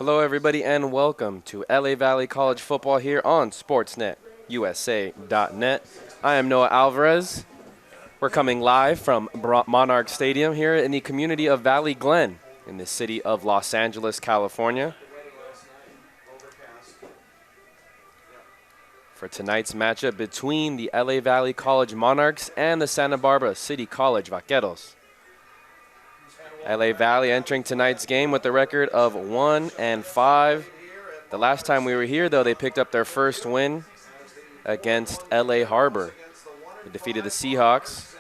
Hello everybody and welcome to LA Valley College football here on SportsNetUSA.net. I am Noah Alvarez. We're coming live from Monarchs Stadium here in the community of Valley Glen in the city of Los Angeles, California. For tonight's matchup between the LA Valley College Monarchs and the Santa Barbara City College Vaqueros. LA Valley entering tonight's game with a record of 1-5. The last time we were here, though, they picked up their first win against LA Harbor. They defeated the Seahawks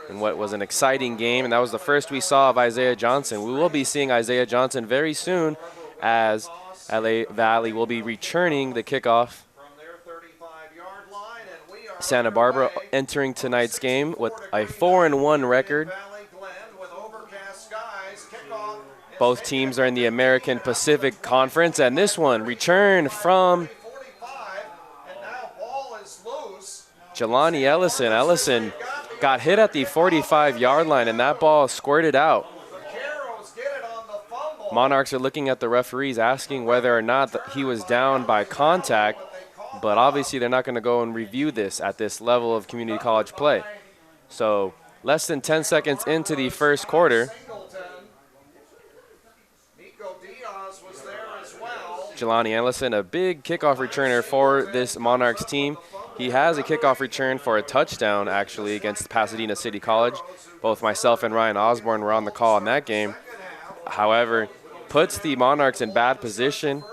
in what was an exciting game, and that was the first we saw of Isaiah Johnson. We will be seeing Isaiah Johnson very soon as LA Valley will be returning the kickoff. Santa Barbara entering tonight's game with a 4-1 record. Both teams are in the American Pacific Conference, and this one returned from Jelani Ellison. Ellison got hit at the 45-yard line, and that ball squirted out. Monarchs are looking at the referees, asking whether or not he was down by contact, but obviously they're not going to go and review this at this level of community college play. So less than 10 seconds into the first quarter, Jelani Ellison, a big kickoff returner for this Monarchs team. He has a kickoff return for a touchdown, actually, against Pasadena City College. Both myself and Ryan Osborne were on the call in that game. However, puts the Monarchs in bad position,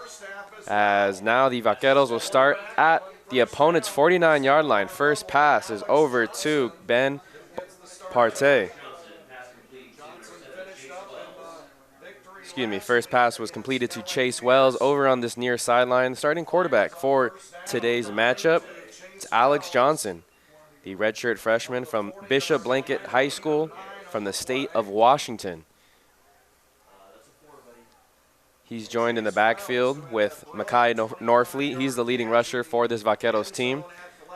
as now the Vaqueros will start at the opponent's 49-yard line. First pass is over to Ben Partey. First pass was completed to Chase Wells over on this near sideline. Starting quarterback for today's matchup, it's Alex Johnson, the redshirt freshman from Bishop Blanket High School from the state of Washington. He's joined in the backfield with Makai Norfleet. He's the leading rusher for this Vaqueros team.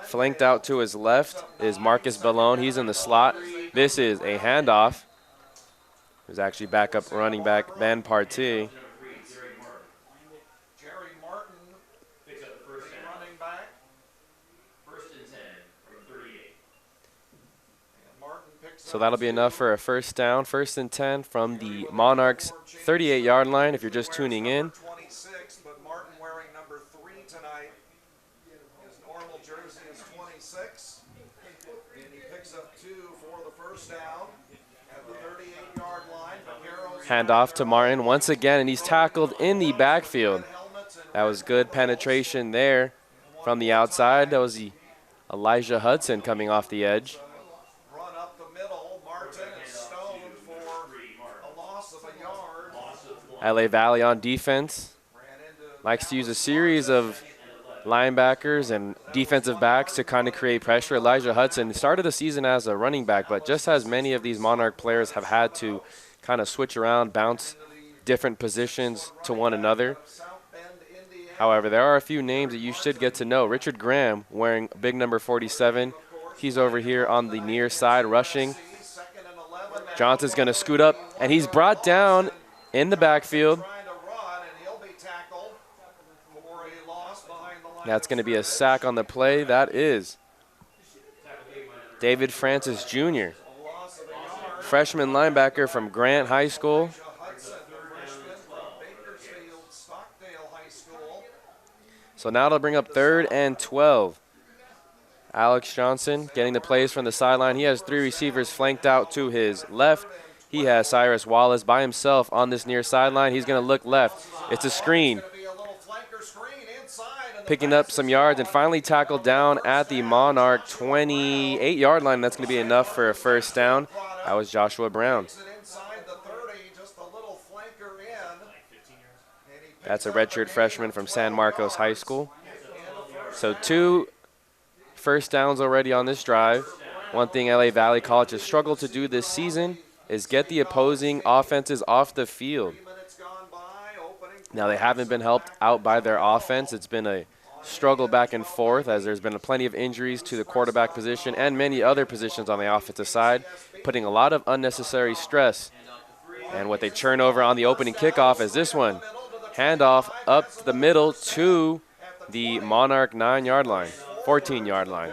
Flanked out to his left is Marcus Ballone. He's in the slot. This is a handoff. There's actually backup running back Ben Partey. So that'll be enough for a first down. 1st and 10 from the Monarchs' 38-yard line if you're just tuning in. But Martin wearing number 3 tonight. His normal jersey is 26. And he picks up 2 for the first down at the 38-yard line. Handoff to Martin once again, and he's tackled in the backfield. That was good penetration there from the outside. That was the Elijah Hudson coming off the edge. Run up the middle. Martin is stoned for a loss of a yard. LA Valley on defense likes to use a series of linebackers and defensive backs to kind of create pressure. Elijah Hudson started the season as a running back, but just as many of these Monarch players have had to kind of switch around, bounce different positions to one another. However, there are a few names that you should get to know. Richard Graham wearing big number 47. He's over here on the near side rushing. Johnson's going to scoot up, and he's brought down in the backfield. That's going to be a sack on the play. That is David Francis Jr., freshman linebacker from Grant High School. So now it'll bring up 3rd and 12. Alex Johnson getting the plays from the sideline. He has 3 receivers flanked out to his left. He has Cyrus Wallace by himself on this near sideline. He's going to look left. It's a screen. Picking up some yards and finally tackled down at the Monarch 28-yard line. That's going to be enough for a first down. That was Joshua Brown. That's a redshirt freshman from San Marcos High School. So 2 first downs already on this drive. One thing LA Valley College has struggled to do this season is get the opposing offenses off the field. Now, they haven't been helped out by their offense. It's been a struggle back and forth as there's been plenty of injuries to the quarterback position and many other positions on the offensive side, putting a lot of unnecessary stress. And what they turn over on the opening kickoff is this one. Handoff up the middle to the Monarch 9-yard line, 14-yard line.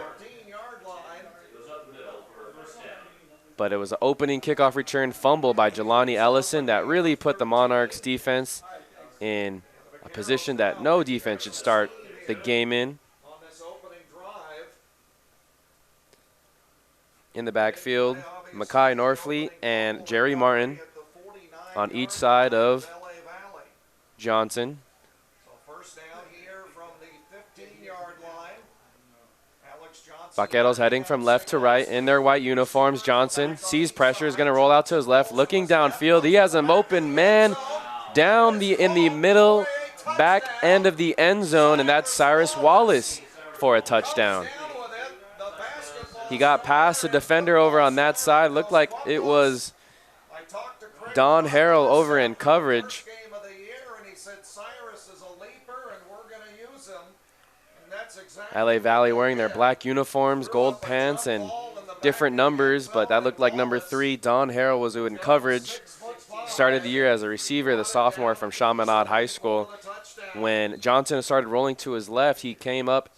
But it was an opening kickoff return fumble by Jelani Ellison that really put the Monarchs defense in a position that no defense should start the game in. In the backfield, Makai Norfleet and Jerry Martin on each side of Johnson. Vaqueros heading from left to right in their white uniforms. Johnson sees pressure, is going to roll out to his left, looking downfield. He has an open man down in the middle back end of the end zone, and that's Cyrus Wallace for a touchdown. He got past the defender over on that side. Looked like it was Don Harrell over in coverage. LA Valley wearing their black uniforms, gold pants, and different numbers, but that looked like number 3. Don Harrell was in coverage. Started the year as a receiver, the sophomore from Chaminade High School. When Johnson started rolling to his left, he came up,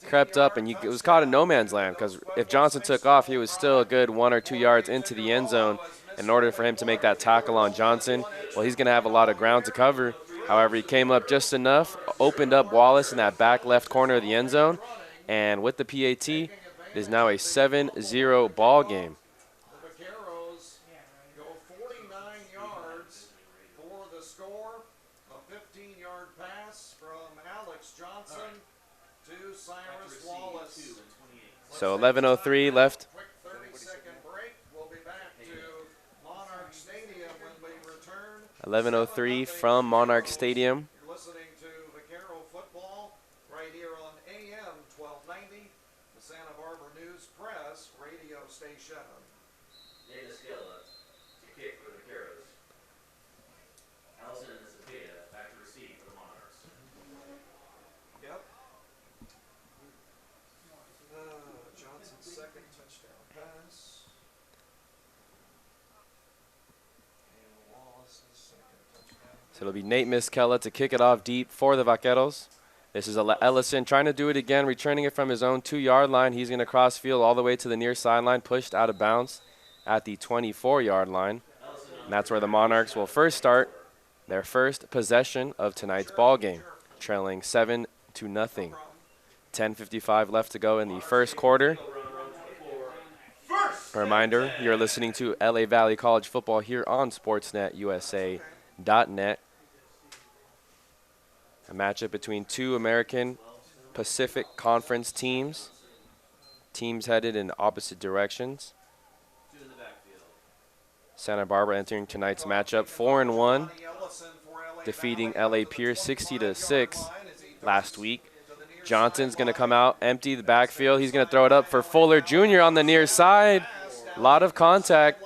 crept up, and it was caught in no man's land, because if Johnson took off, he was still a good 1 or 2 yards into the end zone. In order for him to make that tackle on Johnson, well, he's going to have a lot of ground to cover. However, he came up just enough, opened up Wallace in that back left corner of the end zone, and with the PAT, it is now a 7-0 ball game. The Vaqueros go 49 yards for the score. A 15-yard pass from Alex Johnson to Cyrus Wallace. So 11:03 left. Quick 30-second break. We'll be back to Monarchs Stadium when we return. 11:03 from Monarchs Stadium. You're listening to Vaquero football right here on AM 1290, the Santa Barbara News Press radio station. Data Skilla to kick for the Vaqueros. Allison and Cepeda back to receive for the Monarchs. Yep. Johnson's second touchdown pass. And Wallace's second touchdown. So it'll be Nate Miskella to kick it off deep for the Vaqueros. This is Ellison trying to do it again, returning it from his own 2-yard line. He's going to cross field all the way to the near sideline, pushed out of bounds at the 24-yard line. And that's where the Monarchs will first start their first possession of tonight's ball game, trailing 7-0. 10:55 left to go in the first quarter. A reminder, you're listening to LA Valley College football here on SportsNetUSA.net. A matchup between two American Pacific Conference teams. Teams headed in opposite directions. Santa Barbara entering tonight's matchup 4-1, defeating LA Pierce 60-6 last week. Johnson's going to come out, empty the backfield. He's going to throw it up for Fuller Jr. on the near side. A lot of contact.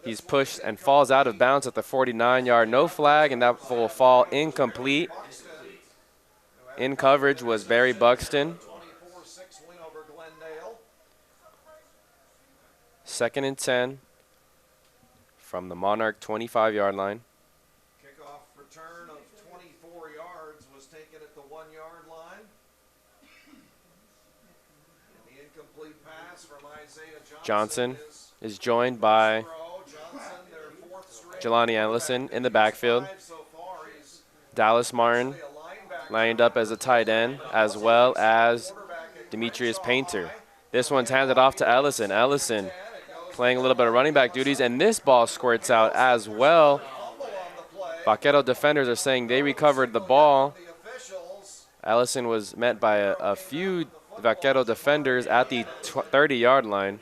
He's pushed and falls out of bounds at the 49-yard. No flag, and that will fall incomplete. In coverage was Barry Buxton. 24-6 win over Glendale. 2nd and 10 from the Monarch 25-yard line. Kickoff return of 24 yards was taken at the 1-yard line. And the incomplete pass from Isaiah Johnson is joined by Jelani Ellison in the backfield. Dallas Martin lined up as a tight end, as well as Demetrius Painter. This one's handed off to Ellison. Ellison playing a little bit of running back duties, and this ball squirts out as well. Vaquero defenders are saying they recovered the ball. Ellison was met by a few Vaquero defenders at the 30-yard line.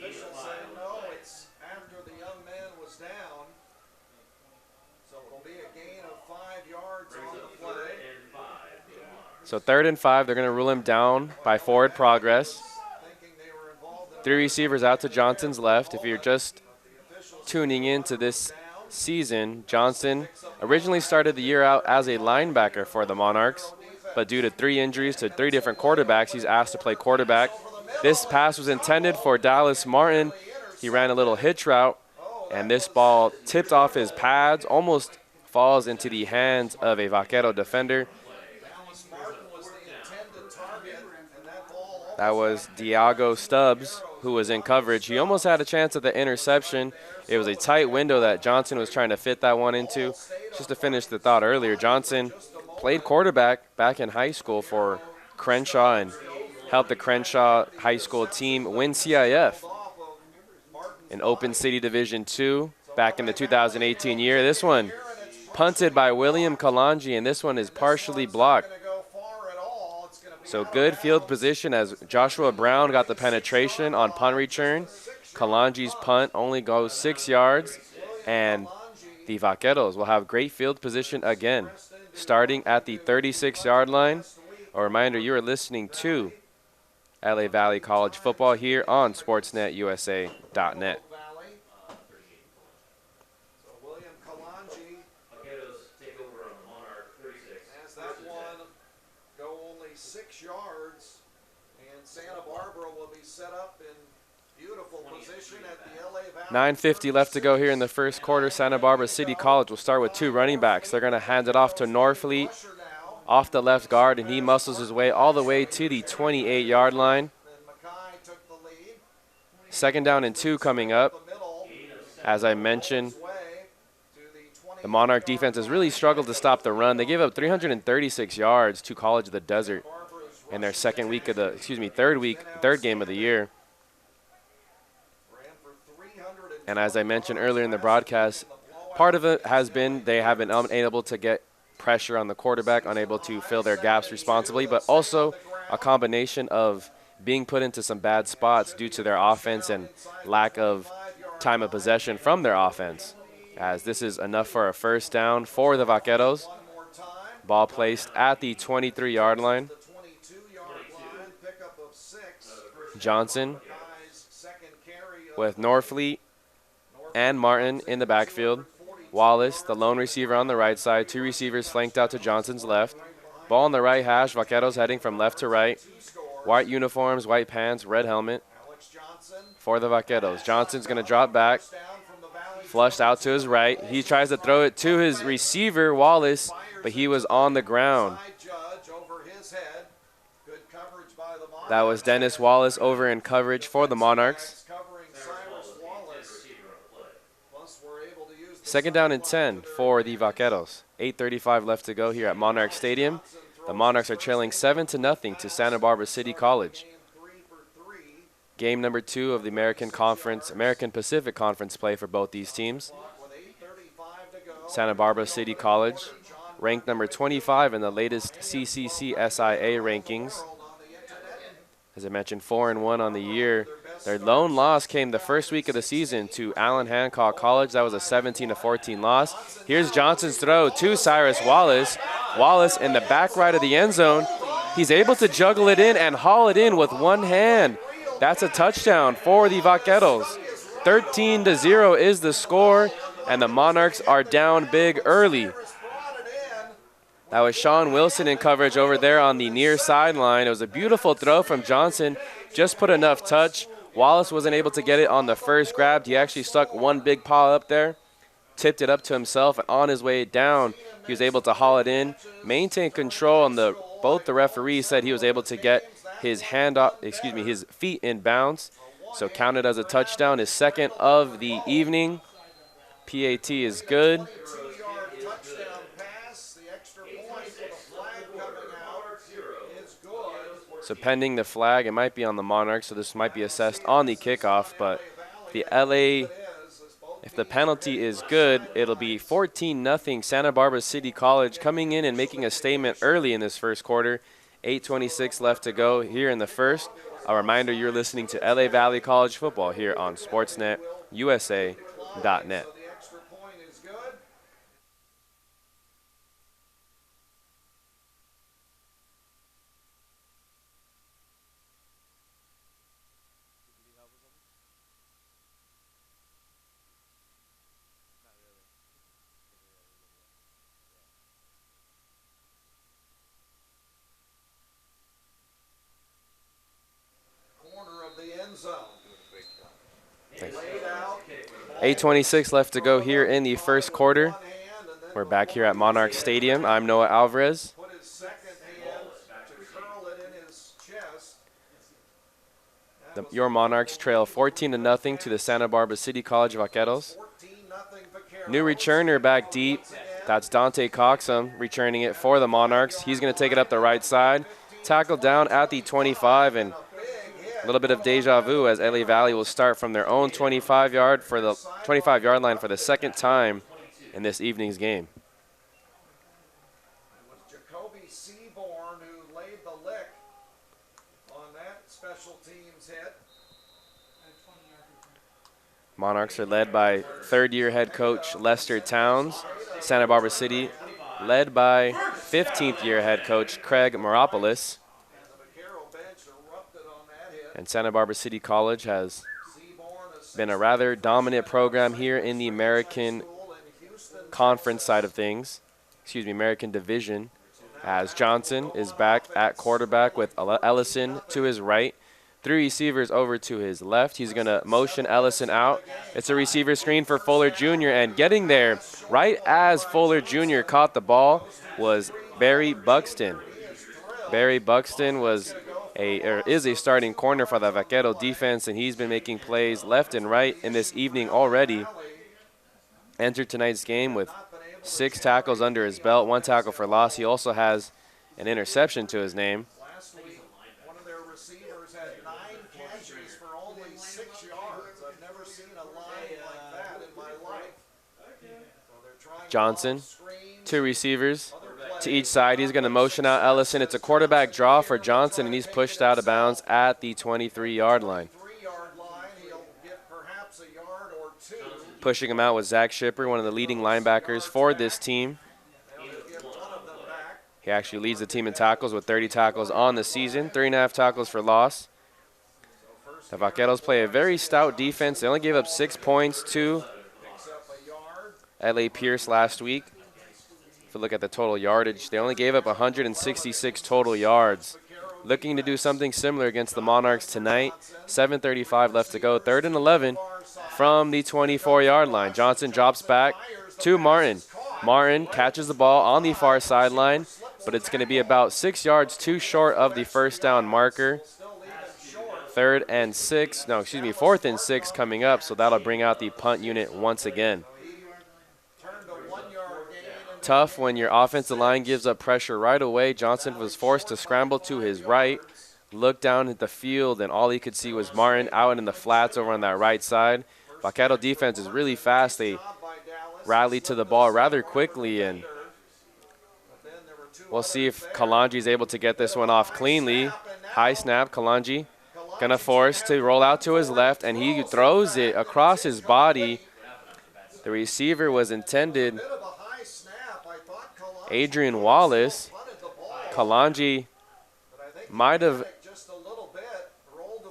So 3rd and 5, they're going to rule him down by forward progress. 3 receivers out to Johnson's left. If you're just tuning into this season, Johnson originally started the year out as a linebacker for the Monarchs, but due to 3 injuries to 3 different quarterbacks, he's asked to play quarterback. This pass was intended for Dallas Martin. He ran a little hitch route, and this ball tipped off his pads, almost falls into the hands of a Vaquero defender. Dallas Martin was the intended target, and that ball That was Diago Stubbs, who was in coverage. He almost had a chance at the interception. It was a tight window that Johnson was trying to fit that one into. Just to finish the thought earlier, Johnson played quarterback back in high school for Crenshaw and helped the Crenshaw high school team win CIF in Open City Division II back in the 2018 year. This one punted by William Kalanji, and this one is partially blocked. So good field position as Joshua Brown got the penetration on punt return. Kalanji's punt only goes 6 yards, and the Vaqueros will have great field position again, starting at the 36-yard line. A reminder, you are listening to LA Valley College Football here on SportsNetUSA.net. William Kalanji Vaqueros take over on the Monarch 36. has that one go only 6 yards, and Santa Barbara will be set up in beautiful position at the LA Valley. 9:50 left to go here in the first quarter. Santa Barbara City College will start with 2 running backs. They're going to hand it off to Norfleet off the left guard, and he muscles his way all the way to the 28-yard line. Second down and 2 coming up. As I mentioned, the Monarch defense has really struggled to stop the run. They gave up 336 yards to College of the Desert in their third game of the year. And as I mentioned earlier in the broadcast, part of it has been they have been unable to get pressure on the quarterback, unable to fill their gaps responsibly, but also a combination of being put into some bad spots due to their offense and lack of time of possession from their offense. As this is enough for a first down for the Vaqueros. Ball placed at the 23-yard line. Johnson with Norfleet and Martin in the backfield. Wallace, the lone receiver on the right side. 2 receivers flanked out to Johnson's left. Ball on the right hash. Vaqueros heading from left to right. White uniforms, white pants, red helmet for the Vaqueros. Johnson's going to drop back. Flushed out to his right. He tries to throw it to his receiver, Wallace, but he was on the ground. That was Dennis Wallace over in coverage for the Monarchs. Second down and 10 for the Vaqueros. 8:35 left to go here at Monarchs Stadium. The Monarchs are trailing 7-0 to Santa Barbara City College. Game number 2 of the American Pacific Conference play for both these teams. Santa Barbara City College, ranked number 25 in the latest CCC SIA rankings. As I mentioned, 4-1 on the year. Their lone loss came the first week of the season to Allen Hancock College. That was a 17-14 loss. Here's Johnson's throw to Cyrus Wallace. Wallace in the back right of the end zone. He's able to juggle it in and haul it in with one hand. That's a touchdown for the Vaqueros. 13-0 is the score, and the Monarchs are down big early. That was Sean Wilson in coverage over there on the near sideline. It was a beautiful throw from Johnson. Just put enough touch. Wallace wasn't able to get it on the first grab. He actually stuck one big paw up there, tipped it up to himself, and on his way down, he was able to haul it in, maintain control, and both the referees said he was able to get his his feet in bounds. So counted as a touchdown, his second of the evening. PAT is good. So pending the flag, it might be on the Monarchs, so this might be assessed on the kickoff. But the LA, if the penalty is good, it'll be 14-0 Santa Barbara City College coming in and making a statement early in this first quarter. 8:26 left to go here in the first. A reminder, you're listening to LA Valley College Football here on SportsNetUSA.net. Zone. 8:26 left to go here in the first quarter. We're back here at Monarchs Stadium. I'm Noah Alvarez. Put his second hand to curl it in his chest. Your Monarchs trail 14-0 to the Santa Barbara City College Vaqueros. 14-0 Vaqueros. New returner back deep. That's Dante Coxum returning it for the Monarchs. He's going to take it up the right side. Tackled down at the 25, and a little bit of deja vu as LA Valley will start from their own 25-yard line for the second time in this evening's game. It was Jacoby Seaborn who laid the lick on that special teams hit. Monarchs are led by third-year head coach Lester Towns. Santa Barbara City led by 15th-year head coach Craig Maropoulos. And Santa Barbara City College has been a rather dominant program here in the American Conference side of things. American Division, as Johnson is back at quarterback with Ellison to his right. 3 receivers over to his left. He's going to motion Ellison out. It's a receiver screen for Fuller Jr., and getting there right as Fuller Jr. caught the ball was Barry Buxton. Barry Buxton is a starting corner for the Vaquero defense, and he's been making plays left and right in this evening already. Entered tonight's game with 6 tackles under his belt, 1 tackle for loss. He also has an interception to his name. Last week, one of their receivers had 9 catches for only 6 yards. I've never seen a line like that in my life. So they're trying Johnson, screens, 2 receivers to each side. He's going to motion out Ellison. It's a quarterback draw for Johnson, and he's pushed out of bounds at the 23-yard line. 3-yard line, he'll get perhaps a yard or 2. Pushing him out was Zach Shipper, one of the leading linebackers for this team. Give one of them back. He actually leads the team in tackles with 30 tackles on the season, 3.5 tackles for loss. The Vaqueros play a very stout defense. They only gave up 6 points to Picks up a yard. L.A. Pierce last week. If you look at the total yardage, they only gave up 166 total yards. Looking to do something similar against the Monarchs tonight. 7:35 left to go. 3rd and 11 from the 24-yard line. Johnson drops back to Martin. Martin catches the ball on the far sideline, but it's going to be about 6 yards too short of the first down marker. 4th and 6 coming up, so that'll bring out the punt unit once again. Tough when your offensive line gives up pressure right away. Johnson was forced to scramble to his right, look down at the field, and all he could see was Martin out in the flats over on that right side. Vaquero defense is really fast. They rallied to the ball rather quickly, and we'll see if Kalanji is able to get this one off cleanly. High snap, Kalanji gonna force to roll out to his left, and he throws it across his body. The receiver was intended Adrian Wallace. Kalanji might have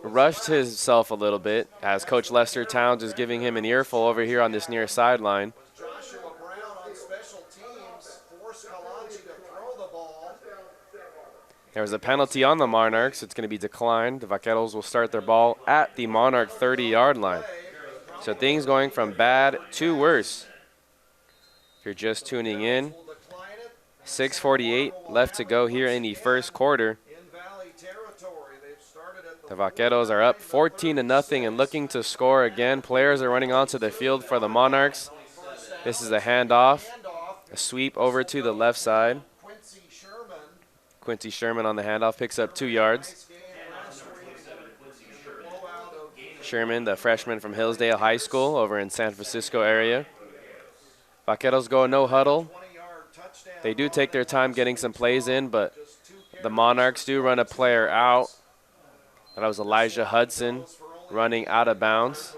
rushed himself a little bit as Coach Lester Towns is giving him an earful over here on this near sideline. Joshua Brown on special teams forced Kalanji to throw the ball. There was a penalty on the Monarchs. It's going to be declined. The Vaqueros will start their ball at the Monarch 30-yard line. So things going from bad to worse. If you're just tuning in, 6:48 left to go here in the first quarter. The Vaqueros are up 14-0 and looking to score again. Players are running onto the field for the Monarchs. This is a handoff, a sweep over to the left side. Quincy Sherman on the handoff picks up 2 yards. Sherman, the freshman from Hillsdale High School over in San Francisco area. Vaqueros go no huddle. They do take their time getting some plays in, but the Monarchs do run a player out. That was Elijah Hudson running out of bounds.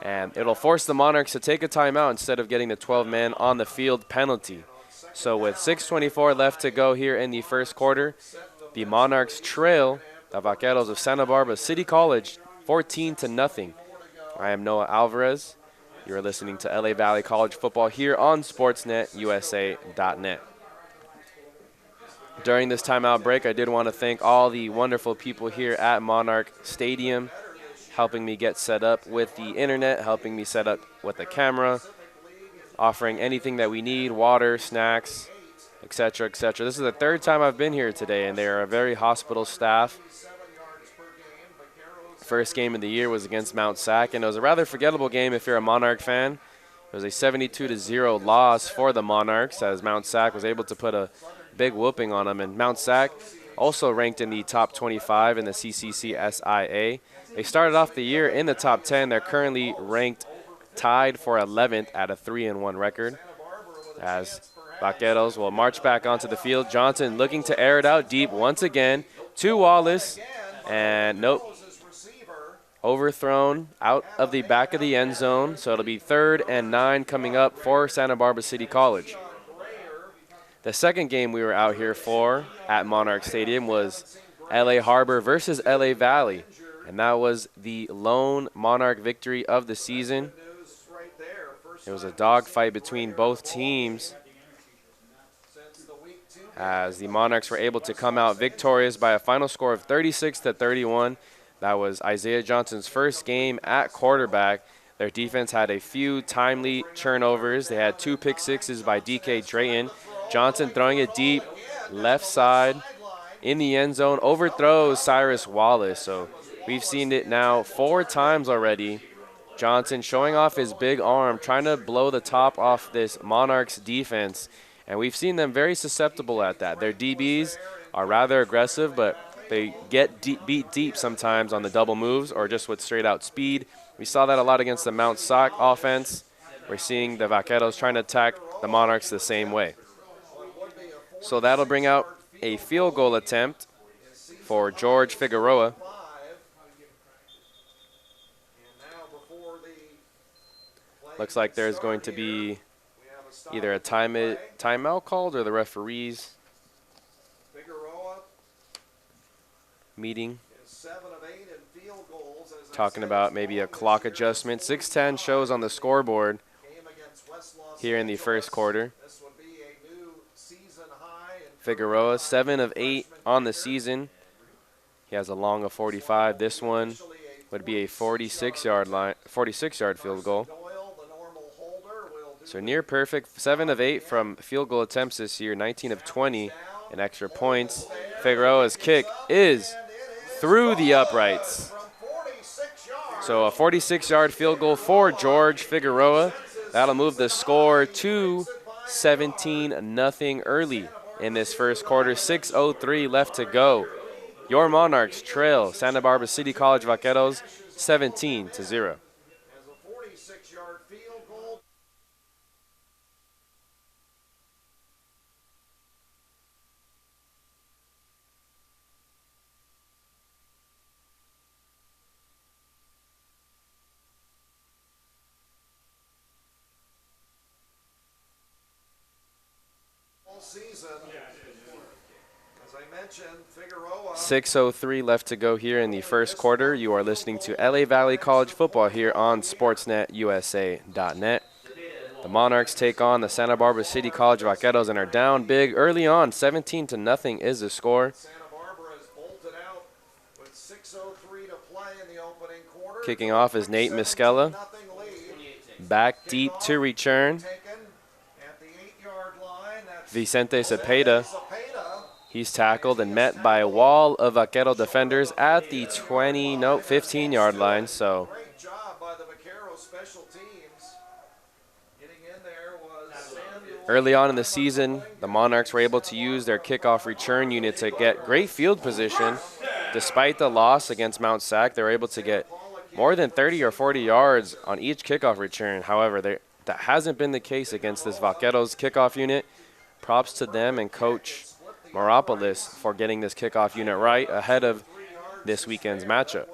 And it'll force the Monarchs to take a timeout instead of getting the 12-man on the field penalty. So with 6:24 left to go here in the first quarter, the Monarchs trail the Vaqueros of Santa Barbara City College 14-0. I am Noah Alvarez. You're listening to LA Valley College football here on SportsNetUSA.net. During this timeout break, I did want to thank all the wonderful people here at Monarch Stadium, helping me get set up with the internet, helping me set up with the camera. offering anything that we need, water, snacks, etc., etc. This is the third time I've been here today, and they are a very hospitable staff. First game of the year was against Mount Sac, and it was a rather forgettable game if you're a Monarch fan. It was a 72-0 loss for the Monarchs, as Mount Sac was able to put a big whooping on them. And Mount Sac also ranked in the top 25 in the CCC SIA. They started off the year in the top 10. They're currently ranked tied for 11th at a 3-1 record, as Vaqueros will march back onto the field. Johnson looking to air it out deep once again to Wallace, and nope. Overthrown out of the back of the end zone, so it'll be 3rd and 9 coming up for Santa Barbara City College. The second game we were out here for at Monarchs Stadium was LA Harbor versus LA Valley, and that was the lone Monarch victory of the season. It was a dogfight between both teams, as the Monarchs were able to come out victorious by a final score of 36-31. That was Isaiah Johnson's first game at quarterback. Their defense had a few timely turnovers. They had 2 pick sixes by DK Drayton. Johnson throwing it deep, left side, in the end zone, overthrows Cyrus Wallace. So we've seen it now 4 times already. Johnson showing off his big arm, trying to blow the top off this Monarchs defense. And we've seen them very susceptible at that. Their DBs are rather aggressive, but they get beat deep sometimes on the double moves or just with straight out speed. We saw that a lot against the Mount Sac offense. We're seeing the Vaqueros trying to attack the Monarchs the same way. So that'll bring out a field goal attempt for George Figueroa. Looks like there's going to be either a timeout called or the referees meeting, talking about maybe a clock adjustment. 6:10 shows on the scoreboard here in the first quarter. Figueroa, 7 of 8 on the season. He has a long of 45. This one would be a 46-yard field goal. So near perfect, 7 of 8 from field goal attempts this year, 19 of 20 in extra points. Figueroa's kick is through the uprights. So a 46-yard field goal for George Figueroa. That'll move the score to 17-0 early in this first quarter. 6:03 left to go. Your Monarchs trail Santa Barbara City College Vaqueros 17-0. Season, as I mentioned, Figueroa. 6:03 left to go here in the first quarter. You are listening to LA Valley College football here on SportsNetUSA.net. The Monarchs take on the Santa Barbara City College Vaqueros and are down big early on. 17-0 is the score. Santa Barbara is bolted out with 6:03 to play in the opening quarter. Kicking off is Nate Miscella. Back deep to return. Vicente Cepeda. He's tackled and met by a wall of Vaquero defenders at the 15-yard line. So great job by the Vaquero special teams. Getting in there was early on in the season, the Monarchs were able to use their kickoff return unit to get great field position. Despite the loss against Mount Sac, they were able to get more than 30 or 40 yards on each kickoff return. However, that hasn't been the case against this Vaqueros kickoff unit. Props to them and Coach Maropoulos for getting this kickoff unit right ahead of this weekend's matchup.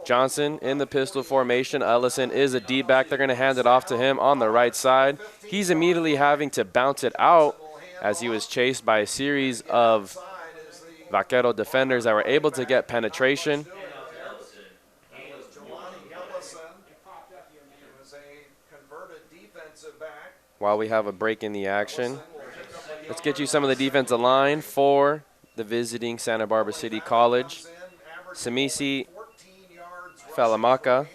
Johnson in the pistol formation. Ellison is a D-back. They're going to hand it off to him on the right side. He's immediately having to bounce it out as he was chased by a series of Vaquero defenders that were able to get penetration. While we have a break in the action, let's get you some of the defensive line for the visiting Santa Barbara City College. Samisi Falamaka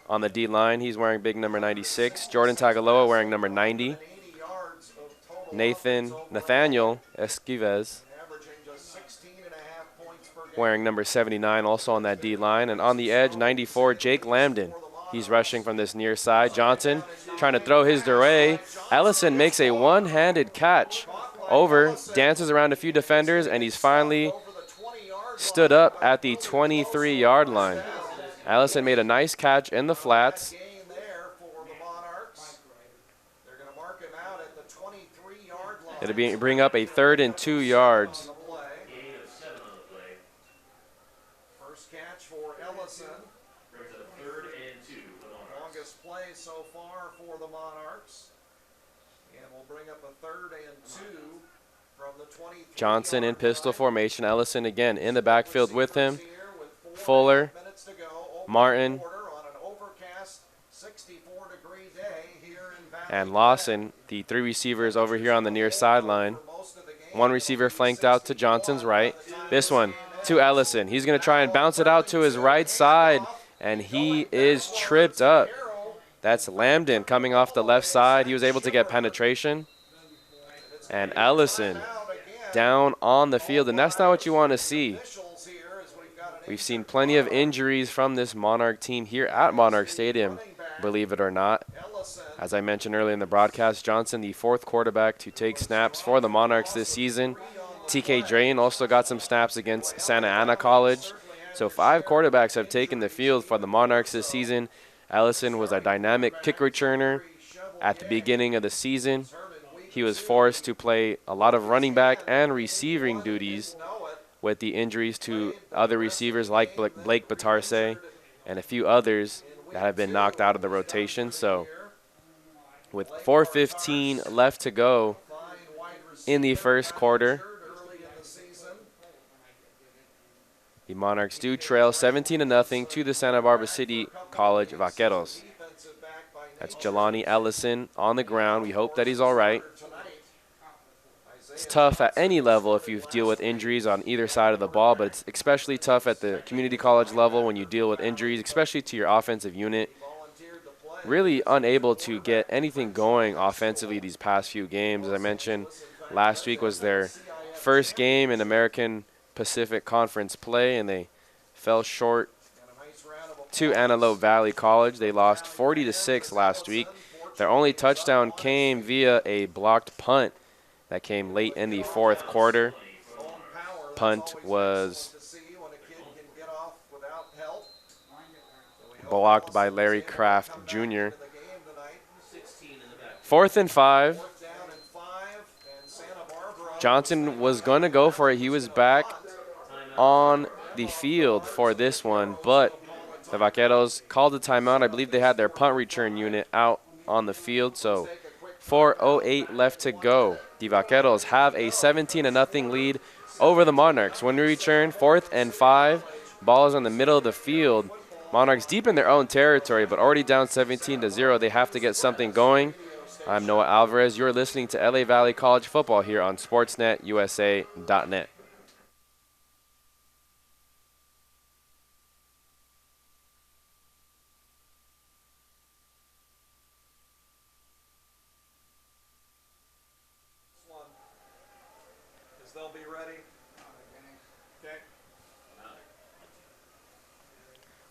On the D-line, he's wearing big number 96. Jordan Tagaloa wearing number 90. 80 yards of total Nathaniel Esquives averaging just 16 and a half points per game. wearing number 79 also on that D-line. And on the edge, 94, Jake Lambden. He's rushing from this near side. Johnson trying to throw his way. Ellison makes a one-handed catch over, dances around a few defenders, and he's finally stood up at the 23-yard line. Ellison made a nice catch in the flats. Gain there for the Monarchs. They're going to mark him out at the 23-yard line. It'll bring up a 3rd and 2 yards. On the play. Gain of 7 on the play. First catch for Ellison. Brings it a 3rd and 2 for the Monarchs. Longest play so far for the Monarchs. And we'll bring up a 3rd and 2 from the 23. Johnson in pistol formation. Ellison again in the backfield with him. Fuller, Martin, and Lawson, the 3 receivers over here on the near sideline. 1 receiver flanked out to Johnson's right. This one to Ellison. He's going to try and bounce it out to his right side, and he is tripped up. That's Lambden coming off the left side. He was able to get penetration. And Ellison down on the field, and that's not what you want to see. We've seen plenty of injuries from this Monarch team here at Monarchs Stadium, believe it or not. As I mentioned earlier in the broadcast, Johnson, the 4th quarterback to take snaps for the Monarchs this season. TK Drain also got some snaps against Santa Ana College. So 5 quarterbacks have taken the field for the Monarchs this season. Ellison was a dynamic kick returner at the beginning of the season. He was forced to play a lot of running back and receiving duties with the injuries to other receivers like Blake Batarse and a few others that have been knocked out of the rotation. So with 4:15 left to go in the first quarter, the Monarchs do trail 17-0 to the Santa Barbara City College Vaqueros. That's Jelani Ellison on the ground. We hope that he's all right. It's tough at any level if you deal with injuries on either side of the ball, but it's especially tough at the community college level when you deal with injuries, especially to your offensive unit. Really unable to get anything going offensively these past few games. As I mentioned, last week was their first game in American Pacific Conference play, and they fell short to Antelope Valley College. They lost 40-6 last week. Their only touchdown came via a blocked punt that came late in the 4th quarter. Punt was blocked by Larry Kraft Jr. 4th and 5. Johnson was going to go for it. He was back on the field for this one, but the Vaqueros called a timeout. I believe they had their punt return unit out on the field, so 4:08 left to go. The Vaqueros have a 17-0 lead over the Monarchs. When we return, 4th and 5. Ball is on the middle of the field. Monarchs deep in their own territory, but already down 17-0. They have to get something going. I'm Noah Alvarez. You're listening to LA Valley College Football here on SportsNetUSA.net. They'll be ready. Okay.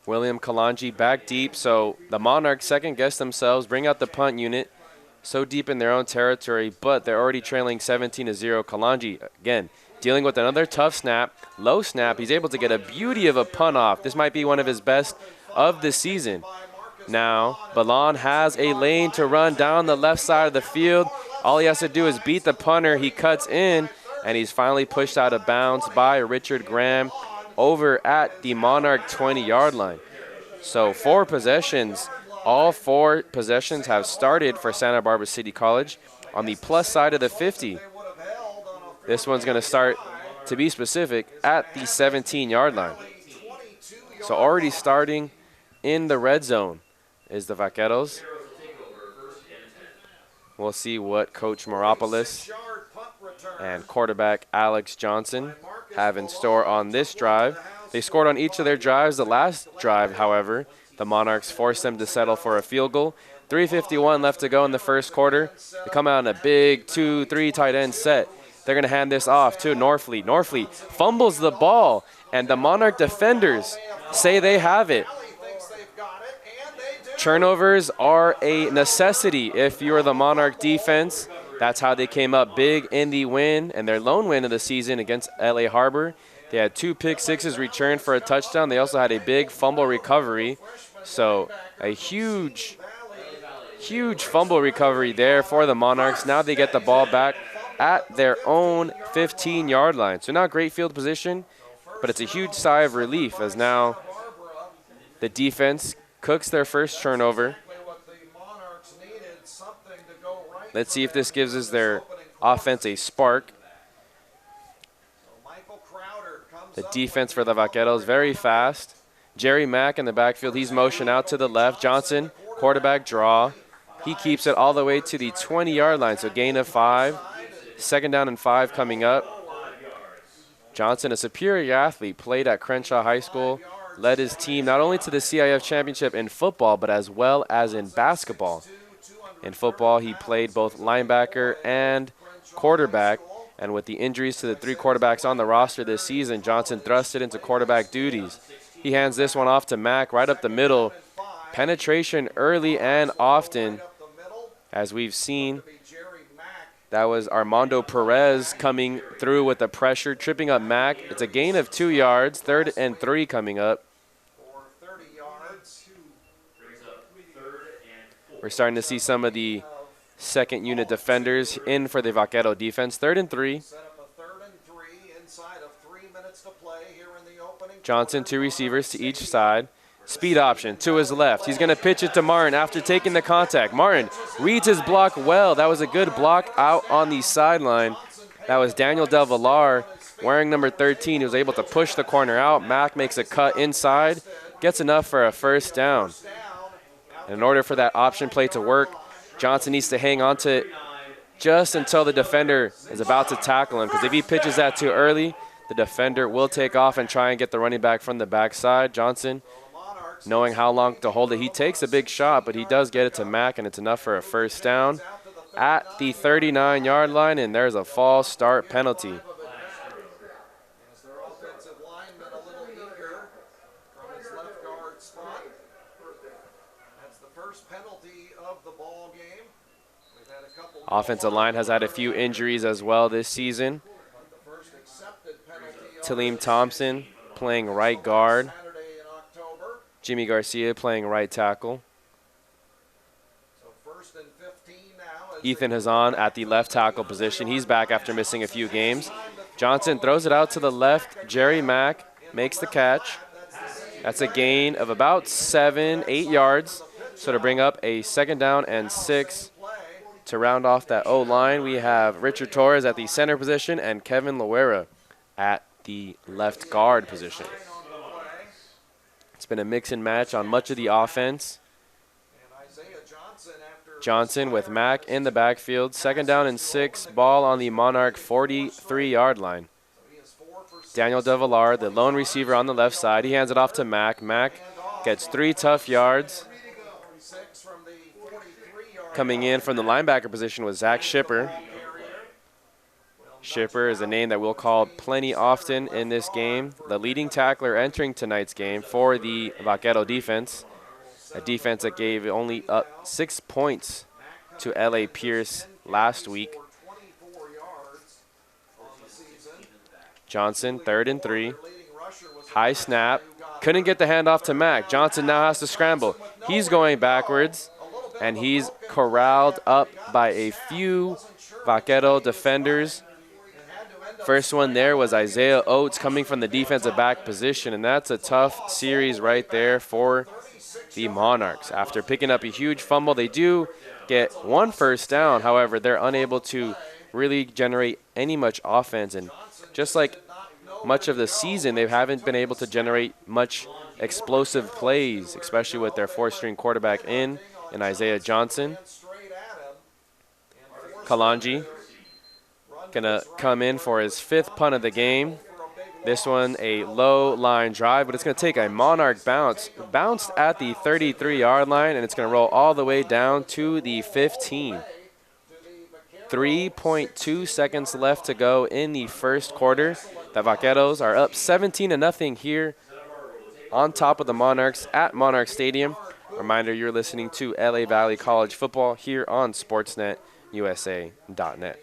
William Kalanji back deep, so the Monarchs second-guess themselves, bring out the punt unit, so deep in their own territory, but they're already trailing 17-0. Kalanji, again, dealing with another tough snap, low snap. He's able to get a beauty of a punt off. This might be one of his best of the season. Now, Balan has a lane to run down the left side of the field. All he has to do is beat the punter. He cuts in, and he's finally pushed out of bounds by Richard Graham over at the Monarch 20-yard line. So 4 possessions. All 4 possessions have started for Santa Barbara City College on the plus side of the 50. This one's going to start, to be specific, at the 17-yard line. So already starting in the red zone is the Vaqueros. We'll see what Coach Moropoulos and quarterback Alex Johnson have in store on this drive. They scored on each of their drives. The last drive, however, The Monarchs forced them to settle for a field goal. 3:51 left to go in the first quarter. They come out in a big 2-3 tight end set. They're going to hand this off to Norfleet. Norfleet fumbles the ball, and the Monarch defenders say they have it. Turnovers are a necessity if you're the Monarch defense. That's how they came up big in the win, and their lone win of the season against LA Harbor. They had 2 pick sixes returned for a touchdown. They also had a big fumble recovery. So a huge fumble recovery there for the Monarchs. Now they get the ball back at their own 15-yard line. So not great field position, but it's a huge sigh of relief as now the defense cooks their first turnover. Let's see if this gives us their offense a spark. The defense for the Vaqueros very fast. Jerry Mack in the backfield. He's motion out to the left. Johnson, quarterback draw. He keeps it all the way to the 20-yard line, so gain of 5. Second down and 5 coming up. Johnson, a superior athlete, played at Crenshaw High School, led his team not only to the CIF championship in football, but as well as in basketball. In football, he played both linebacker and quarterback. And with the injuries to the 3 quarterbacks on the roster this season, Johnson thrusted into quarterback duties. He hands this one off to Mack right up the middle. Penetration early and often, as we've seen. That was Armando Perez coming through with the pressure, tripping up Mack. It's a gain of 2 yards, 3rd and 3 coming up. We're starting to see some of the second unit defenders in for the Vaquero defense. 3rd and 3. Johnson, 2 receivers to each side. Speed option to his left. He's going to pitch it to Martin after taking the contact. Martin reads his block well. That was a good block out on the sideline. That was Daniel Del Villar wearing number 13. He was able to push the corner out. Mack makes a cut inside. Gets enough for a first down. And in order for that option play to work, Johnson needs to hang on to it just until the defender is about to tackle him. Because if he pitches that too early, the defender will take off and try and get the running back from the backside. Johnson, knowing how long to hold it, he takes a big shot, but he does get it to Mack, and it's enough for a first down at the 39-yard line, and there's a false start penalty. Offensive line has had a few injuries as well this season. Taleem Thompson playing right guard. Jimmy Garcia playing right tackle. Ethan Hazan at the left tackle position. He's back after missing a few games. Johnson throws it out to the left. Jerry Mack makes the catch. That's a gain of about 7-8 yards. So to bring up a 2nd down and 6 to round off that O-line, we have Richard Torres at the center position and Kevin Loera at the left guard position. It's been a mix and match on much of the offense. Johnson with Mack in the backfield. 2nd down and 6, ball on the Monarch 43-yard line. Daniel Del Villar, the lone receiver on the left side. He hands it off to Mack. Mack gets 3 tough yards. Coming in from the linebacker position was Zach Shipper. Shipper is a name that we'll call plenty often in this game. The leading tackler entering tonight's game for the Vaquero defense. A defense that gave only up 6 points to L.A. Pierce last week. Johnson, 3rd and 3. High snap. Couldn't get the handoff to Mack. Johnson now has to scramble. He's going backwards, and he's corralled up by a few Vaquero defenders. First one there was Isaiah Oates coming from the defensive back position, and that's a tough series right there for the Monarchs. After picking up a huge fumble, they do get 1 first down. However, they're unable to really generate any much offense, and just like much of the season, they haven't been able to generate much explosive plays, especially with their 4th-string quarterback in Isaiah Johnson. Kalanji gonna come in for his 5th punt of the game. This one, a low line drive, but it's going to take a Monarch bounce. Bounced at the 33-yard line, and it's going to roll all the way down to the 15. 3.2 seconds left to go in the first quarter. The Vaqueros are up 17-0 here on top of the Monarchs at Monarchs Stadium. Reminder, you're listening to LA Valley College football here on SportsNetUSA.net.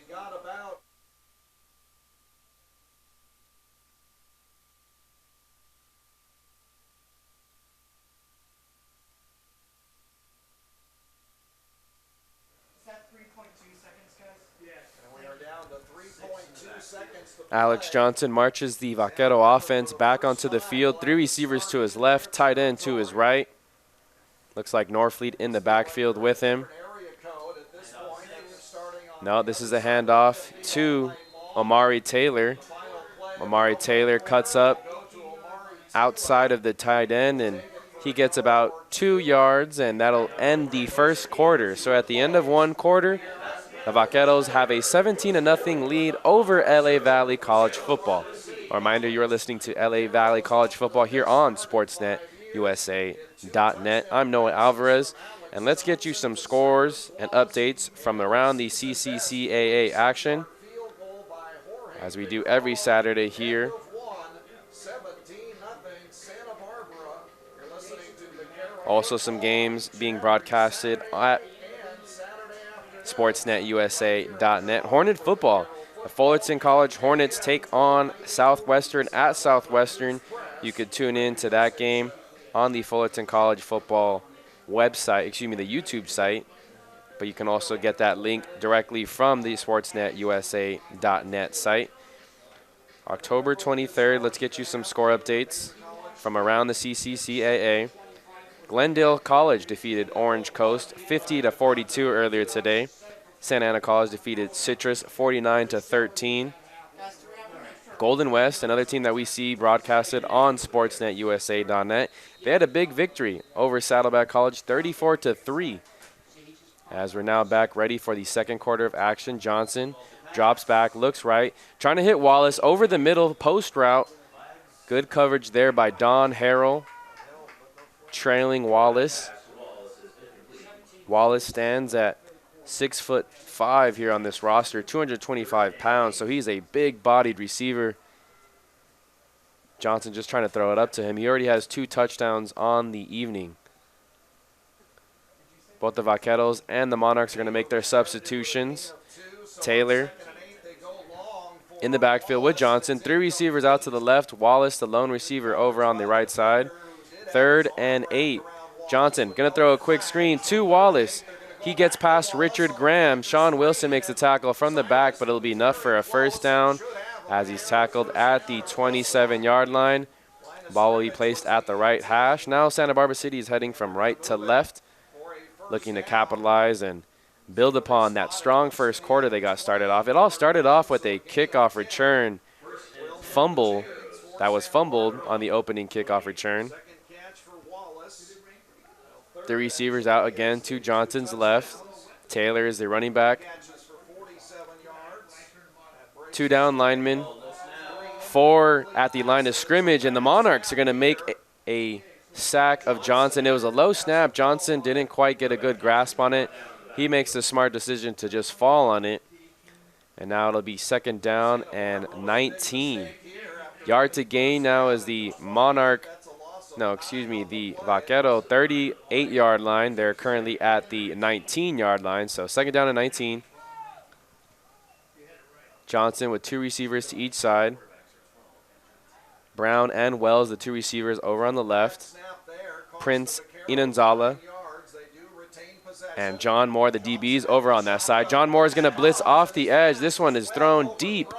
Alex Johnson marches the Vaquero offense back onto the field. 3 receivers to his left, tight end to his right. Looks like Norfleet in the backfield with him. No, this is a handoff to Omari Taylor. Omari Taylor cuts up outside of the tight end, and he gets about 2 yards, and that'll end the first quarter. So at the end of one quarter, the Vaqueros have a 17-0 lead over LA Valley College football. A reminder, you are listening to LA Valley College football here on SportsNetUSA.net. I'm Noah Alvarez, and let's get you some scores and updates from around the CCCAA action, as we do every Saturday here. Also some games being broadcasted at SportsNetUSA.net. Hornet football. The Fullerton College Hornets take on Southwestern at Southwestern. You could tune in to that game on the Fullerton College football website, the YouTube site. But you can also get that link directly from the SportsNetUSA.net site. October 23rd, let's get you some score updates from around the CCCAA. Glendale College defeated Orange Coast 50-42 earlier today. Santa Ana College defeated Citrus 49-13. Golden West, another team that we see broadcasted on SportsNetUSA.net, they had a big victory over Saddleback College 34-3. As we're now back ready for the second quarter of action, Johnson drops back, looks right, trying to hit Wallace over the middle post route. Good coverage there by Don Harrell, trailing Wallace. Wallace stands at 6'5" here on this roster, 225 pounds, so he's a big-bodied receiver. Johnson just trying to throw it up to him. He already has 2 touchdowns on the evening. Both the Vaqueros and the Monarchs are going to make their substitutions. Taylor in the backfield with Johnson. 3 receivers out to the left. Wallace, the lone receiver, over on the right side. 3rd and 8. Johnson going to throw a quick screen to Wallace. He gets past Richard Graham. Sean Wilson makes the tackle from the back, but it'll be enough for a first down as he's tackled at the 27-yard line. Ball will be placed at the right hash. Now Santa Barbara City is heading from right to left, looking to capitalize and build upon that strong first quarter they got started off. It all started off with a kickoff return fumble that was fumbled on the opening kickoff return. 3 receivers out again to Johnson's left. Taylor is the running back. 2 down linemen. 4 at the line of scrimmage, and the Monarchs are going to make a sack of Johnson. It was a low snap. Johnson didn't quite get a good grasp on it. He makes the smart decision to just fall on it. And now it'll be 2nd down and 19. Yard to gain now is the the Vaquero 38-yard line. They're currently at the 19-yard line, so 2nd down and 19. Johnson with 2 receivers to each side. Brown and Wells, the 2 receivers over on the left. Prince Inanzala and John Moore, the DBs, over on that side. John Moore is going to blitz off the edge. This one is thrown deep.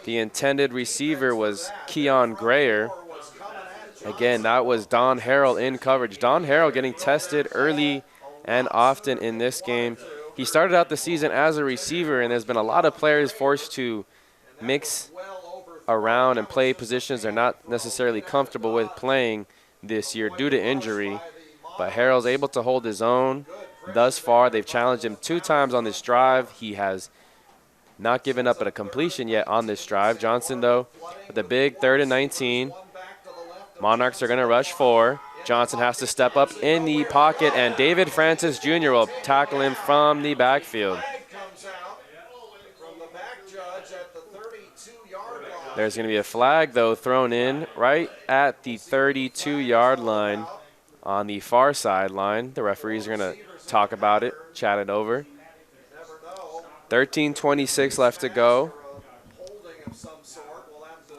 The intended receiver was Keon Grayer. Again, that was Don Harrell in coverage. Don Harrell getting tested early and often in this game. He started out the season as a receiver, and there's been a lot of players forced to mix around and play positions they're not necessarily comfortable with playing this year due to injury. But Harrell's able to hold his own thus far. They've challenged him 2 times on this drive. He has not giving up a completion yet on this drive. Johnson, though, with a big 3rd and 19. Monarchs are going to rush 4. Johnson has to step up in the pocket, and David Francis Jr. will tackle him from the backfield. There's going to be a flag, though, thrown in right at the 32-yard line on the far sideline. The referees are going to talk about it, chat it over. 13:26 left to go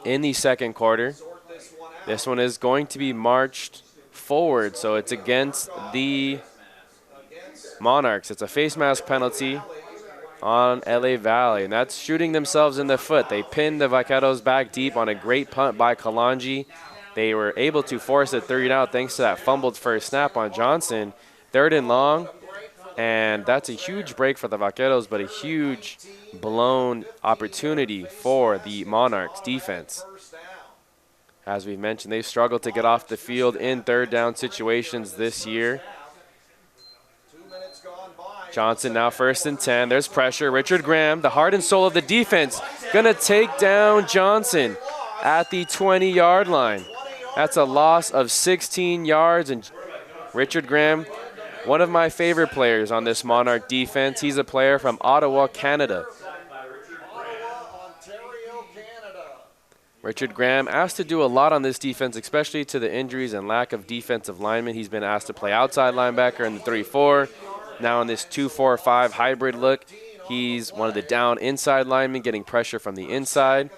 in the second quarter. This one is going to be marched forward, so it's against the Monarchs. It's a face mask penalty on LA Valley, and that's shooting themselves in the foot. They pinned the Vaqueros back deep on a great punt by Kalanji. They were able to force a 3rd out thanks to that fumbled first snap on Johnson. 3rd and long, and that's a huge break for the Vaqueros, but a huge blown opportunity for the Monarchs defense. As we've mentioned, they've struggled to get off the field in 3rd down situations this year. Johnson now 1st and 10. There's pressure. Richard Graham, the heart and soul of the defense, going to take down Johnson at the 20-yard line. That's a loss of 16 yards. And Richard Graham, one of my favorite players on this Monarch defense. He's a player from Ottawa, Canada. Richard Graham asked to do a lot on this defense, especially to the injuries and lack of defensive linemen. He's been asked to play outside linebacker in the 3-4. Now in this 2-4-5 hybrid look, he's one of the down inside linemen, getting pressure from the inside.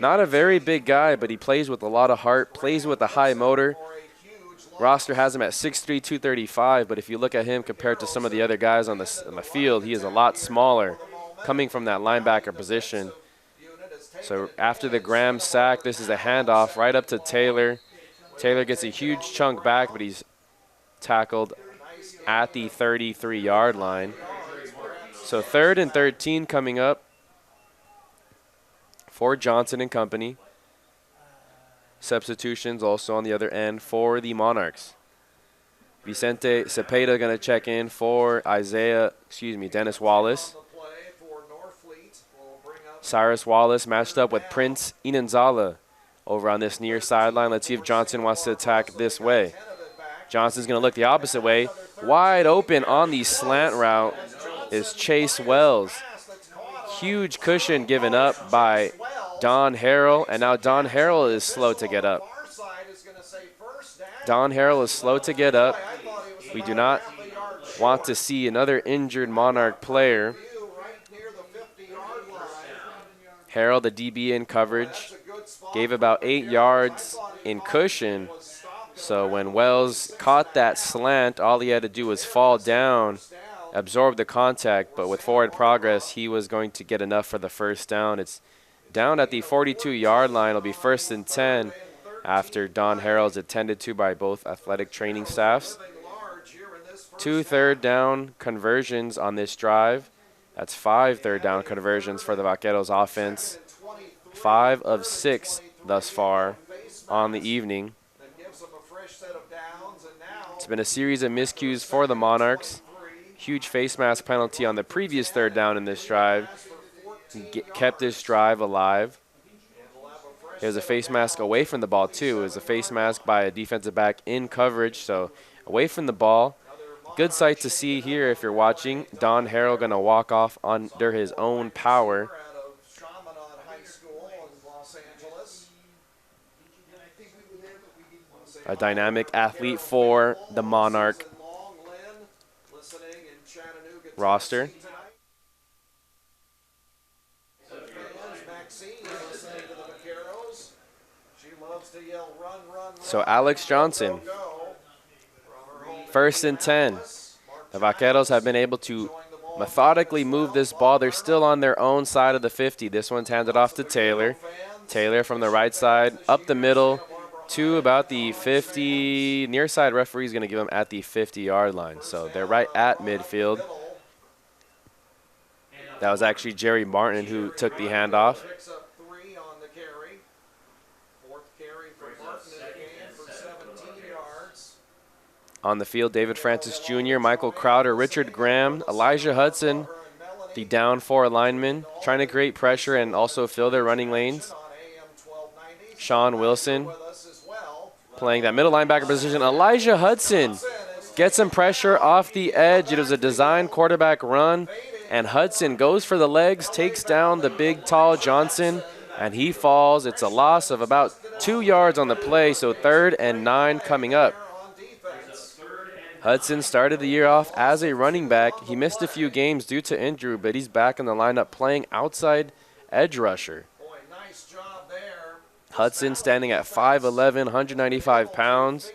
Not a very big guy, but he plays with a lot of heart, plays with a high motor. Roster has him at 6'3", 235, but if you look at him compared to some of the other guys on the field, he is a lot smaller, coming from that linebacker position. So after the Graham sack, this is a handoff right up to Taylor. Taylor gets a huge chunk back, but he's tackled at the 33-yard line. So 3rd and 13 coming up for Johnson and company. Substitutions also on the other end for the Monarchs. Vicente Cepeda going to check in for Dennis Wallace. Cyrus Wallace matched up with Prince Inanzala over on this near sideline. Let's see if Johnson wants to attack this way. Johnson's going to look the opposite way. Wide open on the slant route is Chase Wells. Huge cushion given up by Don Harrell, and now Don Harrell is slow to get up. Don Harrell is slow to get up. We do not want to see another injured Monarch player. Harrell, the DB in coverage, gave about 8 yards in cushion. So when Wells caught that slant, all he had to do was fall down, absorb the contact, but with forward progress, he was going to get enough for the first down. It's down at the 42-yard line. It'll be 1st and 10 after Don Harrell's attended to by both athletic training staffs. 2 third down conversions on this drive. That's 5 third down conversions for the Vaqueros offense. 5 of 6 thus far on the evening. It's been a series of miscues for the Monarchs. Huge face mask penalty on the previous 3rd down in this drive. Kept this drive alive. It was a face mask away from the ball, too. It was a face mask by a defensive back in coverage, so away from the ball. Good sight to see here if you're watching. Don Harrell going to walk off under his own power. A dynamic athlete for the Monarch roster. So Alex Johnson, 1st and 10. The Vaqueros have been able to methodically move this ball. They're still on their own side of the 50. This one's handed off to Taylor. Taylor from the right side, up the middle to about the 50. Near side referee is going to give them at the 50-yard line. So they're right at midfield. That was actually Jerry Martin who took the handoff. On the field, David Francis Jr., Michael Crowder, Richard Graham, Elijah Hudson, The down 4 linemen trying to create pressure and also fill their running lanes. Sean Wilson playing that middle linebacker position. Elijah Hudson gets some pressure off the edge. It was a design quarterback run, and Hudson goes for the legs, takes down the big, tall Johnson, and he falls. It's a loss of about 2 yards on the play, so 3rd and 9 coming up. Hudson started the year off as a running back. He missed a few games due to injury, but he's back in the lineup playing outside edge rusher. Hudson standing at 5'11", 195 pounds.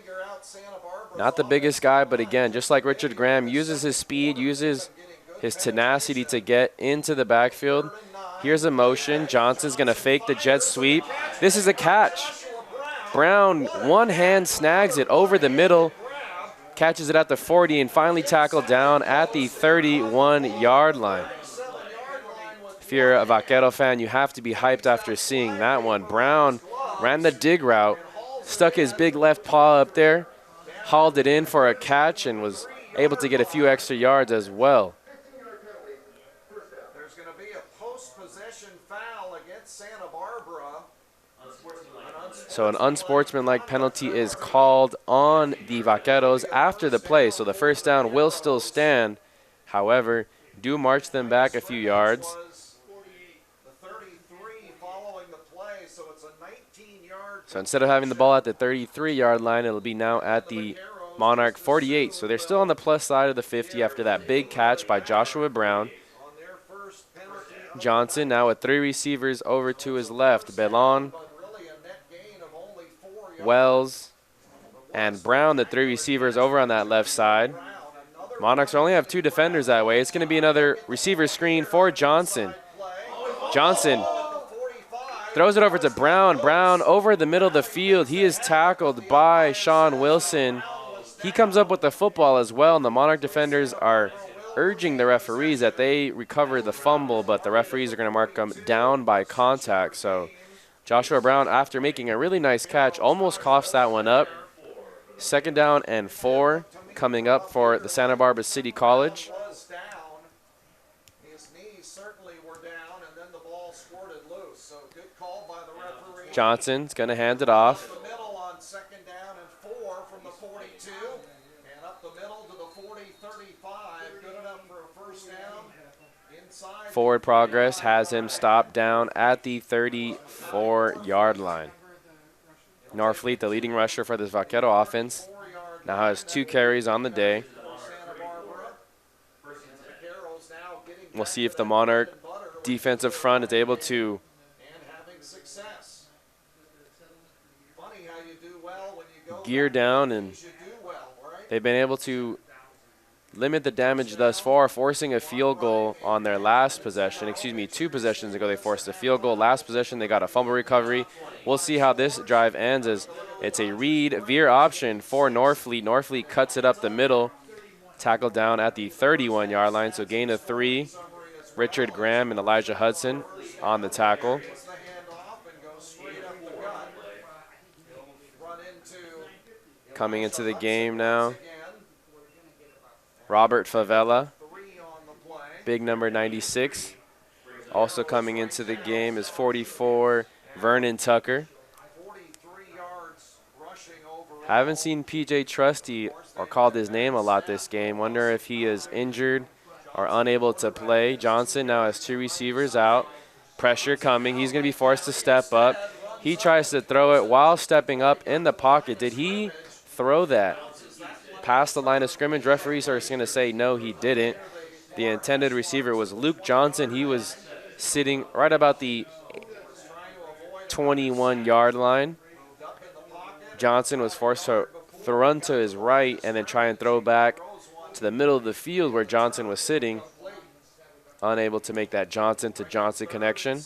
Not the biggest guy, but again, just like Richard Graham, uses his speed, uses his tenacity to get into the backfield. Here's a motion. Johnson's going to fake the jet sweep. This is a catch. Brown, one hand, snags it over the middle, catches it at the 40, and finally tackled down at the 31-yard line. If you're a Vaquero fan, you have to be hyped after seeing that one. Brown ran the dig route, stuck his big left paw up there, hauled it in for a catch, and was able to get a few extra yards as well. There's going to be a post-possession foul against Santa Barbara. So an unsportsmanlike penalty is called on the Vaqueros after the play. So the first down will still stand. However, do march them back a few yards. The 33 following the play, so it's a 19-yard. So instead of having the ball at the 33-yard line, it'll be now at the Monarch 48. So they're still on the plus side of the 50 after that big catch by Joshua Brown. Johnson now with 3 receivers over to his left. Belon, Wells, and Brown, the 3 receivers over on that left side. Monarchs only have 2 defenders that way. It's going to be another receiver screen for Johnson. Johnson throws it over to Brown. Brown over the middle of the field. He is tackled by Sean Wilson. He comes up with the football as well, and the Monarch defenders are urging the referees that they recover the fumble, but the referees are going to mark them down by contact. So Joshua Brown, after making a really nice catch, almost coughs that one up. 2nd down and 4 coming up for the Santa Barbara City College. His knees certainly were down, and then the ball squirted loose. So good call by the referee. Johnson's going to hand it off. The middle on 2nd down and 4 from the 42, and up the middle to the 40-35. Good enough for a first down. Inside. Forward progress has him stopped down at the 34-yard line. Norfleet, the leading rusher for this Vaquero offense, now has 2 carries on the day. We'll see if the Monarch defensive front is able to gear down, and they've been able to limit the damage thus far, forcing a field goal on their last possession. 2 possessions ago they forced a field goal. Last possession they got a fumble recovery. We'll see how this drive ends, as it's a read veer option for Norfleet. Norfleet cuts it up the middle, tackled down at the 31-yard line, so gain of 3. Richard Graham and Elijah Hudson on the tackle. Coming into the game now, Robert Favela, big number 96. Also coming into the game is 44, Vernon Tucker. Haven't seen PJ Trusty or called his name a lot this game. Wonder if he is injured or unable to play. Johnson now has 2 receivers out. Pressure coming. He's going to be forced to step up. He tries to throw it while stepping up in the pocket. Did he throw that past the line of scrimmage? Referees are going to say no, he didn't. The intended receiver was Luke Johnson. He was sitting right about the 21-yard line. Johnson was forced to run to his right and then try and throw back to the middle of the field where Johnson was sitting. Unable to make that Johnson to Johnson connection.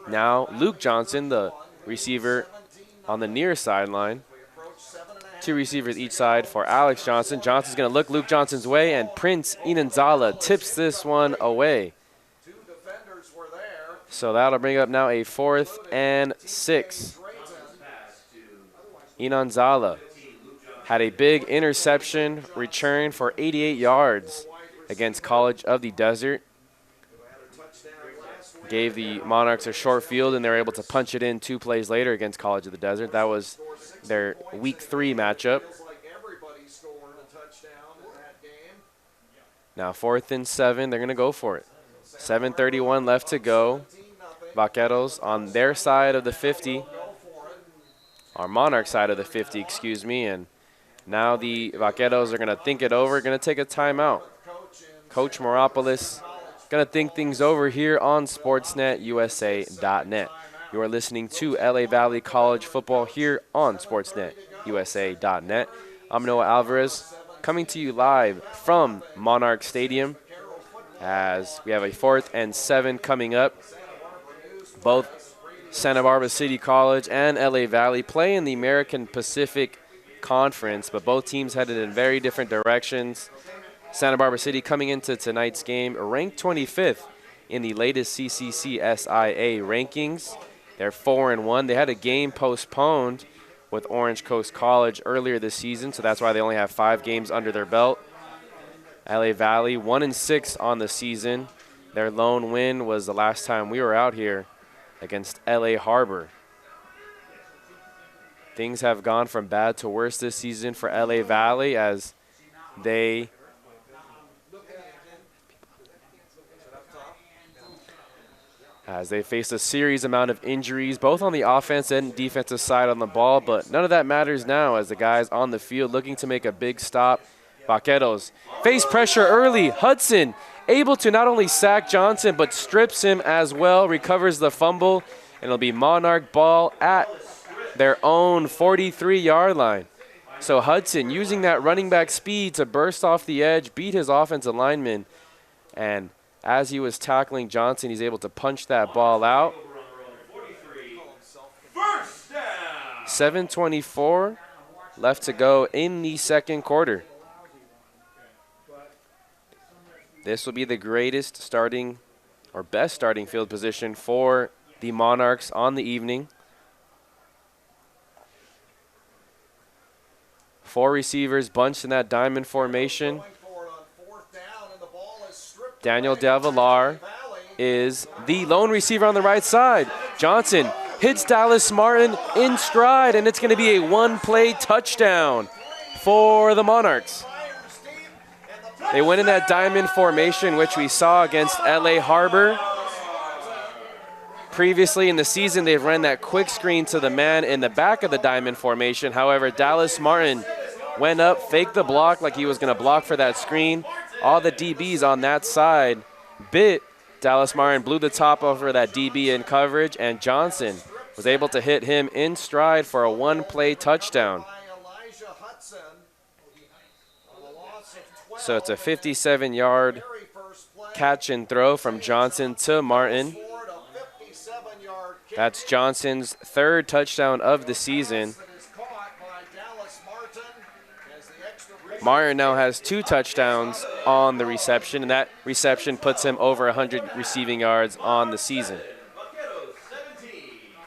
Now Luke Johnson, the receiver on the near sideline. 2 receivers each side for Alex Johnson. Johnson's going to look Luke Johnson's way, and Prince Inanzala tips this one away. So that'll bring up now a 4th and 6. Inanzala had a big interception return for 88 yards against College of the Desert. gave the Monarchs a short field, and they were able to punch it in 2 plays later against College of the Desert. That was their Week 3 matchup. Now 4th and 7, they're going to go for it. 7:31 left to go. Vaqueros on their side of the 50, our Monarch side of the 50, excuse me, and now the Vaqueros are going to think it over, going to take a timeout. Coach Moropoulos going to think things over here on SportsNetUSA.net. You are listening to LA Valley College football here on SportsNetUSA.net. I'm Noah Alvarez, coming to you live from Monarchs Stadium as we have a 4th and 7 coming up. Both Santa Barbara City College and LA Valley play in the American Pacific Conference, but both teams headed in very different directions. Santa Barbara City coming into tonight's game ranked 25th in the latest CCC SIA rankings. They're 4-1. They had a game postponed with Orange Coast College earlier this season, so that's why they only have 5 games under their belt. LA Valley 1-6 on the season. Their lone win was the last time we were out here against LA Harbor. Things have gone from bad to worse this season for LA Valley as they face a series amount of injuries, both on the offense and defensive side on the ball, but none of that matters now as the guys on the field looking to make a big stop. Vaqueros face pressure early. Hudson able to not only sack Johnson, but strips him as well, recovers the fumble, and it'll be Monarch ball at their own 43-yard line. So Hudson using that running back speed to burst off the edge, beat his offensive lineman, and as he was tackling Johnson, he's able to punch that ball out. 7:24 left to go in the second quarter. This will be the greatest starting or best starting field position for the Monarchs on the evening. 4 receivers bunched in that diamond formation. Daniel Devilar is the lone receiver on the right side. Johnson hits Dallas Martin in stride, and it's going to be a 1-play touchdown for the Monarchs. They went in that diamond formation, which we saw against LA Harbor. Previously in the season, they've run that quick screen to the man in the back of the diamond formation. However, Dallas Martin went up, faked the block like he was going to block for that screen. All the DBs on that side bit. Dallas Martin blew the top over that DB in coverage, and Johnson was able to hit him in stride for a 1-play touchdown. So it's a 57-yard catch and throw from Johnson to Martin. That's Johnson's 3rd touchdown of the season. Martin now has 2 touchdowns on the reception, and that reception puts him over 100 receiving yards on the season.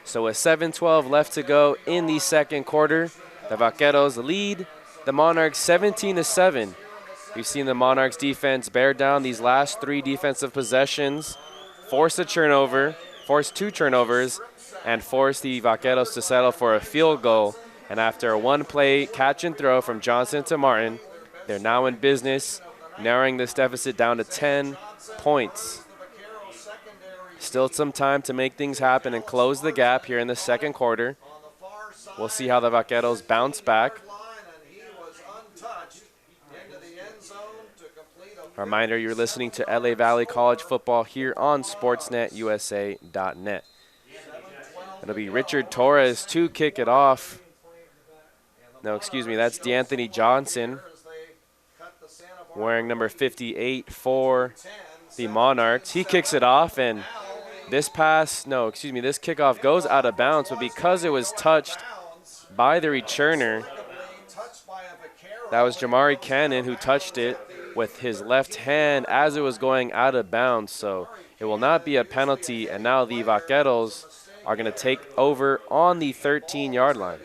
So with 7:12 left to go in the second quarter, the Vaqueros lead the Monarchs 17-7. We've seen the Monarchs defense bear down these last 3 defensive possessions, force 2 turnovers, and force the Vaqueros to settle for a field goal. And after a 1-play catch and throw from Johnson to Martin, they're now in business, narrowing this deficit down to 10 points. Still some time to make things happen and close the gap here in the second quarter. We'll see how the Vaqueros bounce back. A reminder, you're listening to LA Valley College football here on SportsNetUSA.net. It'll be Richard Torres to kick it off. No, excuse me, that's DeAnthony Johnson, wearing number 58 for the Monarchs. He kicks it off, and this kickoff goes out of bounds, but because it was touched by the returner, that was Jamari Cannon who touched it with his left hand as it was going out of bounds. So it will not be a penalty, and now the Vaqueros are going to take over on the 13-yard line.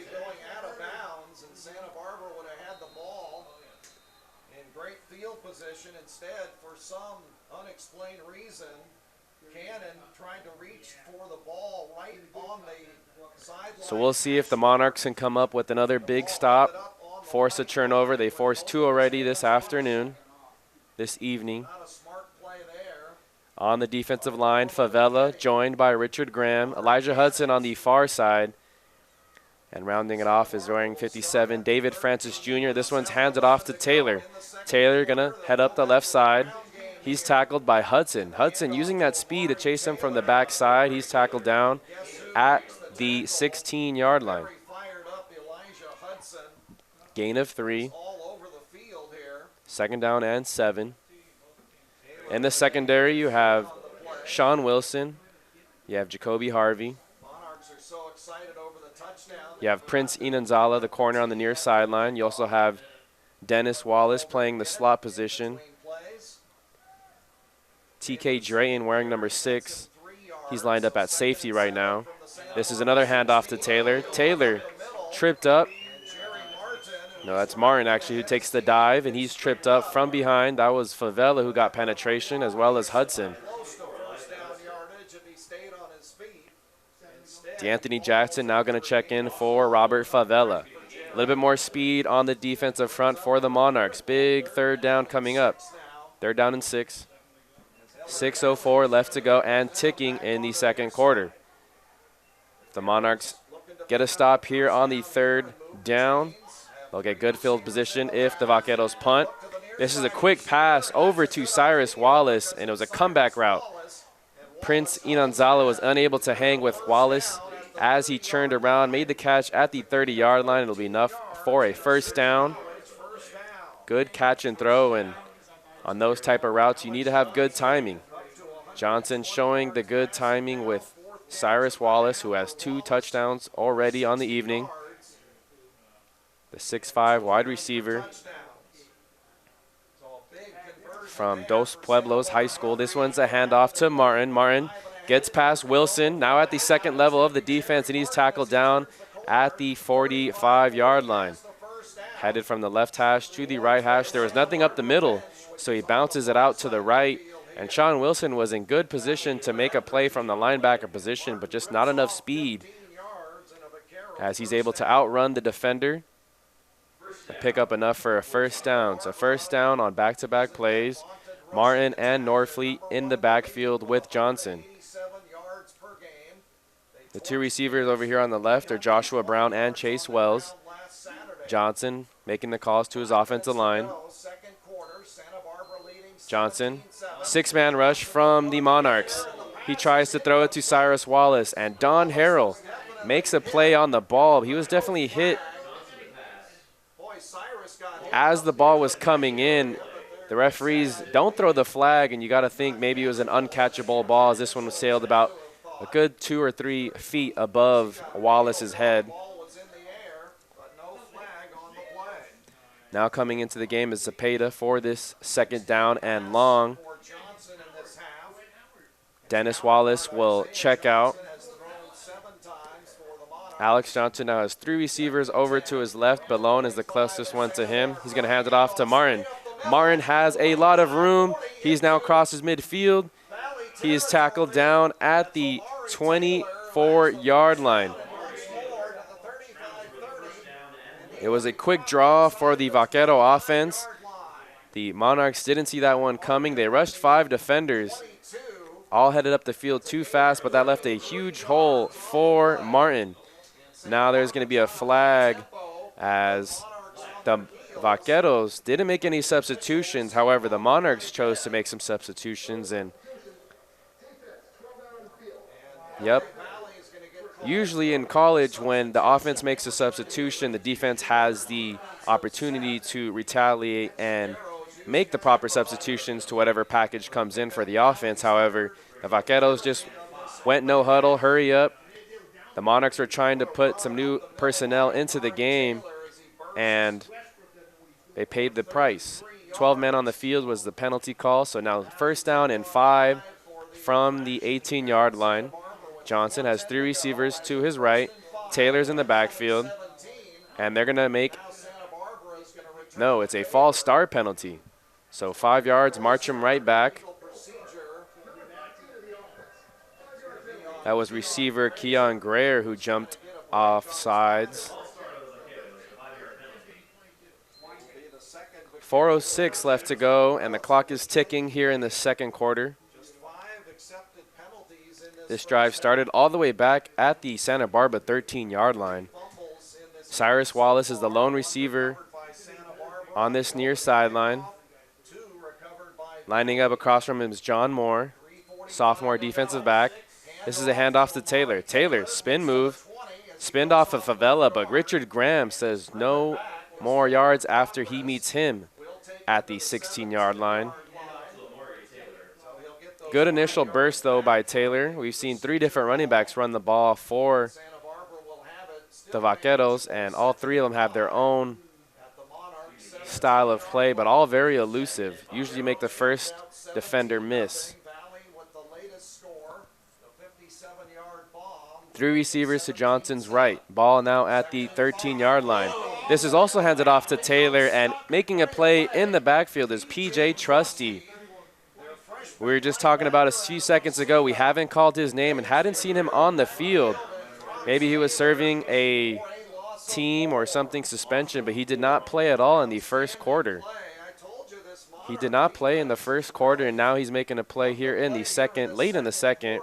Instead, for some unexplained reason, Cannon trying right on the sideline. So we'll see if the Monarchs can come up with another big stop, force a turnover. They forced 2 already this afternoon, this evening. Not a smart play there. On the defensive line, Favela joined by Richard Graham. Elijah Hudson on the far side. And rounding it off is wearing 57, David Francis Jr. This one's handed off to Taylor. Taylor gonna head up the left side. He's tackled by Hudson. Hudson using that speed to chase him from the backside. He's tackled down at the 16-yard line. Fired up Elijah Hudson. Gain of 3. All over the field here. 2nd down and 7. In the secondary, you have Sean Wilson. You have Jacoby Harvey. Monarchs are so excited over the touchdown. You have Prince Inanzala, the corner on the near sideline. You also have Dennis Wallace playing the slot position. TK Drayton wearing number 6. He's lined up at safety right now. This is another handoff to Taylor. Taylor tripped up. No, that's Martin actually who takes the dive, and he's tripped up from behind. That was Favela who got penetration, as well as Hudson. D'Anthony Jackson now going to check in for Robert Favela. A little bit more speed on the defensive front for the Monarchs. Big 3rd down coming up. 3rd down and 6. 6:04 left to go and ticking in the 2nd quarter. The Monarchs get a stop here on the 3rd down. They'll get good field position if the Vaqueros punt. This is a quick pass over to Cyrus Wallace, and it was a comeback route. Prince Inanzala was unable to hang with Wallace as he turned around, made the catch at the 30-yard line. It'll be enough for a 1st down. Good catch and throw, and on those type of routes, you need to have good timing. Johnson showing the good timing with Cyrus Wallace, who has 2 touchdowns already on the evening. The 6'5" wide receiver from Dos Pueblos High School. This one's a handoff to Martin. Martin gets past Wilson, now at the 2nd level of the defense, and he's tackled down at the 45-yard line. Headed from the left hash to the right hash. There was nothing up the middle, so he bounces it out to the right. And Sean Wilson was in good position to make a play from the linebacker position, but just not enough speed as he's able to outrun the defender and pick up enough for a 1st down. So 1st down on back-to-back plays. Martin and Norfleet in the backfield with Johnson. The 2 receivers over here on the left are Joshua Brown and Chase Wells. Johnson making the calls to his offensive line. Johnson, 6-man rush from the Monarchs. He tries to throw it to Cyrus Wallace, and Don Harrell makes a play on the ball. He was definitely hit as the ball was coming in. The referees don't throw the flag, and you got to think maybe it was an uncatchable ball, as this one was sailed about a good 2 or 3 feet above Wallace's head. Now coming into the game is Zepeda for this 2nd down and long. Dennis Wallace will check out. Alex Johnson now has 3 receivers over to his left. Ballone is the closest one to him. He's going to hand it off to Martin. Martin has a lot of room. He's now crosses midfield. He is tackled down at the 24-yard line. It was a quick draw for the Vaquero offense. The Monarchs didn't see that one coming. They rushed 5 defenders, all headed up the field too fast, but that left a huge hole for Martin. Now there's going to be a flag as the Vaqueros didn't make any substitutions. However, the Monarchs chose to make some substitutions, and yep. Usually in college, when the offense makes a substitution, the defense has the opportunity to retaliate and make the proper substitutions to whatever package comes in for the offense. However, the Vaqueros just went no huddle, hurry up. The Monarchs were trying to put some new personnel into the game, and they paid the price. 12 men on the field was the penalty call, so now 1st down and 5 from the 18-yard line. Johnson has 3 receivers to his right. Taylor's in the backfield. And they're going to make – no, it's a false start penalty. So 5 yards, march him right back. That was receiver Keon Greer who jumped off sides. 4:06 left to go, and the clock is ticking here in the second quarter. This drive started all the way back at the Santa Barbara 13-yard line. Cyrus Wallace is the lone receiver on this near sideline. Lining up across from him is John Moore, sophomore defensive back. This is a handoff to Taylor. Taylor, spin move, spinned off of Favela, but Richard Graham says no more yards after he meets him at the 16-yard line. Good initial burst, though, by Taylor. We've seen 3 different running backs run the ball for the Vaqueros, and all 3 of them have their own style of play, but all very elusive. Usually make the first defender miss. 3 receivers to Johnson's right. Ball now at the 13-yard line. This is also handed off to Taylor, and making a play in the backfield is P.J. Trusty. We were just talking about a few seconds ago. We haven't called his name and hadn't seen him on the field. Maybe he was serving a team or something suspension, but he did not play at all in the first quarter. He did not play in the first quarter, and now he's making a play here in the second, late in the second.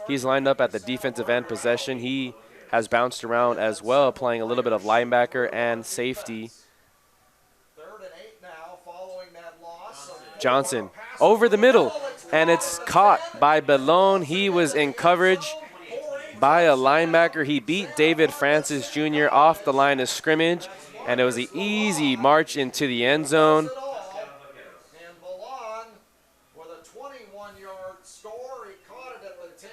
He's lined up at the defensive end possession. He has bounced around as well, playing a little bit of linebacker and safety. Johnson over the middle, and it's caught by Bellone. He was in coverage by a linebacker. He beat David Francis Jr. off the line of scrimmage, and it was an easy march into the end zone. And Milan with a 21-yard score. He caught it at the 10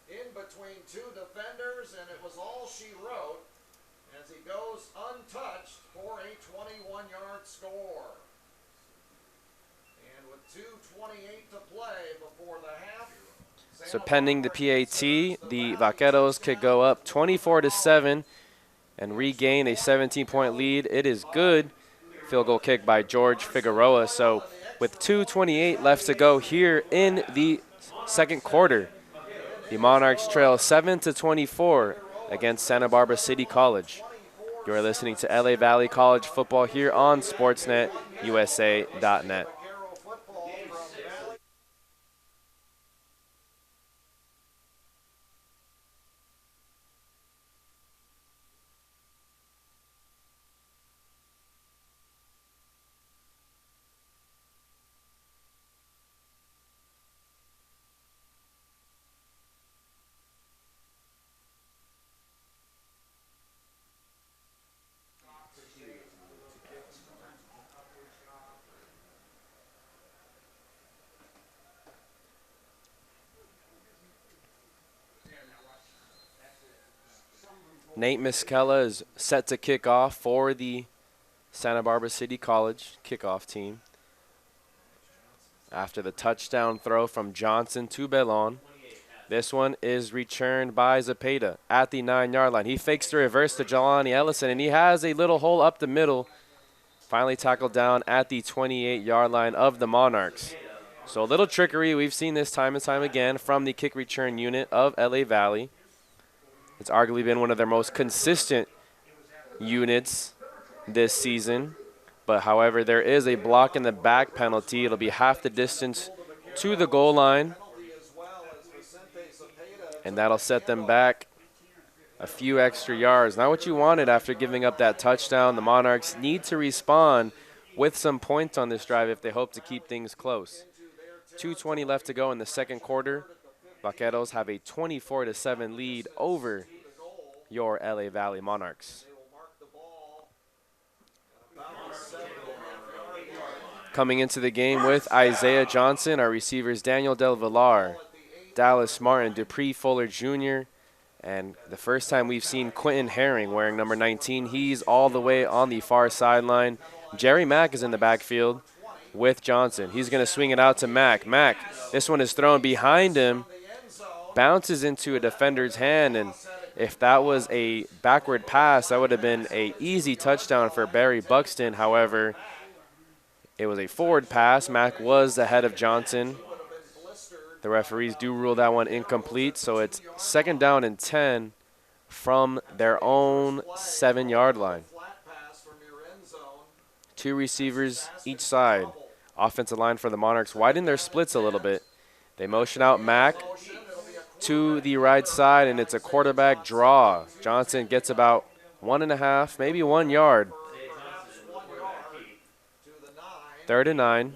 in between 2 defenders, and it was all she wrote as he goes untouched for a 21-yard score. And with 2:28 to play before the half. So pending the PAT, the Vaqueros could go up 24-7 and regain a 17-point lead. It is good. Field goal kick by George Figueroa. So with 2:28 left to go here in the second quarter, the Monarchs trail 7-24 against Santa Barbara City College. You are listening to LA Valley College football here on Sportsnet USA.net. Nate Miskella is set to kick off for the Santa Barbara City College kickoff team. After the touchdown throw from Johnson to Bellon, this one is returned by Zepeda at the 9-yard line. He fakes the reverse to Jelani Ellison, and he has a little hole up the middle. Finally tackled down at the 28-yard line of the Monarchs. So a little trickery. We've seen this time and time again from the kick return unit of LA Valley. It's arguably been one of their most consistent units this season. But, however, there is a block in the back penalty. It'll be half the distance to the goal line. And that'll set them back a few extra yards. Not what you wanted after giving up that touchdown. The Monarchs need to respond with some points on this drive if they hope to keep things close. 2:20 left to go in the second quarter. Vaqueros have a 24-7 lead over your LA Valley Monarchs. Coming into the game with Isaiah Johnson, our receivers Daniel Del Villar, Dallas Martin, Dupree Fuller Jr., and the first time we've seen Quentin Herring wearing number 19. He's all the way on the far sideline. Jerry Mack is in the backfield with Johnson. He's going to swing it out to Mack. Mack, this one is thrown behind him, bounces into a defender's hand, and if that was a backward pass, that would have been an easy touchdown for Barry Buxton. However, it was a forward pass. Mack was ahead of Johnson. The referees do rule that one incomplete, so it's 2nd down and 10 from their own 7-yard line. Two receivers each side. Offensive line for the Monarchs widen their splits a little bit. They motion out Mack to the right side, and it's a quarterback draw. Johnson gets about 1.5, maybe 1 yard. 3rd and 9.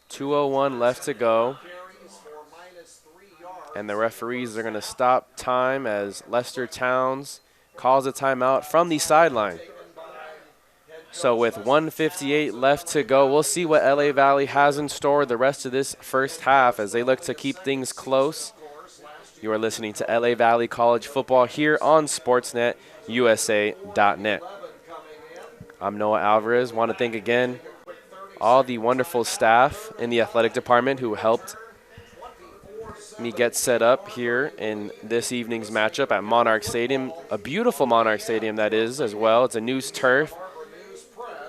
2:01 left to go. And the referees are going to stop time as Lester Towns calls a timeout from the sideline. So with 1:58 left to go, we'll see what LA Valley has in store the rest of this first half as they look to keep things close. You are listening to LA Valley College football here on SportsNetUSA.net. I'm Noah Alvarez. Want to thank again all the wonderful staff in the athletic department who helped me get set up here in this evening's matchup at Monarchs Stadium. A beautiful Monarchs Stadium that is as well. It's a new turf,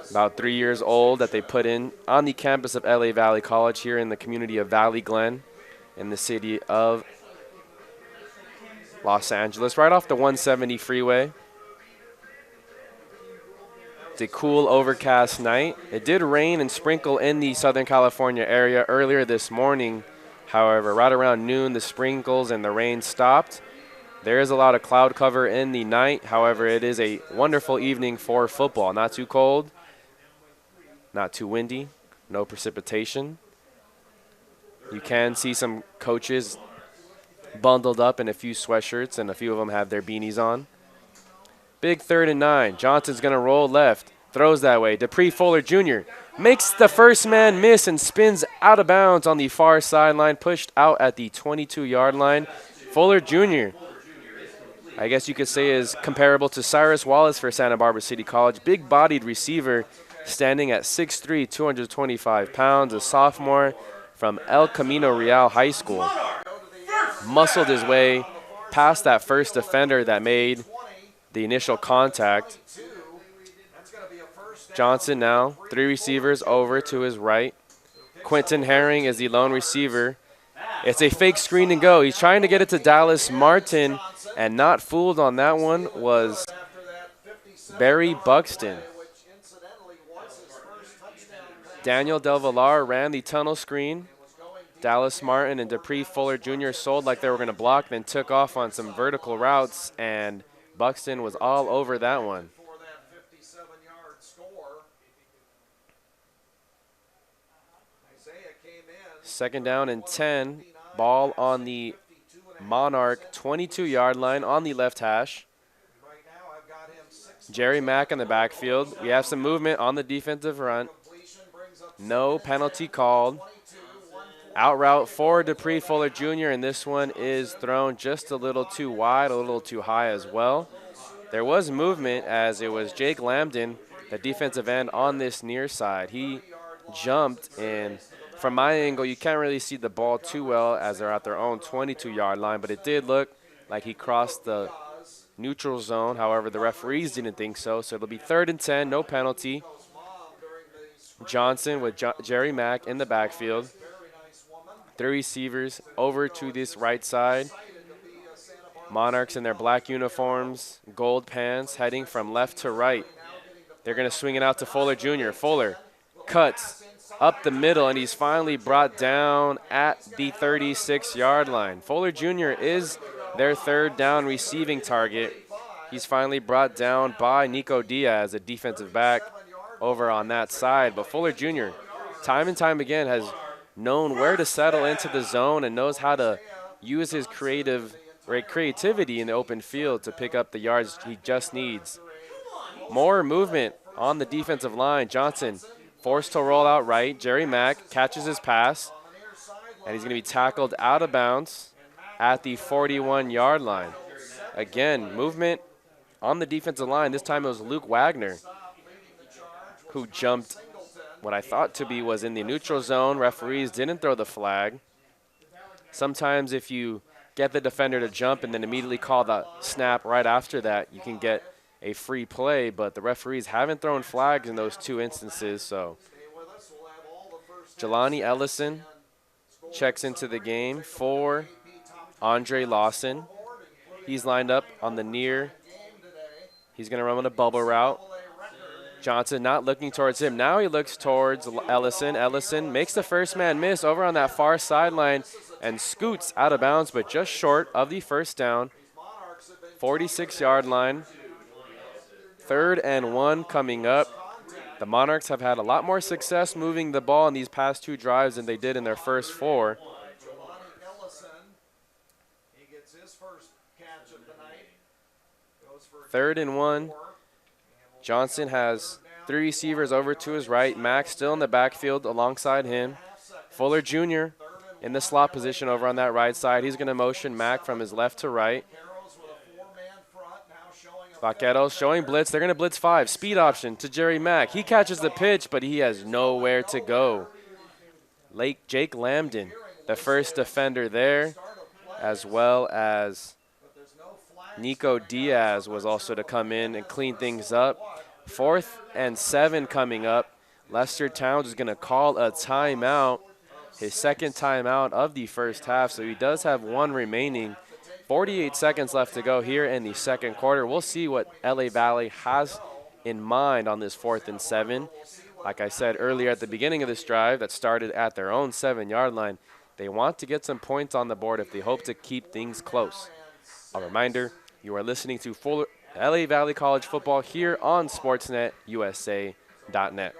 about 3 years old, that they put in on the campus of LA Valley College here in the community of Valley Glen in the city of Los Angeles, right off the 170 freeway. It's a cool overcast night. It did rain and sprinkle in the Southern California area earlier this morning. However, right around noon, the sprinkles and the rain stopped. There is a lot of cloud cover in the night. However, it is a wonderful evening for football. Not too cold, not too windy, no precipitation. You can see some coaches bundled up in a few sweatshirts, and a few of them have their beanies on. Big 3rd and 9. Johnson's going to roll left. Throws that way. Dupree Fuller Jr. makes the first man miss and spins out of bounds on the far sideline, pushed out at the 22-yard line. Fuller Jr., I guess you could say, is comparable to Cyrus Wallace for Santa Barbara City College. Big-bodied receiver standing at 6'3", 225 pounds, a sophomore from El Camino Real High School. Muscled his way past that first defender that made the initial contact. Johnson now, 3 receivers over to his right. Quentin Herring is the lone receiver. It's a fake screen and go. He's trying to get it to Dallas Martin, and not fooled on that one was Barry Buxton. Daniel Del Villar ran the tunnel screen. Dallas Martin and Dupree Fuller Jr. sold like they were going to block, then took off on some vertical routes, and Buxton was all over that one. Second down and 10. Ball on the Monarch 22-yard line on the left hash. Jerry Mack in the backfield. We have some movement on the defensive front. No penalty called. Out route for Dupree Fuller Jr., and this one is thrown just a little too wide, a little too high as well. There was movement as it was Jake Lambden, the defensive end, on this near side. He jumped, and from my angle, you can't really see the ball too well as they're at their own 22-yard line, but it did look like he crossed the neutral zone. However, the referees didn't think so, so it'll be 3rd and 10, no penalty. Johnson with Jerry Mack in the backfield. 3 receivers over to this right side. Monarchs in their black uniforms, gold pants, heading from left to right. They're going to swing it out to Fuller Jr. Fuller cuts up the middle, and he's finally brought down at the 36-yard line. Fuller Jr. is their 3rd down receiving target. He's finally brought down by Nico Diaz, a defensive back over on that side. But Fuller Jr., time and time again, has known where to settle into the zone and knows how to use his creativity in the open field to pick up the yards he just needs. More movement on the defensive line. Johnson forced to roll out right. Jerry Mack catches his pass, and he's going to be tackled out of bounds at the 41-yard line. Again, movement on the defensive line. This time it was Luke Wagner who jumped what I thought to be was in the neutral zone. Referees didn't throw the flag. Sometimes if you get the defender to jump and then immediately call the snap right after that, you can get a free play, but the referees haven't thrown flags in those 2 instances. So Jelani Ellison checks into the game for Andre Lawson. He's lined up on the near. He's going to run with a bubble route. Johnson not looking towards him. Now he looks towards Ellison. Ellison makes the first man miss over on that far sideline and scoots out of bounds, but just short of the first down. 46-yard line. 3rd and 1 coming up. The Monarchs have had a lot more success moving the ball in these past 2 drives than they did in their first 4. He gets his first catch of the night. Goes for 3rd and 1. Johnson has 3 receivers over to his right. Max still in the backfield alongside him. Fuller Jr. in the slot position over on that right side. He's going to motion Mack from his left to right. Vaqueros showing blitz. They're going to blitz 5. Speed option to Jerry Mack. He catches the pitch, but he has nowhere to go. Jake Lambden, the first defender there, as well as Nico Diaz was also to come in and clean things up. 4th and 7 coming up. Lester Towns is going to call a timeout, his 2nd timeout of the first half, so he does have 1 remaining. 48 seconds left to go here in the 2nd quarter. We'll see what LA Valley has in mind on this 4th and 7. Like I said earlier at the beginning of this drive that started at their own 7-yard line, they want to get some points on the board if they hope to keep things close. A reminder, you are listening to full LA Valley College football here on SportsNetUSA.net.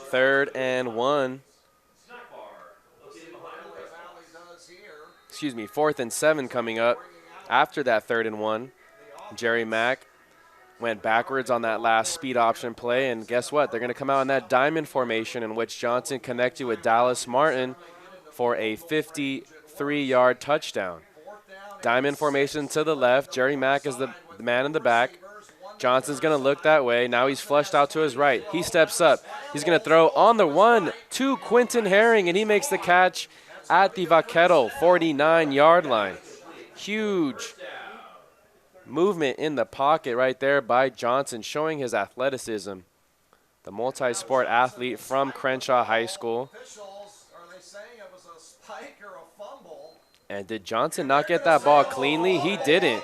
Third and 1. Excuse me, 4th and 7 coming up after that 3rd and 1. Jerry Mack went backwards on that last speed option play, and guess what? They're going to come out in that diamond formation in which Johnson connected with Dallas Martin for a 53-yard touchdown. Diamond formation to the left. Jerry Mack is the man in the back. Johnson's going to look that way. Now he's flushed out to his right. He steps up. He's going to throw on the 1 to Quentin Herring, and he makes the catch at the Vaquero 49-yard line. Huge movement in the pocket right there by Johnson, showing his athleticism. The multi-sport athlete from Crenshaw High School. And did Johnson not get that ball cleanly? He didn't.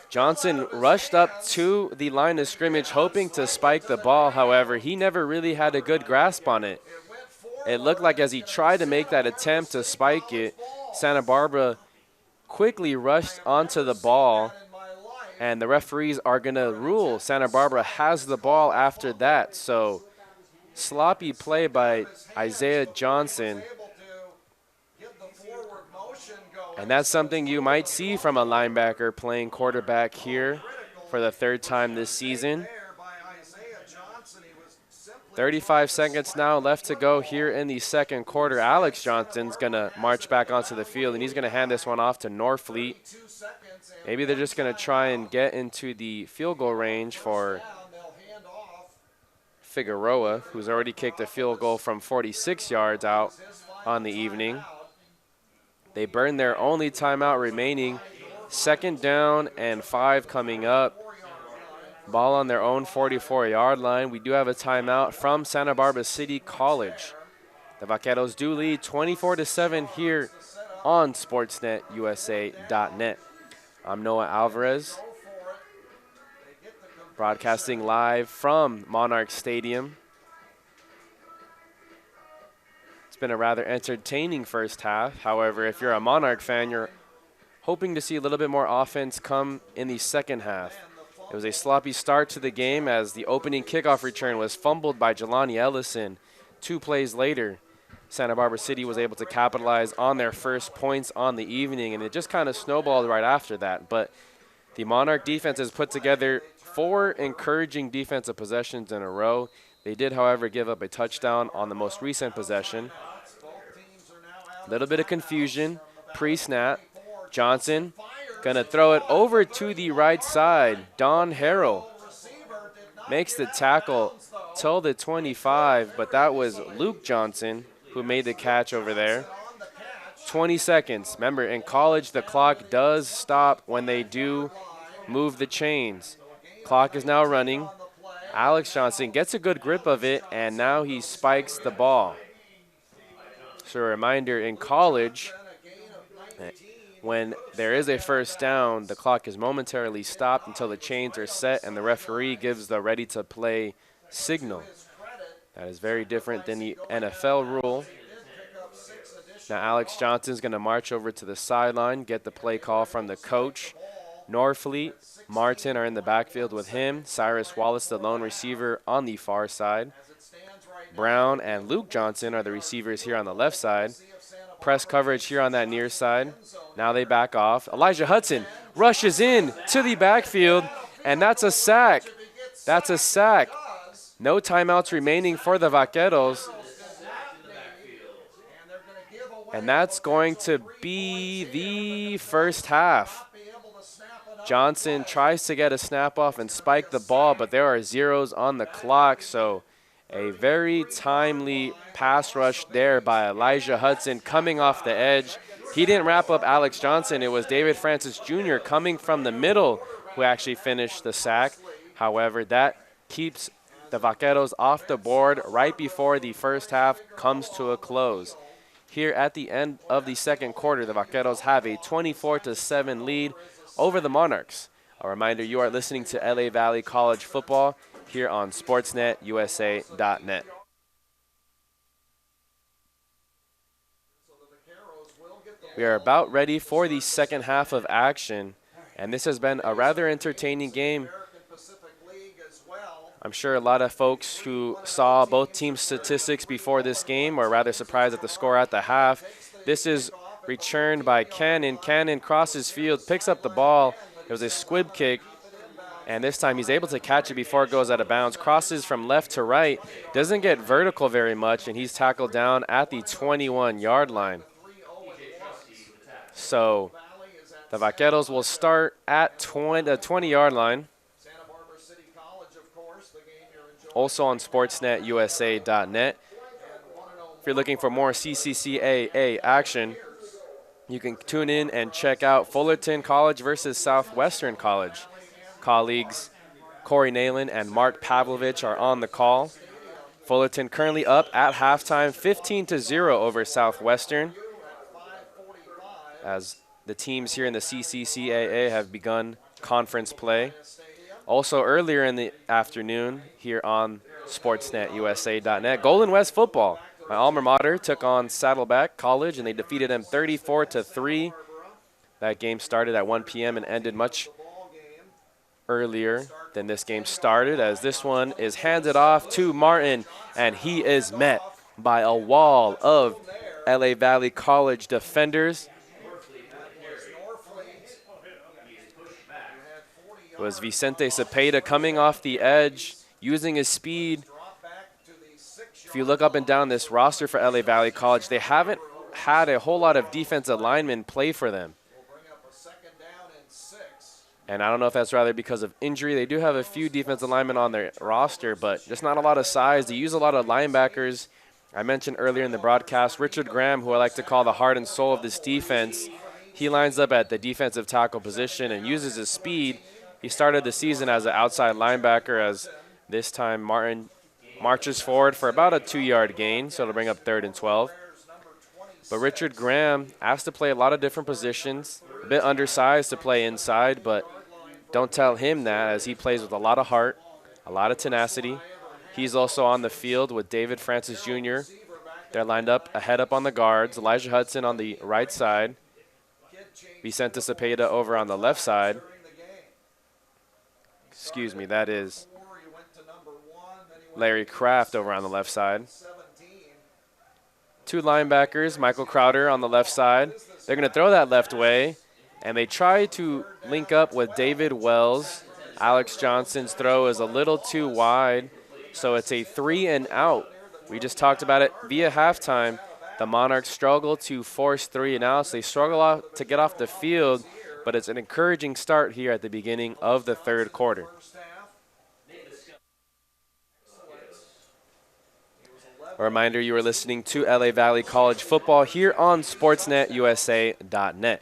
Johnson rushed up to the line of scrimmage hoping to spike the ball. However, he never really had a good grasp on it. It looked like as he tried to make that attempt to spike it, Santa Barbara quickly rushed onto the ball, and the referees are going to rule Santa Barbara has the ball after that. So sloppy play by Isaiah Johnson. And that's something you might see from a linebacker playing quarterback here for the 3rd time this season. 35 seconds now left to go here in the 2nd quarter. Alex Johnson's going to march back onto the field, and he's going to hand this one off to Norfleet. Maybe they're just going to try and get into the field goal range for Figueroa, who's already kicked a field goal from 46 yards out on the evening. They burn their only timeout remaining. 2nd down and 5 coming up. Ball on their own 44-yard line. We do have a timeout from Santa Barbara City College. The Vaqueros do lead 24-7 here on SportsNetUSA.net. I'm Noah Alvarez, broadcasting live from Monarchs Stadium. Been a rather entertaining first half. However, if you're a Monarch fan, you're hoping to see a little bit more offense come in the 2nd half. It was a sloppy start to the game as the opening kickoff return was fumbled by Jelani Ellison. 2 plays later, Santa Barbara City was able to capitalize on their first points on the evening, and it just kind of snowballed right after that. But the Monarch defense has put together 4 encouraging defensive possessions in a row. They did, however, give up a touchdown on the most recent possession. A little bit of confusion pre-snap. Johnson going to throw it over to the right side. Don Harrell makes the tackle till the 25, but that was Luke Johnson who made the catch over there. 20 seconds. Remember, in college, the clock does stop when they do move the chains. Clock is now running. Alex Johnson gets a good grip of it, and now he spikes the ball. So a reminder, in college, when there is a first down, the clock is momentarily stopped until the chains are set and the referee gives the ready-to-play signal. That is very different than the NFL rule. Now Alex Johnson's going to march over to the sideline, get the play call from the coach. Norfleet, Martin are in the backfield with him. Cyrus Wallace, the lone receiver, on the far side. Brown and Luke Johnson are the receivers here on the left side. Press coverage here on that near side. Now they back off. Elijah Hudson rushes in to the backfield, and that's a sack. That's a sack. No timeouts remaining for the Vaqueros. And that's going to be the first half. Johnson tries to get a snap off and spike the ball, but there are zeros on the clock, so a very timely pass rush there by Elijah Hudson coming off the edge. He didn't wrap up Alex Johnson. It was David Francis Jr. coming from the middle who actually finished the sack. However, that keeps the Vaqueros off the board right before the first half comes to a close. Here at the end of the second quarter, the Vaqueros have a 24-7 lead over the Monarchs. A reminder, you are listening to LA Valley College football here on SportsNetUSA.net. We are about ready for the second half of action, and this has been a rather entertaining game. I'm sure a lot of folks who saw both teams' statistics before this game were rather surprised at the score at the half. This is returned by Cannon. Cannon crosses field, picks up the ball. It was a squib kick, and this time he's able to catch it before it goes out of bounds. Crosses from left to right, doesn't get vertical very much, and he's tackled down at the 21-yard line. So the Vaqueros will start at the 20-yard line. Also on SportsNetUSA.net. If you're looking for more CCCAA action, you can tune in and check out Fullerton College versus Southwestern College. Colleagues Corey Nalen and Mark Pavlovich are on the call. Fullerton currently up at halftime, 15-0 over Southwestern, as the teams here in the CCCAA have begun conference play. Also earlier in the afternoon here on SportsNetUSA.net, Golden West football. My alma mater took on Saddleback College, and they defeated them 34-3. That game started at 1 p.m. and ended much earlier than this game started, as this one is handed off to Martin, and he is met by a wall of LA Valley College defenders. It was Vicente Cepeda coming off the edge, using his speed. If you look up and down this roster for LA Valley College, they haven't had a whole lot of defensive linemen play for them. And I don't know if that's rather because of injury. They do have a few defensive linemen on their roster, but just not a lot of size. They use a lot of linebackers. I mentioned earlier in the broadcast, Richard Graham, who I like to call the heart and soul of this defense, he lines up at the defensive tackle position and uses his speed. He started the season as an outside linebacker, as this time Martin marches forward for about a 2-yard gain, so it'll bring up 3rd and 12. But Richard Graham asked to play a lot of different positions, a bit undersized to play inside, but don't tell him that, as he plays with a lot of heart, a lot of tenacity. He's also on the field with David Francis Jr. They're lined up ahead up on the guards. Elijah Hudson on the right side. Vicente Cepeda over on the left side. Excuse me, that is Larry Kraft over on the left side. 2 linebackers, Michael Crowder on the left side. They're going to throw that left way, and they try to link up with David Wells. Alex Johnson's throw is a little too wide, so it's a 3 and out. We just talked about it via halftime. The Monarchs struggle to force 3 and outs. They struggle to get off the field, but it's an encouraging start here at the beginning of the third quarter. A reminder, you are listening to LA Valley College football here on SportsNetUSA.net.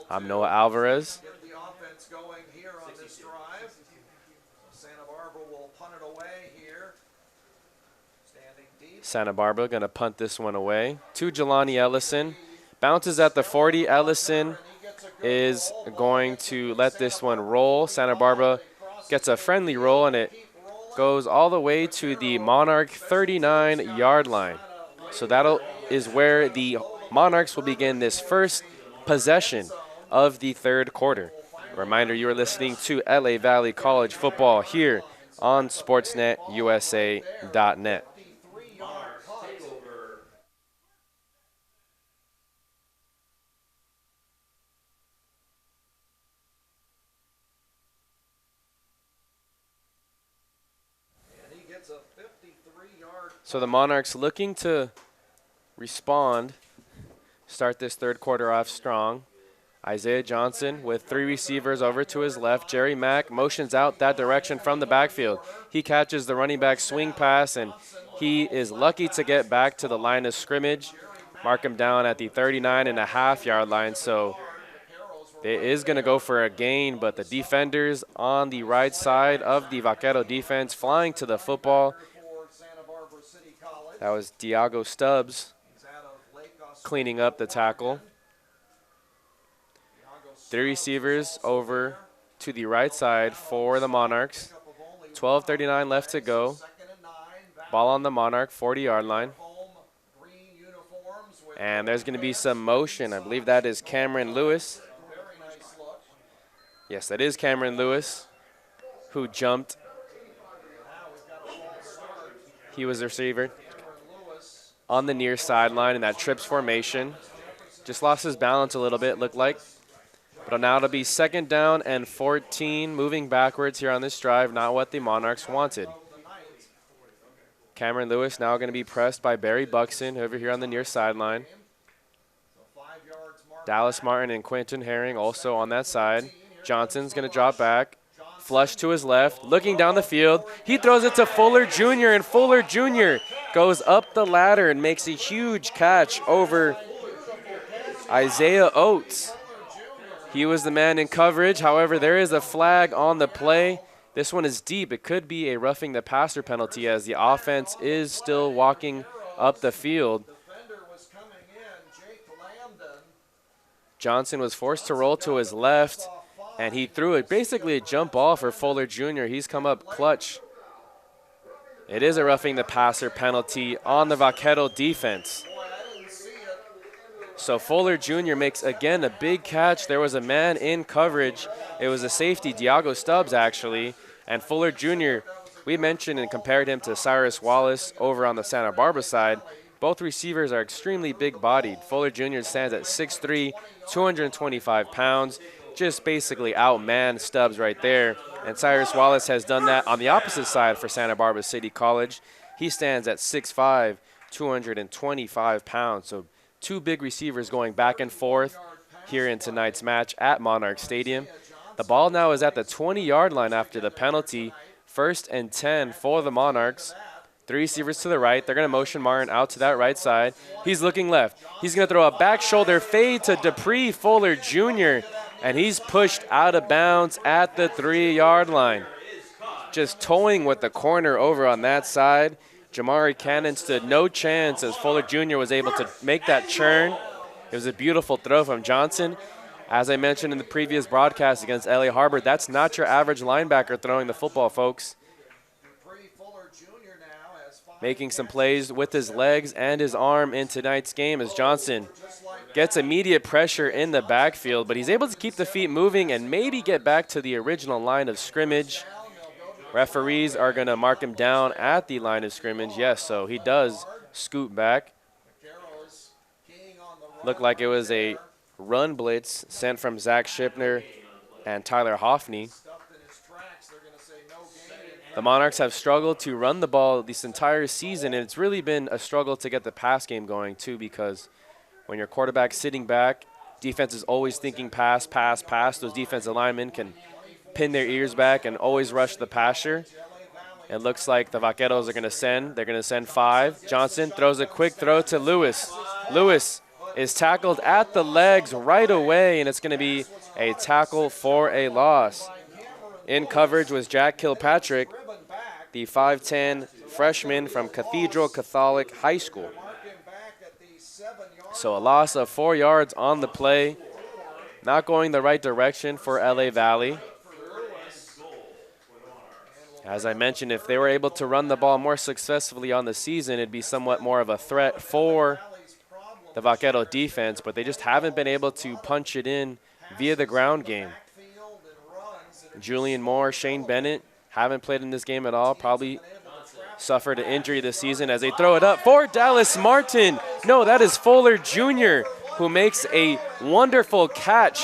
I'm Noah Alvarez. Get the offense going here on this drive. Santa Barbara will punt it away here. Standing deep. Santa Barbara going to punt this one away to Jelani Ellison. Bounces at the 40. Ellison is going to let this one roll. Santa Barbara gets a friendly roll, and it goes all the way to the Monarch 39-yard line. So that is where the Monarchs will begin this first possession of the third quarter. A reminder, you are listening to LA Valley College football here on SportsNetUSA.net. So the Monarchs looking to respond, start this third quarter off strong. Isaiah Johnson with 3 receivers over to his left. Jerry Mack motions out that direction from the backfield. He catches the running back swing pass, and he is lucky to get back to the line of scrimmage. Mark him down at the 39.5-yard line. So it is going to go for a gain, but the defenders on the right side of the Vaquero defense flying to the football. That was Diago Stubbs cleaning up the tackle. 3 receivers over to the right side for the Monarchs. 12:39 left to go. Ball on the Monarch 40-yard line. And there's going to be some motion. I believe that is Cameron Lewis. Yes, that is Cameron Lewis, who jumped. He was the receiver on the near sideline in that trips formation. Just lost his balance a little bit, looked like. But now it'll be 2nd down and 14, moving backwards here on this drive, not what the Monarchs wanted. Cameron Lewis now going to be pressed by Barry Buxton over here on the near sideline. Dallas Martin and Quentin Herring also on that side. Johnson's going to drop back. Flush to his left, looking down the field. He throws it to Fuller Jr., and Fuller Jr. goes up the ladder and makes a huge catch over Isaiah Oates. He was the man in coverage. However, there is a flag on the play. This one is deep. It could be a roughing the passer penalty as the offense is still walking up the field. Johnson was forced to roll to his left, and he threw it basically a jump ball for Fuller Jr. He's come up clutch. It is a roughing the passer penalty on the Vaquero defense. So Fuller Jr. makes, again, a big catch. There was a man in coverage. It was a safety, Diago Stubbs, actually. And Fuller Jr., we mentioned and compared him to Cyrus Wallace over on the Santa Barbara side. Both receivers are extremely big-bodied. Fuller Jr. stands at 6'3", 225 pounds. Just basically outmanned Stubbs right there. And Cyrus Wallace has done that on the opposite side for Santa Barbara City College. He stands at 6'5", 225 pounds. So 2 big receivers going back and forth here in tonight's match at Monarchs Stadium. The ball now is at the 20-yard line after the penalty. 1st and 10 for the Monarchs. 3 receivers to the right. They're going to motion Martin out to that right side. He's looking left. He's going to throw a back shoulder fade to Dupree Fuller Jr., and he's pushed out of bounds at the 3-yard line. Just toying with the corner over on that side. Jamari Cannon stood no chance as Fuller Jr. was able to make that churn. It was a beautiful throw from Johnson. As I mentioned in the previous broadcast against LA Harbor, that's not your average linebacker throwing the football, folks. Making some plays with his legs and his arm in tonight's game as Johnson gets immediate pressure in the backfield, but he's able to keep the feet moving and maybe get back to the original line of scrimmage. Referees are going to mark him down at the line of scrimmage. Yes, so he does scoot back. Looked like it was a run blitz sent from Zach Shipner and Tyler Hoffney. The Monarchs have struggled to run the ball this entire season, and it's really been a struggle to get the pass game going too, because when your quarterback's sitting back, defense is always thinking pass, pass, pass. Those defensive linemen can pin their ears back and always rush the passer. It looks like the Vaqueros are going to send. They're going to send 5. Johnson throws a quick throw to Lewis. Lewis is tackled at the legs right away, and it's going to be a tackle for a loss. In coverage was Jack Kilpatrick, the 5'10 freshman from Cathedral Catholic High School. So a loss of 4 yards on the play. Not going the right direction for LA Valley. As I mentioned, if they were able to run the ball more successfully on the season, it'd be somewhat more of a threat for the Vaquero defense, but they just haven't been able to punch it in via the ground game. Julian Moore, Shane Bennett haven't played in this game at all, probably suffered an injury this season as they throw it up for Dallas Martin. No, that is Fuller Jr., who makes a wonderful catch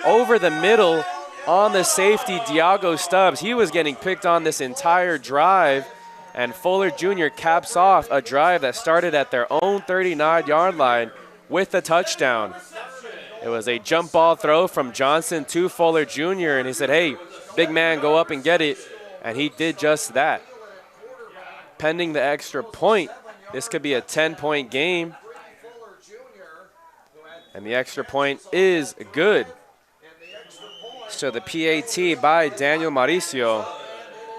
over the middle on the safety, Diago Stubbs. He was getting picked on this entire drive, and Fuller Jr. caps off a drive that started at their own 39-yard line with a touchdown. It was a jump ball throw from Johnson to Fuller Jr., and he said, hey, big man, go up and get it, and he did just that. Pending the extra point, this could be a 10-point game, and the extra point is good. So the PAT by Daniel Mauricio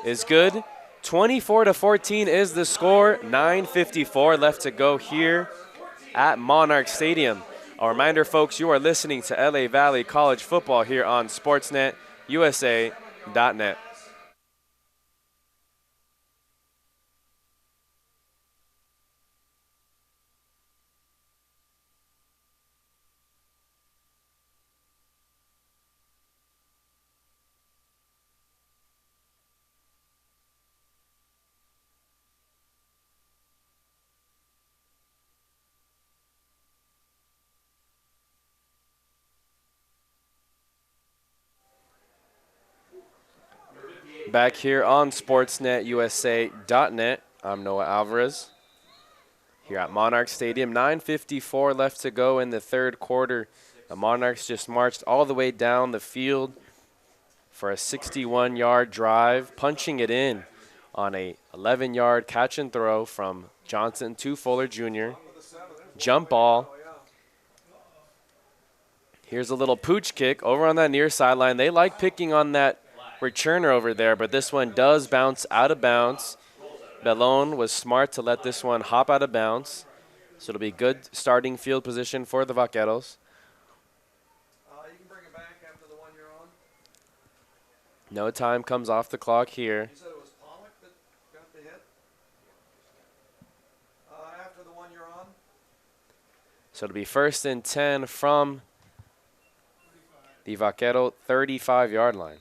is good. 24-14 is the score. 9:54 left to go here at Monarchs Stadium. A reminder, folks, you are listening to LA Valley College Football here on SportsNetUSA.net. Back here on SportsNetUSA.net, I'm Noah Alvarez here at Monarchs Stadium. 9:54 left to go in the third quarter. The Monarchs just marched all the way down the field for a 61-yard drive, punching it in on a 11-yard catch and throw from Johnson to Fuller Jr. Jump ball. Here's a little pooch kick over on that near sideline. They like picking on that returner over there, but this one does bounce out of bounds. Bellone was smart to let this one hop out of bounds, so it'll be good starting field position for the Vaqueros. You can bring it back after the one you're on. No time comes off the clock here. You said it was Pollock that got the hit? After the one you're on. So it'll be 1st and 10 from the Vaquero 35-yard line.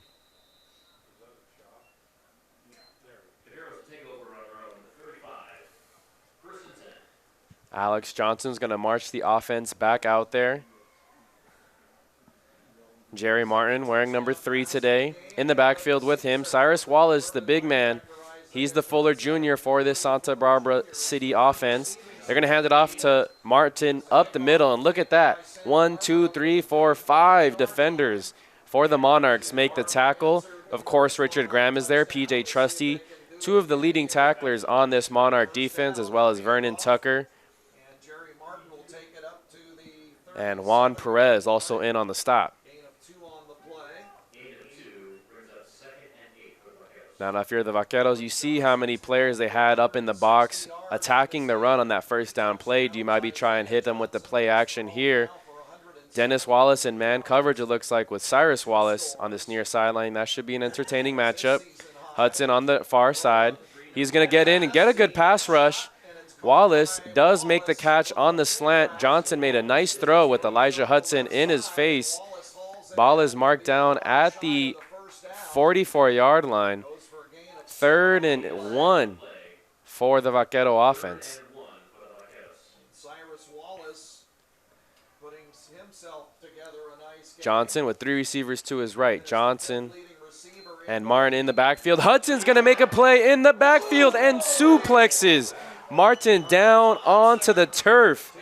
Alex Johnson's going to march the offense back out there. Jerry Martin wearing number 3 today. In the backfield with him, Cyrus Wallace, the big man. He's the Fuller Jr. for this Santa Barbara City offense. They're going to hand it off to Martin up the middle, and look at that. 1, 2, 3, 4, 5 defenders for the Monarchs make the tackle. Of course, Richard Graham is there, PJ Trusty, 2 of the leading tacklers on this Monarch defense, as well as Vernon Tucker. And Juan Perez also in on the stop. Now, if you're the Vaqueros, you see how many players they had up in the box attacking the run on that first down play. You might be trying to hit them with the play action here. Dennis Wallace in man coverage, it looks like, with Cyrus Wallace on this near sideline. That should be an entertaining matchup. Hudson on the far side. He's going to get in and get a good pass rush. Wallace does make the catch on the slant. Johnson made a nice throw with Elijah Hudson in his face. Ball is marked down at the 44-yard line. 3rd and 1 for the Vaquero offense. Johnson with 3 receivers to his right. Johnson and Martin in the backfield. Hudson's going to make a play in the backfield and suplexes Martin down onto the turf.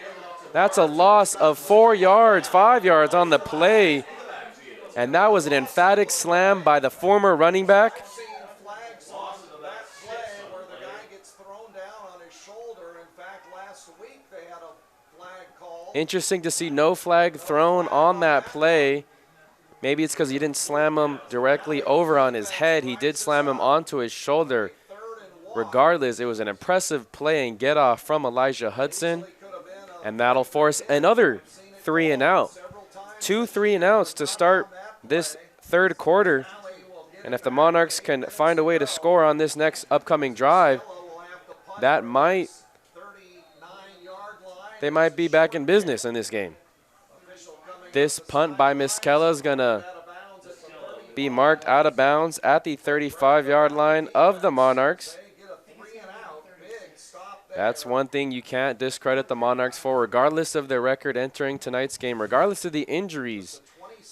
That's a loss of 4 yards, 5 yards on the play. And that was an emphatic slam by the former running back. Interesting to see no flag thrown on that play. Maybe it's because he didn't slam him directly over on his head. He did slam him onto his shoulder. Regardless, it was an impressive play and get off from Elijah Hudson. And that'll force another 3 and out. 2 3 and outs to start this third quarter. And if the Monarchs can find a way to score on this next upcoming drive, they might be back in business in this game. This punt by Miskela is going to be marked out of bounds at the 35-yard line of the Monarchs. That's one thing you can't discredit the Monarchs for, regardless of their record entering tonight's game, regardless of the injuries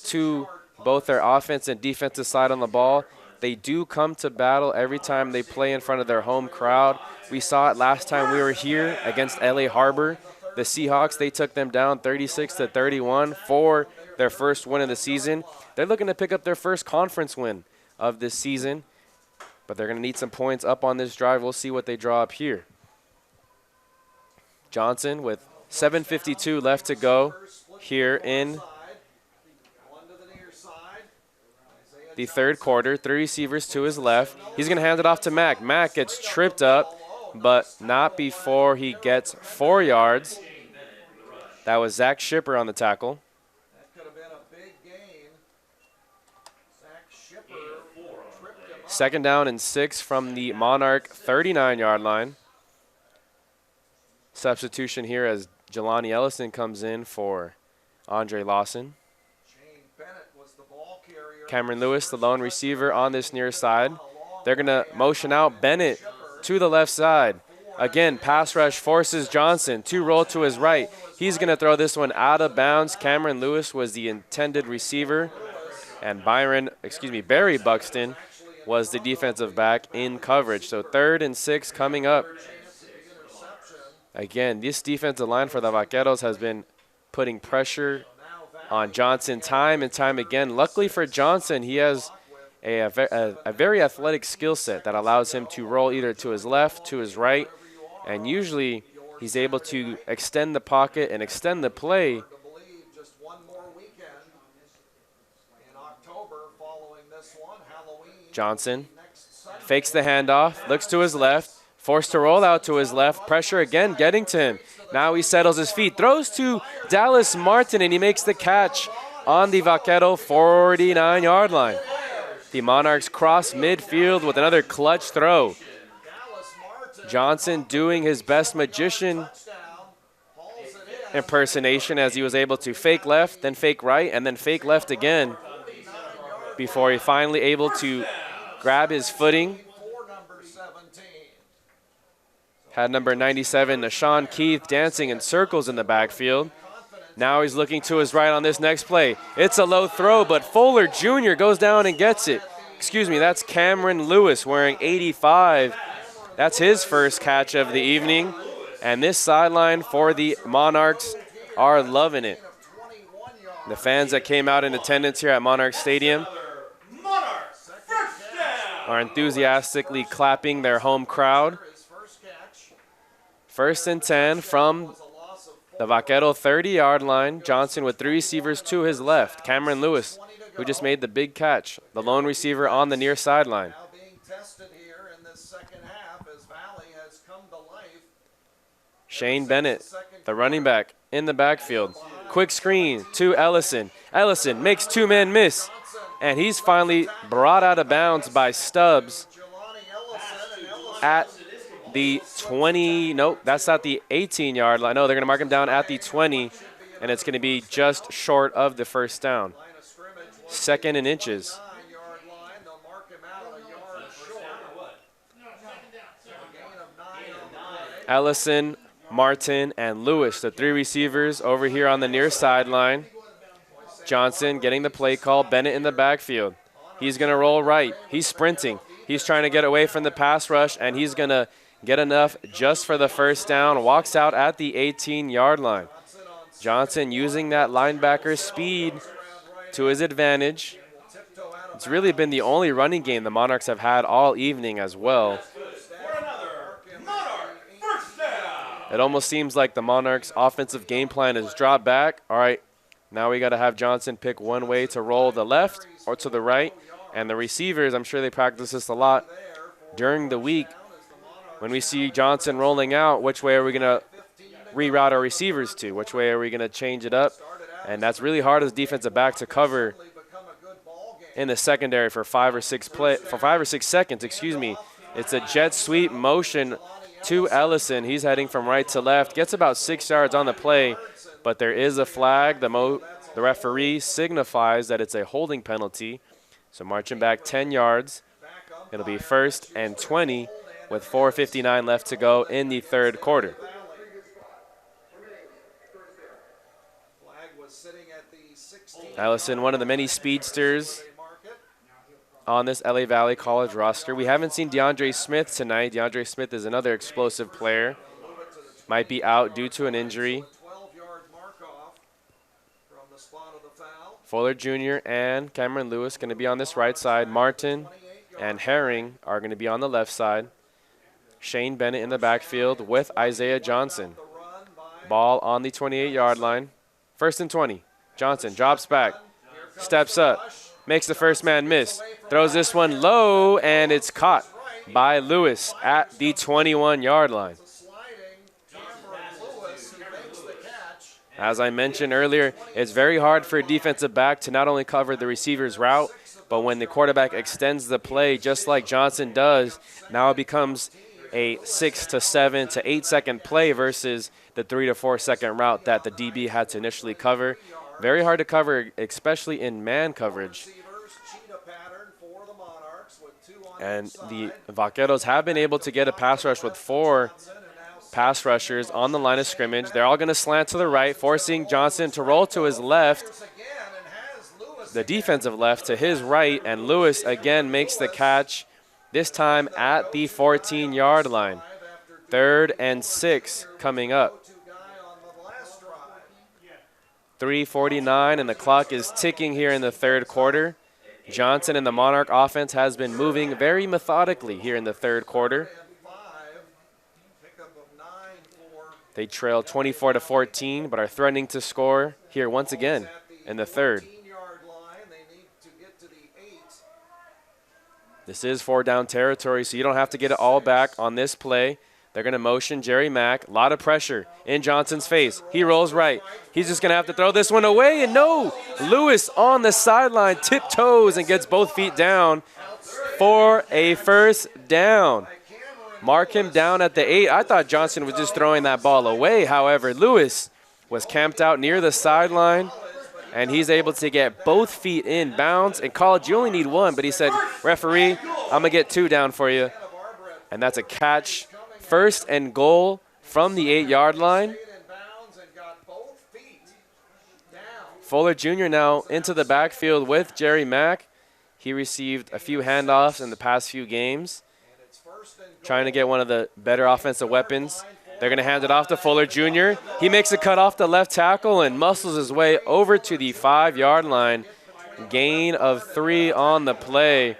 to both their offense and defensive side on the ball. They do come to battle every time they play in front of their home crowd. We saw it last time we were here against LA Harbor. The Seahawks, they took them down 36-31 for their first win of the season. They're looking to pick up their first conference win of this season, but they're going to need some points up on this drive. We'll see what they draw up here. Johnson with 7:52 left to go here in the third quarter. 3 receivers to his left. He's going to hand it off to Mack. Mack gets tripped up, but not before he gets 4 yards. That was Zach Schipper on the tackle. That could have been a big gain. Zach Schipper tripped him up. Second down and 6 from the Monarch 39-yard line. Substitution here as Jelani Ellison comes in for Andre Lawson. Shane Bennett was the ball carrier. Cameron Lewis, the lone receiver on this near side. They're going to motion out Bennett to the left side. Again, pass rush forces Johnson to roll to his right. He's going to throw this one out of bounds. Cameron Lewis was the intended receiver, and Barry Buxton was the defensive back in coverage. So 3rd and 6 coming up. Again, this defensive line for the Vaqueros has been putting pressure on Johnson time and time again. Luckily for Johnson, he has a very athletic skill set that allows him to roll either to his left, to his right, and usually he's able to extend the pocket and extend the play. Johnson fakes the handoff, looks to his left, forced to roll out to his left, pressure again getting to him. Now he settles his feet, throws to Dallas Martin, and he makes the catch on the Vaquero 49-yard line. The Monarchs cross midfield with another clutch throw. Johnson doing his best magician impersonation as he was able to fake left, then fake right, and then fake left again before he finally able to grab his footing. Had number 97, Nashawn Keith, dancing in circles in the backfield. Now he's looking to his right on this next play. It's a low throw, but Fuller Jr. goes down and gets it. That's Cameron Lewis wearing 85. That's his first catch of the evening. And this sideline for the Monarchs are loving it. The fans that came out in attendance here at Monarchs Stadium are enthusiastically clapping their home crowd. 1st and 10 from the Vaquero 30-yard line. Johnson with 3 receivers to his left. Cameron Lewis, who just made the big catch, the lone receiver on the near sideline. Now being tested here in this second half as Valley has come to life. Shane Bennett, the running back, in the backfield. Quick screen to Ellison. Ellison makes 2 men miss, and he's finally brought out of bounds by Stubbs at the 20. Nope, that's at the 18-yard line. No, they're going to mark him down at the 20, and it's going to be just short of the first down. 2nd and inches. Ellison, Martin, and Lewis, the 3 receivers over here on the near sideline. Johnson getting the play call. Bennett in the backfield. He's going to roll right. He's sprinting. He's trying to get away from the pass rush, and he's going to get enough just for the first down. Walks out at the 18-yard line. Johnson using that linebacker's speed to his advantage. It's really been the only running game the Monarchs have had all evening as well. It almost seems like the Monarchs' offensive game plan is drop back. All right, now we got to have Johnson pick one way to roll the left or to the right. And the receivers, I'm sure they practice this a lot during the week. When we see Johnson rolling out, which way are we going to reroute our receivers to? Which way are we going to change it up? And that's really hard as defensive back to cover in the secondary for 5 or 6 seconds. It's a jet sweep motion to Ellison. He's heading from right to left. Gets about 6 yards on the play, but there is a flag. The referee signifies that it's a holding penalty. So marching back 10 yards. It'll be 1st and 20 with 4:59 left to go in the third quarter. Ellison, one of the many speedsters on this LA Valley College roster. We haven't seen DeAndre Smith tonight. DeAndre Smith is another explosive player. Might be out due to an injury. Fuller Jr. and Cameron Lewis going to be on this right side. Martin and Herring are going to be on the left side. Shane Bennett in the backfield with Isaiah Johnson. Ball on the 28-yard line. 1st and 20. Johnson drops back, steps up, makes the first man miss, throws this one low, and it's caught by Lewis at the 21-yard line. As I mentioned earlier, it's very hard for a defensive back to not only cover the receiver's route, but when the quarterback extends the play just like Johnson does, now it becomes a 6 to 7 to 8 second play versus the 3 to 4 second route that the DB had to initially cover. Very hard to cover, especially in man coverage. And the Vaqueros have been able to get a pass rush with 4 pass rushers on the line of scrimmage. They're all going to slant to the right, forcing Johnson to roll to his left, the defensive left to his right, and Lewis again makes the catch, this time at the 14-yard line. 3rd and 6 coming up. 3:49, and the clock is ticking here in the third quarter. Johnson and the Monarch offense has been moving very methodically here in the third quarter. They trail 24-14, but are threatening to score here once again in the third. This is 4-down territory, so you don't have to get it all back on this play. They're going to motion Jerry Mack. A lot of pressure in Johnson's face. He rolls right. He's just going to have to throw this one away, and no! Lewis on the sideline tiptoes and gets both feet down for a first down. Mark him down at the 8. I thought Johnson was just throwing that ball away. However, Lewis was camped out near the sideline, and he's able to get both feet in bounds. In college, you only need 1, but he said, referee, I'm going to get 2 down for you. And that's a catch. 1st and goal from the 8-yard line. Fuller Jr. now into the backfield with Jerry Mack. He received a few handoffs in the past few games, trying to get one of the better offensive weapons. They're going to hand it off to Fuller Jr. He makes a cut off the left tackle and muscles his way over to the 5-yard line. Gain of 3 on the play.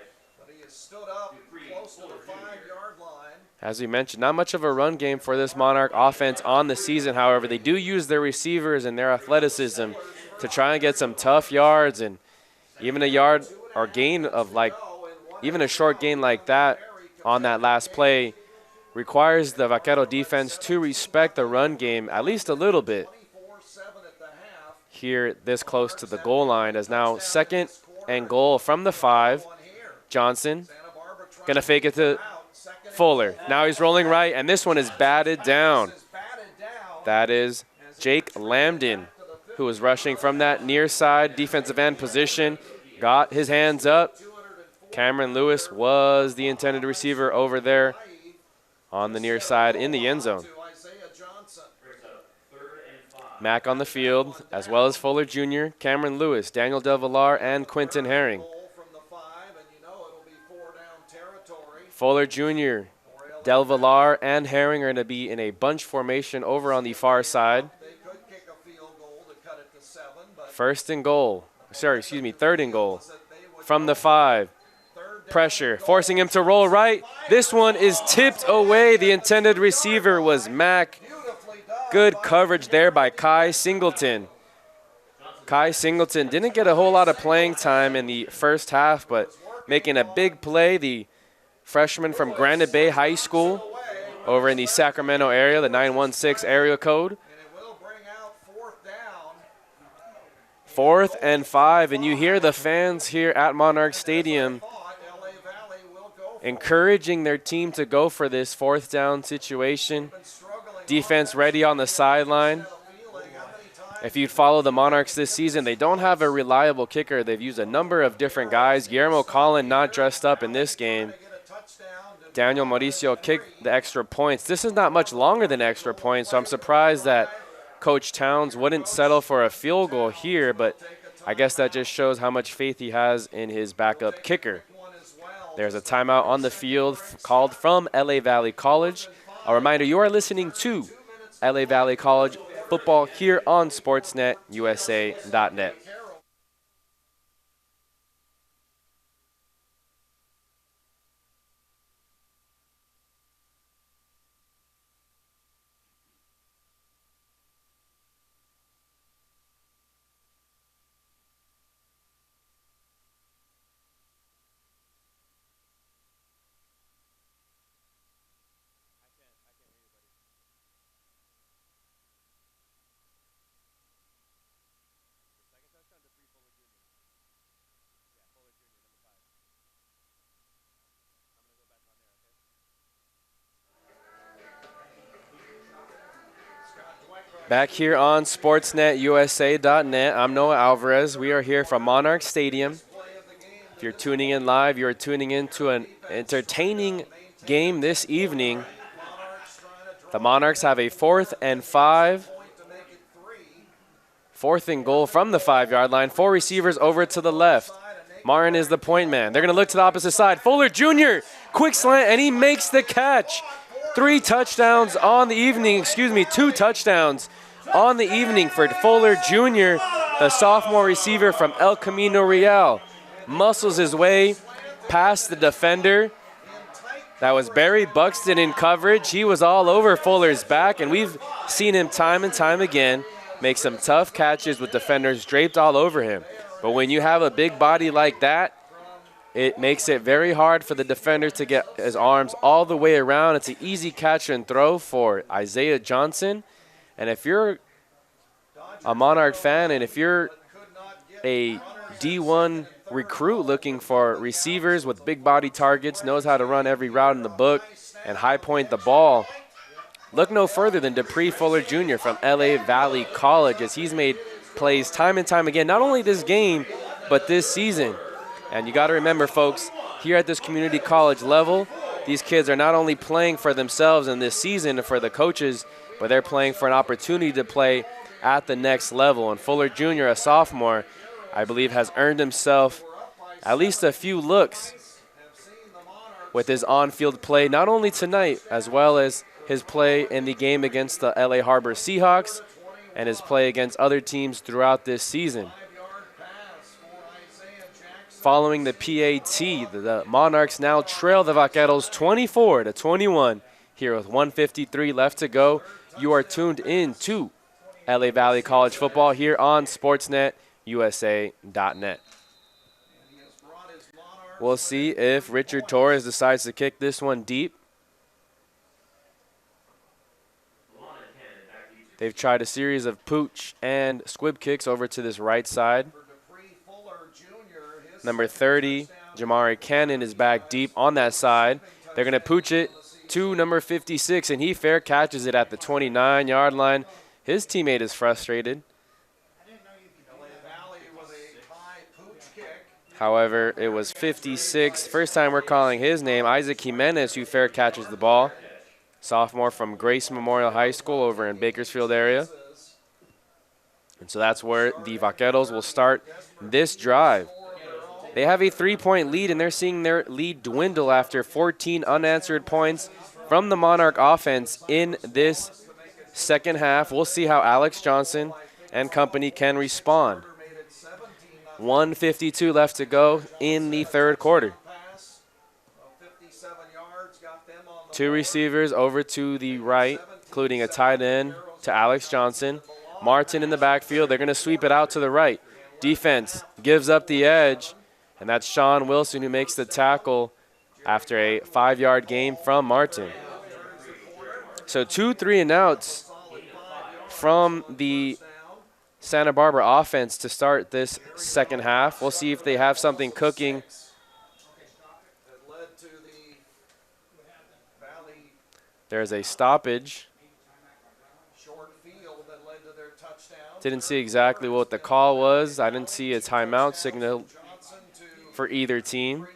As we mentioned, not much of a run game for this Monarch offense on the season. However, they do use their receivers and their athleticism to try and get some tough yards, and even a yard or gain of even a short gain like that on that last play requires the Vaquero defense to respect the run game at least a little bit. Here, this close to the goal line, as now 2nd and goal from the 5. Johnson gonna fake it to Fuller. Now he's rolling right, and this one is batted down. That is Jake Lambden, who was rushing from that near side defensive end position. Got his hands up. Cameron Lewis was the intended receiver over there on the near side in the end zone. Mack on the field, as well as Fuller Jr., Cameron Lewis, Daniel Del Villar, and Quentin Herring. Fuller Jr., Del Villar, and Herring are going to be in a bunch formation over on the far side. 3rd and goal from the 5. Pressure, forcing him to roll right. This one is tipped away. The intended receiver was Mack. Good coverage there by Kai Singleton. Kai Singleton didn't get a whole lot of playing time in the first half, but making a big play. The freshman from Granite Bay High School over in the Sacramento area, the 916 area code. And it will bring out 4th down. 4th and 5, and you hear the fans here at Monarchs Stadium LA Valley will go for encouraging their team to go for this 4th down situation. Defense ready on the sideline. If you follow the Monarchs this season, they don't have a reliable kicker. They've used a number of different guys. Guillermo Collin not dressed up in this game. Daniel Mauricio kicked the extra points. This is not much longer than extra points, so I'm surprised that Coach Towns wouldn't settle for a field goal here, but I guess that just shows how much faith he has in his backup kicker. There's a timeout on the field called from LA Valley College. A reminder, you are listening to LA Valley College football here on SportsNetUSA.net. Back here on SportsNetUSA.net, I'm Noah Alvarez. We are here from Monarchs Stadium. If you're tuning in live, you're tuning into an entertaining game this evening. The Monarchs have a 4th and 5. 4th and goal from the 5-yard line. 4 receivers over to the left. Martin is the point man. They're going to look to the opposite side. Fuller Jr., quick slant, and he makes the catch. 2 touchdowns on the evening on the evening for Fuller Jr., the sophomore receiver from El Camino Real. Muscles his way past the defender. That was Barry Buxton in coverage. He was all over Fuller's back, and we've seen him time and time again make some tough catches with defenders draped all over him. But when you have a big body like that, it makes it very hard for the defender to get his arms all the way around. It's an easy catch and throw for Isaiah Johnson. And if you're a Monarch fan and if you're a D1 recruit looking for receivers with big body targets, knows how to run every route in the book and high point the ball, look no further than Dupree Fuller Jr. from LA Valley College, as he's made plays time and time again, not only this game, but this season. And you got to remember, folks, here at this community college level, these kids are not only playing for themselves in this season and for the coaches, but they're playing for an opportunity to play at the next level. And Fuller Jr., a sophomore, I believe has earned himself at least a few looks with his on-field play, not only tonight, as well as his play in the game against the LA Harbor Seahawks and his play against other teams throughout this season. Following the PAT, the Monarchs now trail the Vaqueros 24-21 here with 1:53 left to go. You are tuned in to LA Valley College football here on SportsNetUSA.net. We'll see if Richard Torres decides to kick this one deep. They've tried a series of pooch and squib kicks over to this right side. Number 30, Jamari Cannon, is back deep on that side. They're going to pooch it to number 56, and he fair catches it at the 29-yard line. His teammate is frustrated. However, it was 56. First time we're calling his name, Isaac Jimenez, who fair catches the ball. Sophomore from Grace Memorial High School over in Bakersfield area. And so that's where the Vaqueros will start this drive. They have a 3-point lead, and they're seeing their lead dwindle after 14 unanswered points from the Monarch offense in this second half. We'll see how Alex Johnson and company can respond. 1:52 left to go in the third quarter. 2 receivers over to the right, including a tight end to Alex Johnson. Martin in the backfield. They're going to sweep it out to the right. Defense gives up the edge, and that's Sean Wilson who makes the tackle after a 5-yard gain from Martin. So 2 3-and-outs from the Santa Barbara offense to start this second half. We'll see if they have something cooking. There's a stoppage. Didn't see exactly what the call was. I didn't see a timeout signal for either team.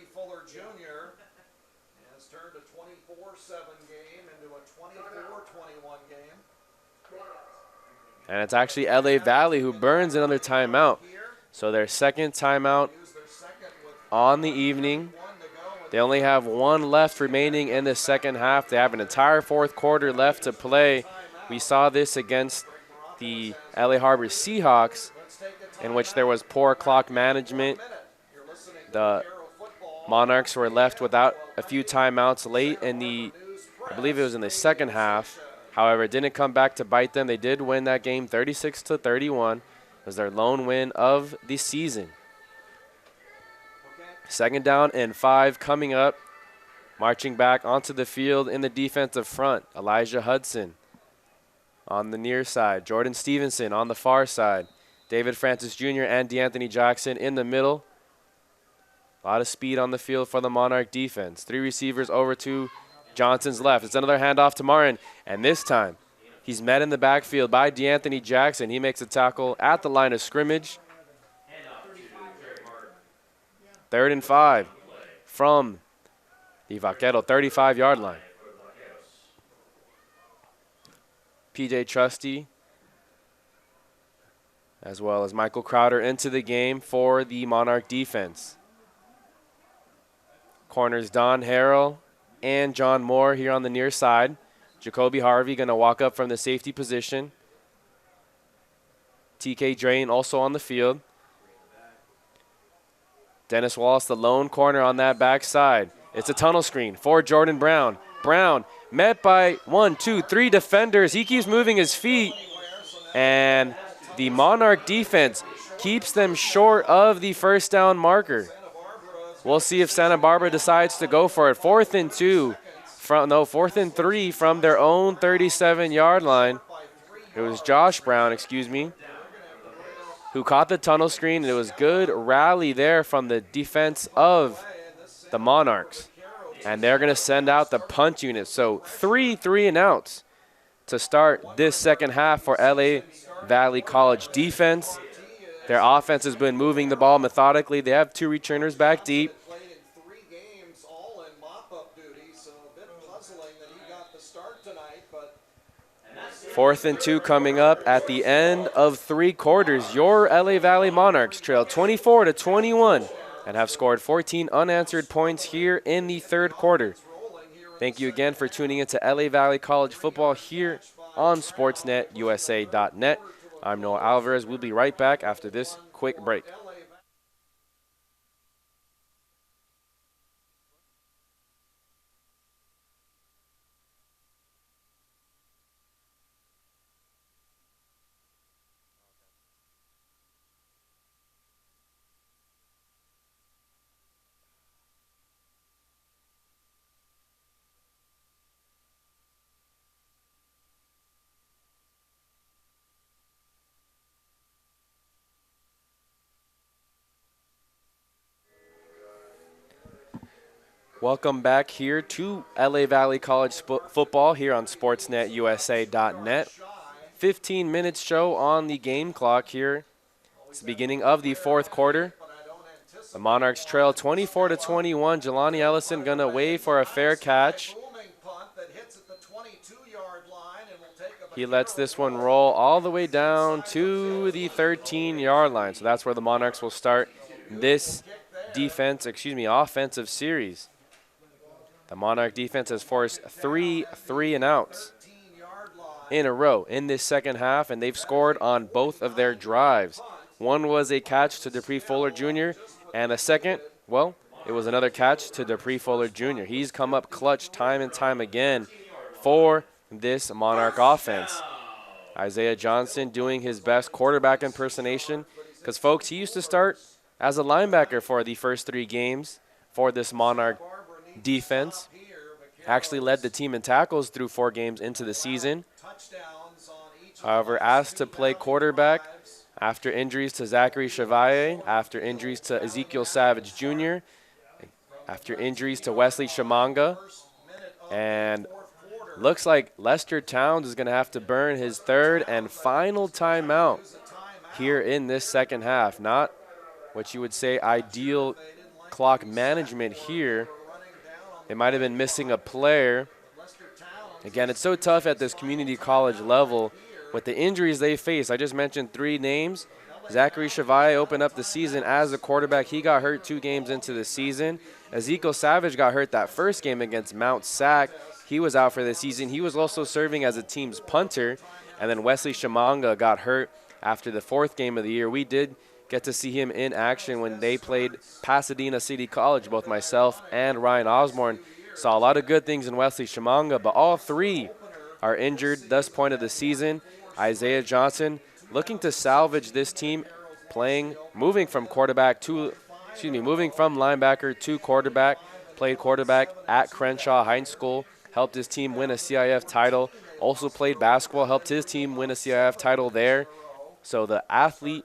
And it's actually LA Valley who burns another timeout. So their second timeout on the evening. They only have 1 left remaining in the second half. They have an entire fourth quarter left to play. We saw this against the LA Harbor Seahawks, in which there was poor clock management. The Monarchs were left without a few timeouts late in the, I believe it was in the second half. However, it didn't come back to bite them. They did win that game 36-31. It was their lone win of the season. Second down and 5 coming up. Marching back onto the field in the defensive front, Elijah Hudson on the near side. Jordan Stevenson on the far side. David Francis Jr. and DeAnthony Jackson in the middle. A lot of speed on the field for the Monarch defense. 3 receivers over to Johnson's left. It's another handoff to Martin, and this time he's met in the backfield by DeAnthony Jackson. He makes a tackle at the line of scrimmage. 3rd and 5 from the Vaquero 35-yard line. PJ Trusty, as well as Michael Crowder, into the game for the Monarch defense. Corners Don Harrell and John Moore here on the near side. Jacoby Harvey going to walk up from the safety position. TK Drain also on the field. Dennis Wallace, the lone corner on that backside. It's a tunnel screen for Jordan Brown. Brown met by 1, 2, 3 defenders. He keeps moving his feet, and the Monarch defense keeps them short of the first down marker. We'll see if Santa Barbara decides to go for it. 4th and 3 from their own 37-yard line. It was Josh Brown, who caught the tunnel screen, and it was good rally there from the defense of the Monarchs. And they're going to send out the punt unit. So 3 3-and-outs to start this second half for LA Valley College defense. Their offense has been moving the ball methodically. They have 2 returners back deep. 4th and 2 coming up at the end of 3 quarters. Your LA Valley Monarchs trail 24-21 and have scored 14 unanswered points here in the 3rd quarter. Thank you again for tuning into LA Valley College football here on SportsNetUSA.net. I'm Noah Alvarez. We'll be right back after this quick break. Welcome back here to LA Valley College football here on SportsNetUSA.net. 15 minutes show on the game clock here. It's the beginning of the 4th quarter. The Monarchs trail 24-21. Jelani Ellison going to wave for a fair catch. He lets this one roll all the way down to the 13-yard line. So that's where the Monarchs will start this offensive series. The Monarch defense has forced 3 3-and-outs in a row in this second half, and they've scored on both of their drives. One was a catch to Dupree Fuller Jr., and the second, well, it was another catch to Dupree Fuller Jr. He's come up clutch time and time again for this Monarch offense. Isaiah Johnson doing his best quarterback impersonation because, folks, he used to start as a linebacker for the first 3 games for this Monarch defense. Actually led the team in tackles through 4 games into the season. However, asked to play quarterback after injuries to Zachary Chevalier, after injuries to Ezekiel Savage Jr., after injuries to Wesley Shamanga, and looks like Lester Towns is going to have to burn his 3rd and final timeout here in this second half. Not what you would say ideal clock management here. They might have been missing a player. Again, it's so tough at this community college level with the injuries they face. I just mentioned 3 names. Zachary Chevalier opened up the season as a quarterback. He got hurt 2 games into the season. Ezekiel Savage got hurt that first game against Mount Sac. He was out for the season. He was also serving as a team's punter. And then Wesley Shamanga got hurt after the 4th game of the year. We did get to see him in action when they played Pasadena City College. Both myself and Ryan Osborne saw a lot of good things in Wesley Shamanga, but all 3 are injured this point of the season. Isaiah Johnson looking to salvage this team, moving from linebacker to quarterback, played quarterback at Crenshaw High School, helped his team win a CIF title, also played basketball, helped his team win a CIF title there. So the athlete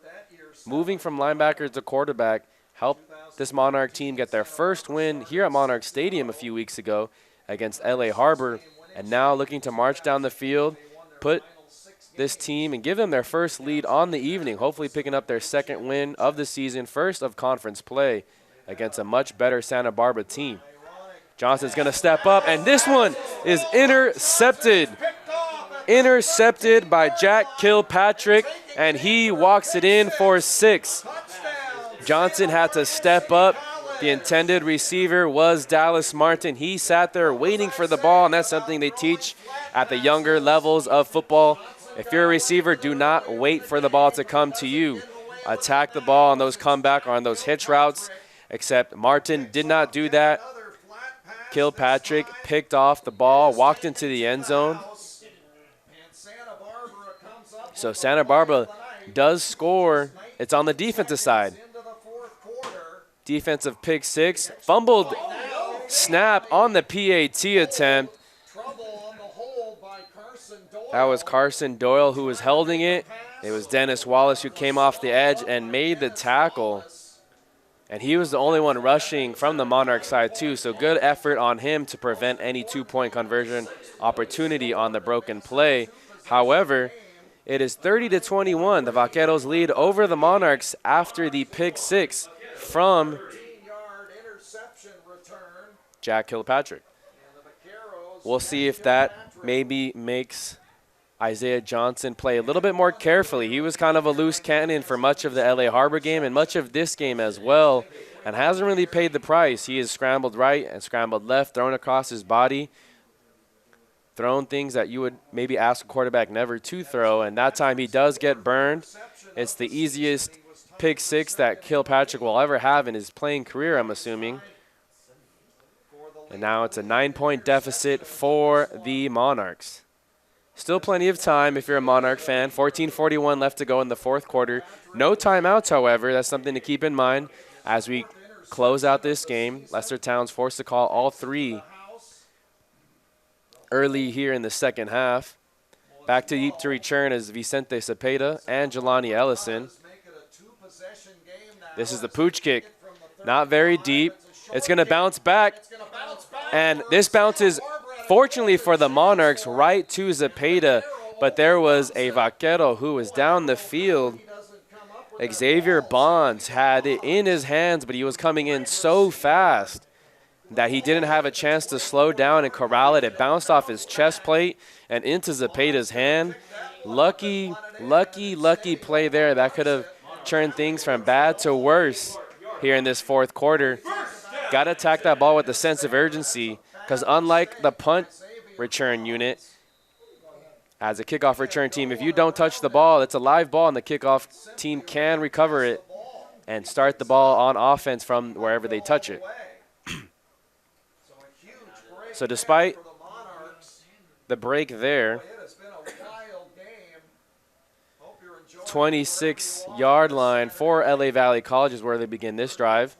moving from linebacker to quarterback helped this Monarch team get their first win here at Monarchs Stadium a few weeks ago against LA Harbor, and now looking to march down the field, put this team and give them their first lead on the evening, hopefully picking up their 2nd win of the season, first of conference play against a much better Santa Barbara team. Johnson's going to step up, and this one is intercepted. Intercepted by Jack Kilpatrick, and he walks it in for 6. Johnson had to step up. The intended receiver was Dallas Martin. He sat there waiting for the ball, and that's something they teach at the younger levels of football. If you're a receiver, do not wait for the ball to come to you. Attack the ball on those comeback or on those hitch routes, except Martin did not do that. Kilpatrick picked off the ball, walked into the end zone. So Santa Barbara does score. It's on the defensive side. Defensive pick 6, fumbled snap on the PAT attempt. That was Carson Doyle who was holding it. It was Dennis Wallace who came off the edge and made the tackle. And he was the only one rushing from the Monarch side too, so good effort on him to prevent any 2-point conversion opportunity on the broken play. However, it is 30-21. The Vaqueros lead over the Monarchs after the pick 6 from Jack Kilpatrick. We'll see if that maybe makes Isaiah Johnson play a little bit more carefully. He was kind of a loose cannon for much of the LA Harbor game and much of this game as well, and hasn't really paid the price. He has scrambled right and scrambled left, thrown across his body, thrown things that you would maybe ask a quarterback never to throw, and that time he does get burned. It's the easiest pick 6 that Kilpatrick will ever have in his playing career, I'm assuming. And now it's a 9-point deficit for the Monarchs. Still plenty of time if you're a Monarch fan. 14:41 left to go in the 4th quarter. No timeouts, however. That's something to keep in mind as we close out this game. Lester Towns forced to call all 3 early here in the second half. Back to deep to return is Vicente Cepeda and Jelani Ellison. This is the pooch kick. Not very deep. It's going to bounce back. And this bounces, fortunately for the Monarchs, right to Cepeda. But there was a Vaquero who was down the field. Xavier Bonds had it in his hands, but he was coming in so fast that he didn't have a chance to slow down and corral it. It bounced off his chest plate and into Zepeda's hand. Lucky play there. That could have turned things from bad to worse here in this 4th quarter. Got to attack that ball with a sense of urgency because unlike the punt return unit, as a kickoff return team, if you don't touch the ball, it's a live ball and the kickoff team can recover it and start the ball on offense from wherever they touch it. So despite the break there, 26-yard line for LA Valley College is where they begin this drive.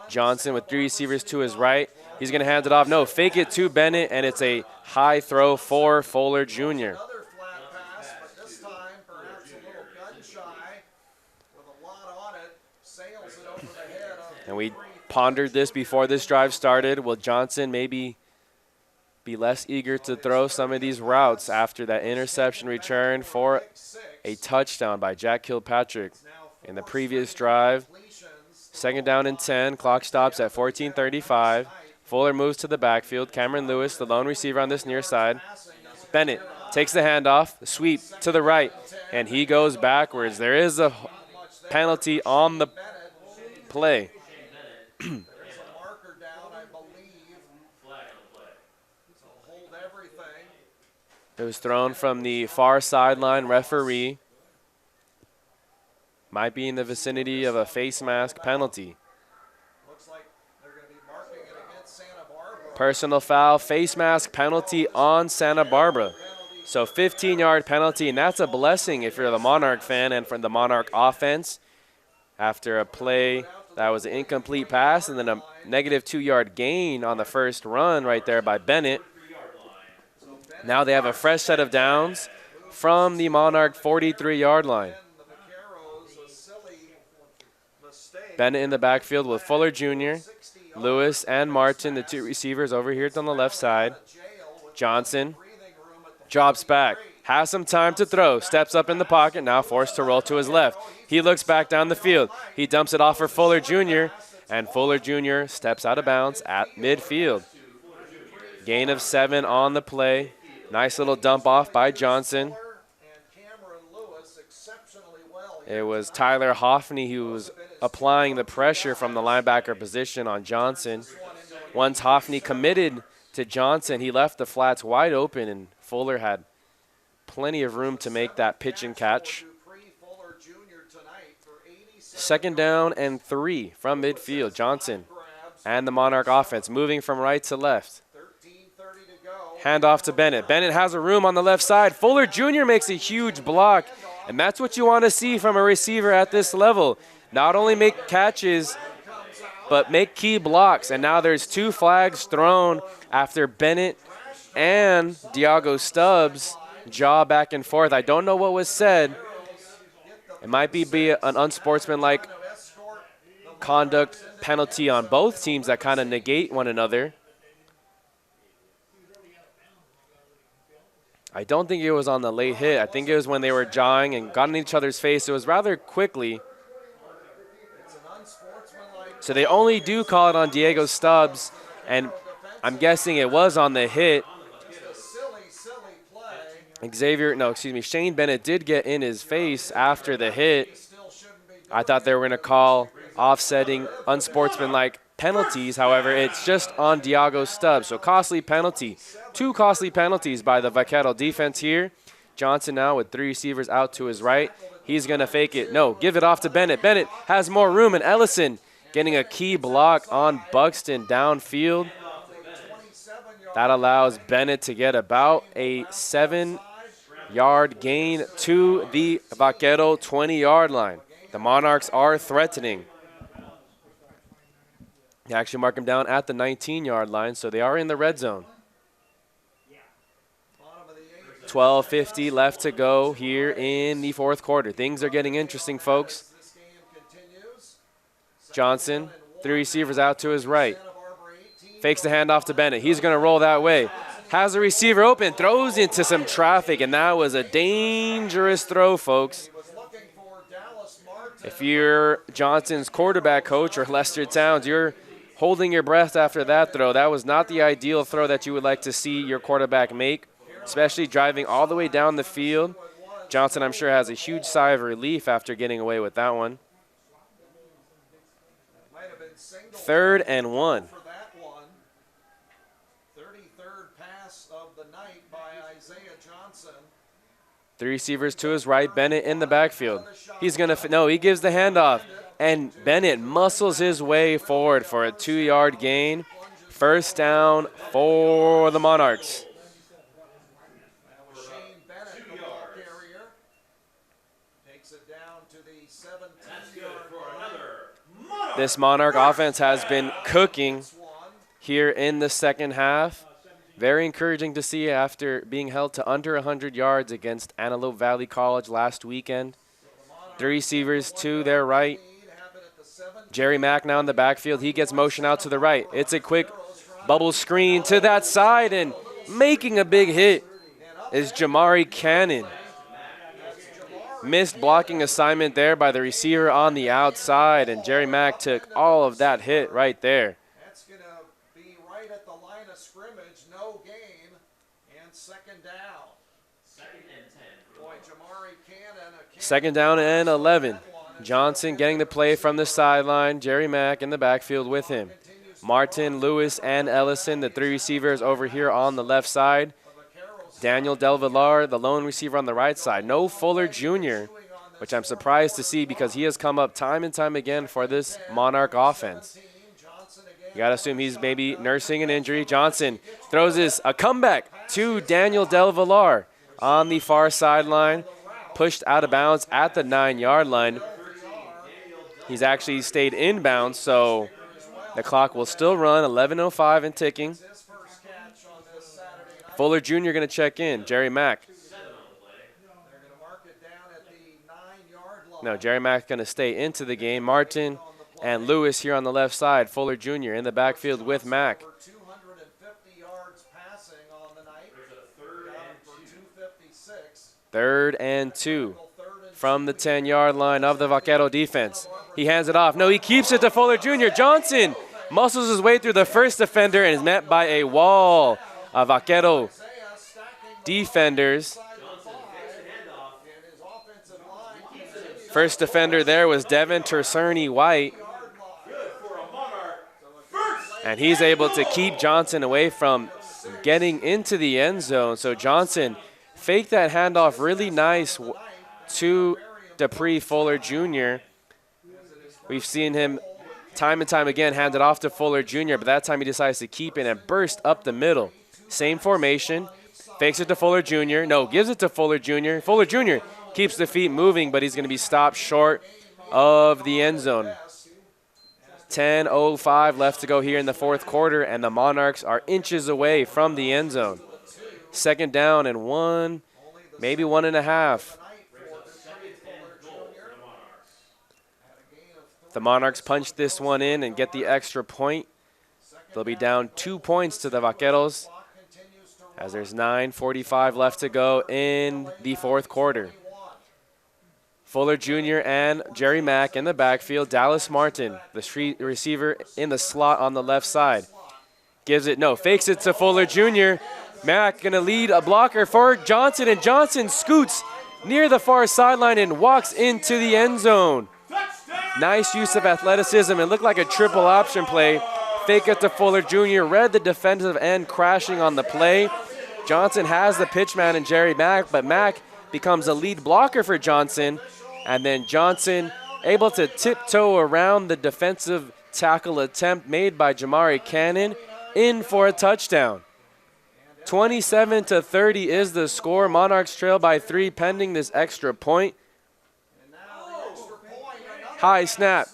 Johnson with 3 receivers to his right. He's going to hand it off. No, fake it to Bennett, and it's a high throw for Fuller Jr. Another flat pass, but this time perhaps a little gun shy with a lot on it. Sails it over the head of And we pondered this before this drive started. Will Johnson maybe be less eager to throw some of these routes after that interception return for a touchdown by Jack Kilpatrick in the previous drive? 2nd down and 10. Clock stops at 14:35. Fuller moves to the backfield. Cameron Lewis, the lone receiver on this near side. Bennett takes the handoff, the sweep to the right, and he goes backwards. There is a penalty on the play. There is a marker down, I believe. So hold everything. It was thrown from the far sideline referee. Might be in the vicinity of a face mask penalty. Looks like they're going to be marking it against Santa Barbara. Personal foul, face mask penalty on Santa Barbara. So 15-yard penalty, and that's a blessing if you're the Monarch fan and from the Monarch offense. After a play that was an incomplete pass and then a negative 2-yard gain on the first run right there by Bennett. Now they have a fresh set of downs from the Monarch 43-yard line. The Vaqueros, a silly mistake. Bennett in the backfield with Fuller Jr., Lewis, and Martin, the 2 receivers over here on the left side. Johnson drops back, has some time to throw, steps up in the pocket, now forced to roll to his left. He looks back down the field. He dumps it off for Fuller Jr., and Fuller Jr. steps out of bounds at midfield. Gain of 7 on the play. Nice little dump off by Johnson. And Cameron Lewis exceptionally well. It was Tyler Hoffney who was applying the pressure from the linebacker position on Johnson. Once Hoffney committed to Johnson, he left the flats wide open, and Fuller had plenty of room to make that pitch and catch. 2nd down and 3 from midfield. Johnson and the Monarch offense moving from right to left. Hand off to Bennett. Bennett has a room on the left side. Fuller Jr. makes a huge block, and that's what you want to see from a receiver at this level. Not only make catches, but make key blocks. And now there's 2 flags thrown after Bennett and Diago Stubbs jaw back and forth. I don't know what was said. It might be an unsportsmanlike conduct penalty on both teams that kind of negate one another. I don't think it was on the late hit. I think it was when they were jawing and got in each other's face. It was rather quickly. So they only do call it on Diego Stubbs, and I'm guessing it was on the hit. Shane Bennett did get in his face after the hit. I thought they were going to call offsetting unsportsmanlike penalties. However, it's just on Diago Stubbs. So costly penalty. 2 costly penalties by the Vaquero defense here. Johnson now with 3 receivers out to his right. He's going to fake it. No, give it off to Bennett. Bennett has more room, and Ellison getting a key block on Buxton downfield. That allows Bennett to get about a 7-yard gain to the Vaquero 20-yard line. The Monarchs are threatening. They actually mark him down at the 19-yard line, so they are in the red zone. 12:50 left to go here in the 4th quarter. Things are getting interesting, folks. Johnson, 3 receivers out to his right. Fakes the handoff to Bennett. He's going to roll that way. Has a receiver open, throws into some traffic, and that was a dangerous throw, folks. If you're Johnson's quarterback coach or Lester Towns, you're holding your breath after that throw. That was not the ideal throw that you would like to see your quarterback make, especially driving all the way down the field. Johnson, I'm sure, has a huge sigh of relief after getting away with that one. 3rd and 1. 33rd pass of the night by Isaiah Johnson. 3 receivers to his right. Bennett in the backfield. He's going to, no, he gives the handoff. And Bennett muscles his way forward for a 2-yard gain. 1st down for the Monarchs. Shane Bennett, the ball carrier, takes it This Monarch offense has been cooking here in the second half. Very encouraging to see after being held to under 100 yards against Antelope Valley College last weekend. 3 receivers to their right. Jerry Mack now in the backfield. He gets motion out to the right. It's a quick bubble screen to that side, and making a big hit is Jamari Cannon. Missed blocking assignment there by the receiver on the outside, and Jerry Mack took all of that hit right there. That's going to be right at the line of scrimmage, no gain, and second down. Second and 10. Boy, Jamari Cannon. Second down and 11. Johnson getting the play from the sideline. Jerry Mack in the backfield with him. Martin, Lewis, and Ellison, the 3 receivers over here on the left side. Daniel Del Villar, the lone receiver on the right side. No Fuller Jr., which I'm surprised to see because he has come up time and time again for this Monarch offense. You got to assume he's maybe nursing an injury. Johnson throws a comeback to Daniel Del Villar on the far sideline, pushed out of bounds at the 9-yard line. He's actually stayed inbounds, so the clock will still run, 11:05 and ticking. Fuller Jr. going to check in. Jerry Mack. No, Jerry Mack's going to stay into the game. Martin and Lewis here on the left side. Fuller Jr. in the backfield with Mack. 250 yards passing on the night. For 256. 3rd and 2 from the 10-yard line of the Vaquero defense. He hands it off. No, he keeps it to Fuller Jr. Johnson muscles his way through the first defender and is met by a wall of Vaquero defenders. First defender there was Devin Tercerny White. And he's able to keep Johnson away from getting into the end zone. So Johnson faked that handoff really nice to Dupree Fuller Jr. We've seen him time and time again hand it off to Fuller Jr., but that time he decides to keep it and burst up the middle. Same formation, fakes it to Fuller Jr. No, gives it to Fuller Jr. Fuller Jr. keeps the feet moving, but he's going to be stopped short of the end zone. 10:05 left to go here in the 4th quarter, and the Monarchs are inches away from the end zone. Second down and 1, maybe 1.5. The Monarchs punch this one in and get the extra point. They'll be down 2 points to the Vaqueros as there's 9:45 left to go in the 4th quarter. Fuller Jr. and Jerry Mack in the backfield. Dallas Martin, the receiver in the slot on the left side. Fakes it to Fuller Jr. Mack gonna lead a blocker for Johnson, and Johnson scoots near the far sideline and walks into the end zone. Nice use of athleticism. It looked like a triple option play. Fake it to Fuller Jr. Read the defensive end crashing on the play. Johnson has the pitch man in Jerry Mack, but Mack becomes a lead blocker for Johnson. And then Johnson able to tiptoe around the defensive tackle attempt made by Jamari Cannon in for a touchdown. 27-30 is the score. Monarchs trail by 3 pending this extra point. High snap.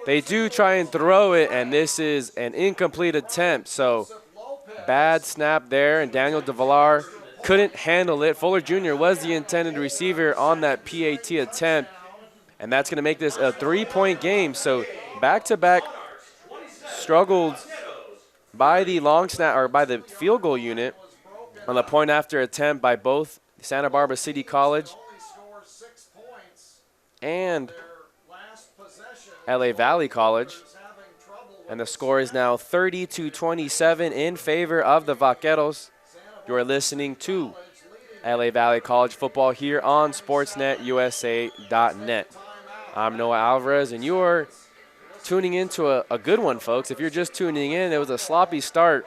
They do try and throw it, and this is an incomplete attempt. So bad snap there, and Daniel De Villar couldn't handle it. Fuller Jr. was the intended receiver on that PAT attempt, and that's going to make this a 3-point game. So back-to-back struggled by the long snap or by the field goal unit on the point after attempt by both Santa Barbara City College and LA Valley College. And the score is now 30-27 in favor of the Vaqueros. You're listening to LA Valley College football here on SportsNetUSA.net. I'm Noah Alvarez, and you're tuning into a good one, folks. If you're just tuning in, it was a sloppy start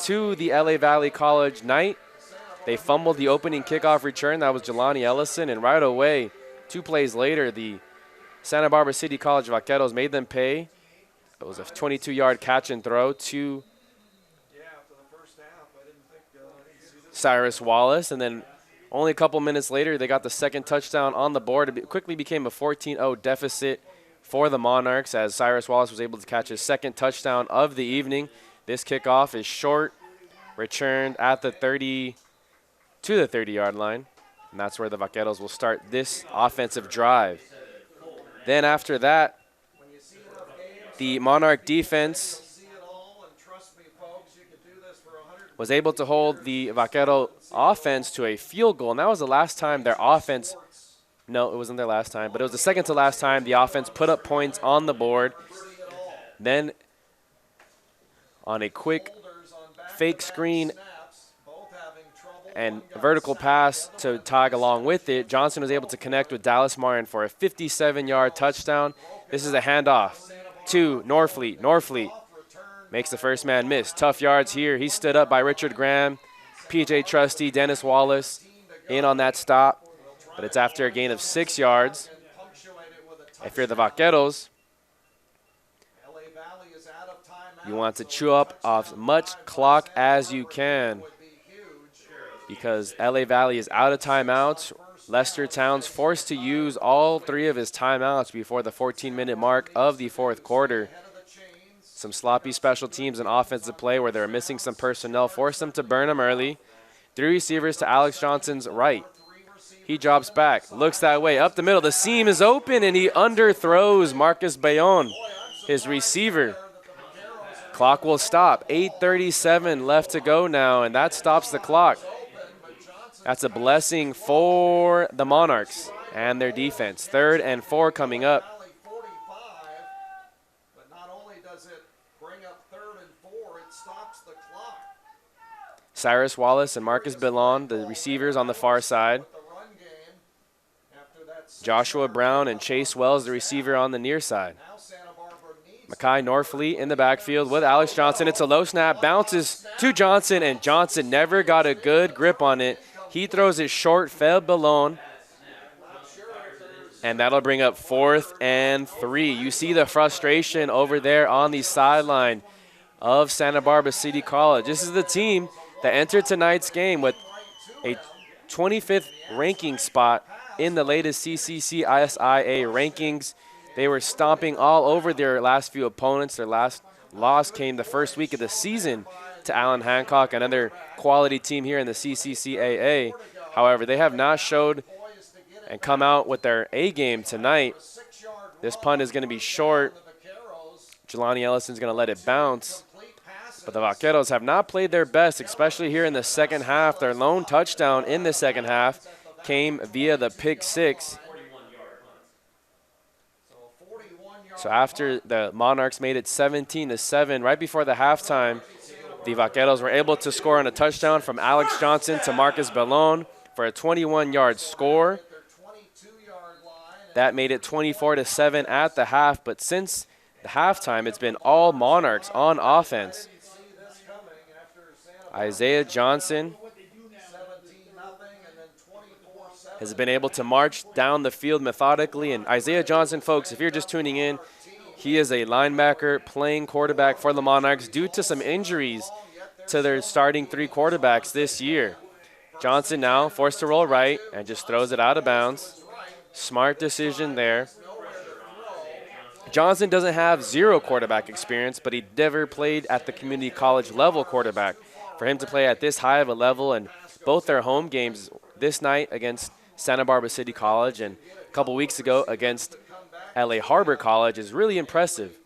to the LA Valley College night. They fumbled the opening kickoff return. That was Jelani Ellison, and right away, 2 plays later, the Santa Barbara City College Vaqueros made them pay. It was a 22-yard catch and throw to Cyrus Wallace, and then only a couple minutes later, they got the second touchdown on the board. It quickly became a 14-0 deficit for the Monarchs as Cyrus Wallace was able to catch his second touchdown of the evening. This kickoff is short, returned at the 30 to the 30-yard line, and that's where the Vaqueros will start this offensive drive. Then after that, the Monarch defense was able to hold the Vaquero offense to a field goal, and that was the last time their offense, no, it wasn't their last time, but it was the second to last time the offense put up points on the board. Then on a quick fake screen and vertical pass to tag along with it, Johnson was able to connect with Dallas Martin for a 57-yard touchdown. This is a handoff to Norfleet. Norfleet makes the first man miss. Tough yards here. He stood up by Richard Graham. PJ Trusty, Dennis Wallace in on that stop, but it's after a gain of 6 yards. If you're the Vaqueros, you want to chew up as much clock as you can because LA Valley is out of timeouts. Lester Towns forced to use all 3 of his timeouts before the 14-minute mark of the fourth quarter. Some sloppy special teams and offensive play where they're missing some personnel forced them to burn them early. 3 receivers to Alex Johnson's right. He drops back, looks that way, up the middle. The seam is open, and he underthrows Marcus Bayon, his receiver. Clock will stop. 8:37 left to go now, and that stops the clock. That's a blessing for the Monarchs and their defense. 3rd and 4 coming up. Cyrus Wallace and Marcus Billon, the receivers on the far side. Joshua Brown and Chase Wells, the receiver on the near side. Makai Norfleet in the backfield with Alex Johnson. It's a low snap, bounces to Johnson, and Johnson never got a good grip on it. He throws it short, Feb Ballone, and that'll bring up 4th and 3. You see the frustration over there on the sideline of Santa Barbara City College. This is the team that entered tonight's game with a 25th ranking spot in the latest CCC ISIA rankings. They were stomping all over their last few opponents. Their last loss came the first week of the season to Allen Hancock, another quality team here in the CCCAA. However, they have not showed and come out with their A game tonight. This punt is going to be short. Jelani Ellison's going to let it bounce. But the Vaqueros have not played their best, especially here in the second half. Their lone touchdown in the second half came via the pick 6. So after the Monarchs made it 17-7, right before the halftime, the Vaqueros were able to score on a touchdown from Alex Johnson to Marcus Ballone for a 21-yard score. That made it 24-7 at the half, but since the halftime, it's been all Monarchs on offense. Isaiah Johnson has been able to march down the field methodically. And Isaiah Johnson, folks, if you're just tuning in, he is a linebacker playing quarterback for the Monarchs due to some injuries to their starting 3 quarterbacks this year. Johnson now forced to roll right and just throws it out of bounds. Smart decision there. Johnson doesn't have 0 quarterback experience, but he never played at the community college level quarterback. For him to play at this high of a level, and both their home games this night against Santa Barbara City College and a couple weeks ago against LA Harbor College is really impressive.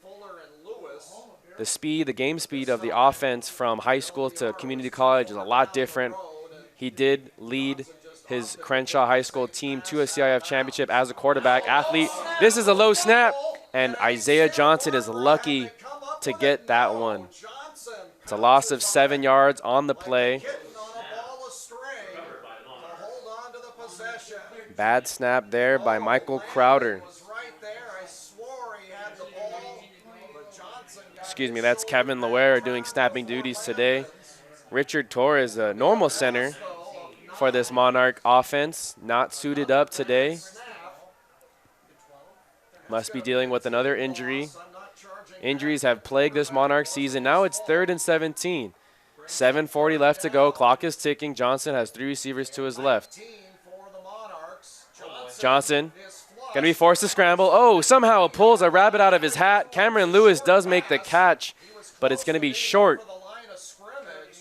The speed, the game speed of the offense from high school to community college is a lot different. He did lead his Crenshaw High School team to a CIF championship as a quarterback athlete. This is a low snap, and Isaiah Johnson is lucky to get that one. It's a loss of 7 yards on the play. Bad snap there by Michael Crowder. Excuse me, that's Kevin Loera doing snapping duties today. Richard Torres, a normal center for this Monarch offense, not suited up today. Must be dealing with another injury. Injuries have plagued this Monarch season. Now it's 3rd and 17. 7:40 left to go. Clock is ticking. Johnson has 3 receivers to his left. Johnson Going to be forced to scramble. Oh, somehow pulls a rabbit out of his hat. Cameron Lewis does make the catch, but it's going to be short.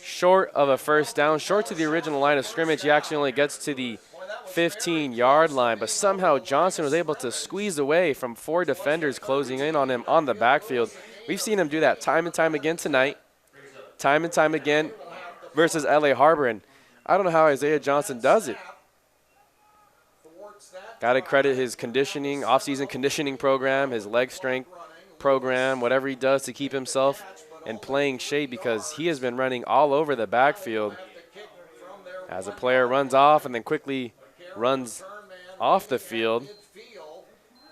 Short of a first down, short to the original line of scrimmage. He actually only gets to the 15-yard line, but somehow Johnson was able to squeeze away from 4 defenders closing in on him on the backfield. We've seen him do that time and time again tonight, time and time again versus LA Harbor, and I don't know how Isaiah Johnson does it. Got to credit his conditioning, off-season conditioning program, his leg strength program, whatever he does to keep himself in playing shape, because he has been running all over the backfield as a player runs off and then quickly runs off the field.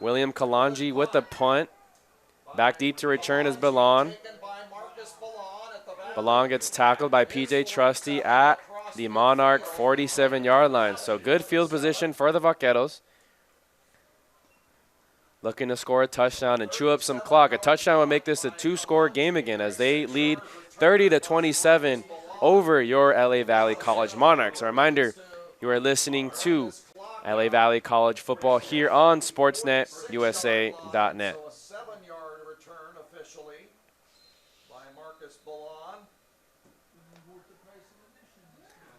William Kalanji with the punt. Back deep to return is Ballon. Ballon gets tackled by PJ Trusty at the Monarch 47-yard line. So good field position for the Vaqueros. Looking to score a touchdown and chew up some clock. A touchdown would make this a 2-score game again as they lead 30-27 over your LA Valley College Monarchs. A reminder, you are listening to LA Valley College football here on SportsNetUSA.net. So a 7-yard return officially by Marcus Ballon.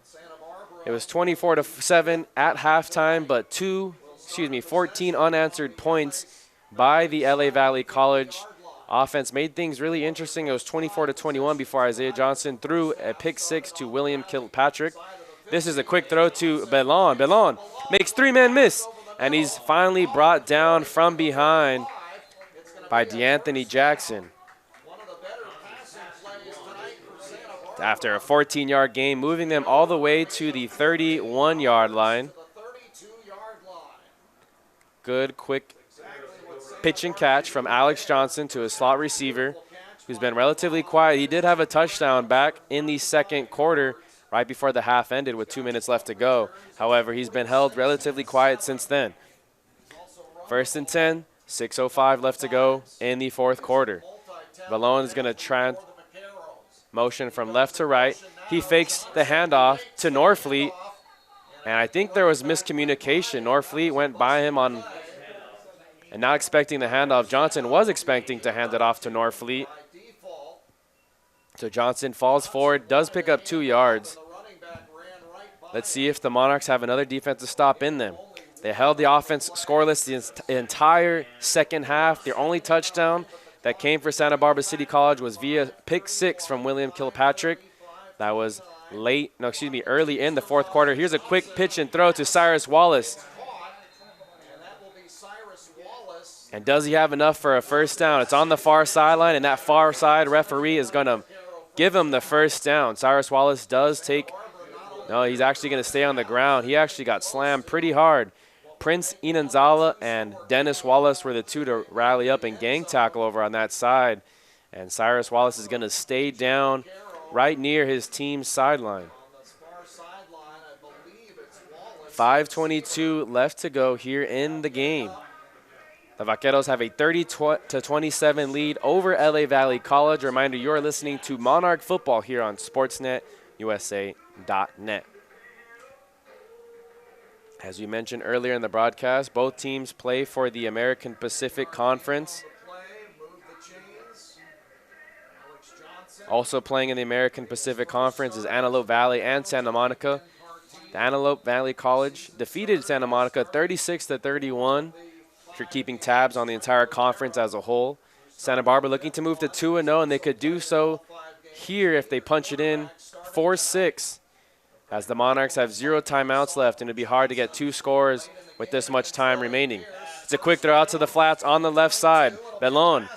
Santa Barbara. It was 24-7 at halftime, but 14 unanswered points by the LA Valley College offense made things really interesting. It was 24-21 before Isaiah Johnson threw a pick 6 to William Kilpatrick. This is a quick throw to Bellon. Bellon makes 3-man miss, and he's finally brought down from behind by DeAnthony Jackson. After a 14-yard gain, moving them all the way to the 31-yard line. Good, quick pitch and catch from Alex Johnson to a slot receiver who's been relatively quiet. He did have a touchdown back in the second quarter right before the half ended with 2 minutes left to go. However, he's been held relatively quiet since then. 1st and 10, 6:05 left to go in the fourth quarter. Ballon is going to motion from left to right. He fakes the handoff to Norfleet, and I think there was miscommunication. Norfleet went by him on and not expecting the handoff. Johnson was expecting to hand it off to Norfleet. So Johnson falls forward, does pick up 2 yards. Let's see if the Monarchs have another defensive stop in them. They held the offense scoreless the entire second half. Their only touchdown that came for Santa Barbara City College was via pick 6 from William Kilpatrick. That was early in the fourth quarter. Here's a quick pitch and throw to Cyrus Wallace. And does he have enough for a first down? It's on the far sideline, and that far side referee is going to give him the first down. Cyrus Wallace does he's actually going to stay on the ground. He actually got slammed pretty hard. Prince Inanzala and Dennis Wallace were the two to rally up and gang tackle over on that side. And Cyrus Wallace is going to stay down right near his team's sideline. 5:22 left to go here in the game. The Vaqueros have a 30-27 lead over LA Valley College. Reminder, you're listening to Monarch football here on SportsNetUSA.net. As we mentioned earlier in the broadcast, both teams play for the American Pacific Conference. Also playing in the American Pacific Conference is Antelope Valley and Santa Monica. The Antelope Valley College defeated Santa Monica 36-31. If you're keeping tabs on the entire conference as a whole. Santa Barbara looking to move to 2-0, and they could do so here if they punch it in 4-6, as the Monarchs have 0 timeouts left, and it'd be hard to get 2 scores with this much time remaining. It's a quick throw out to the flats on the left side. Bellon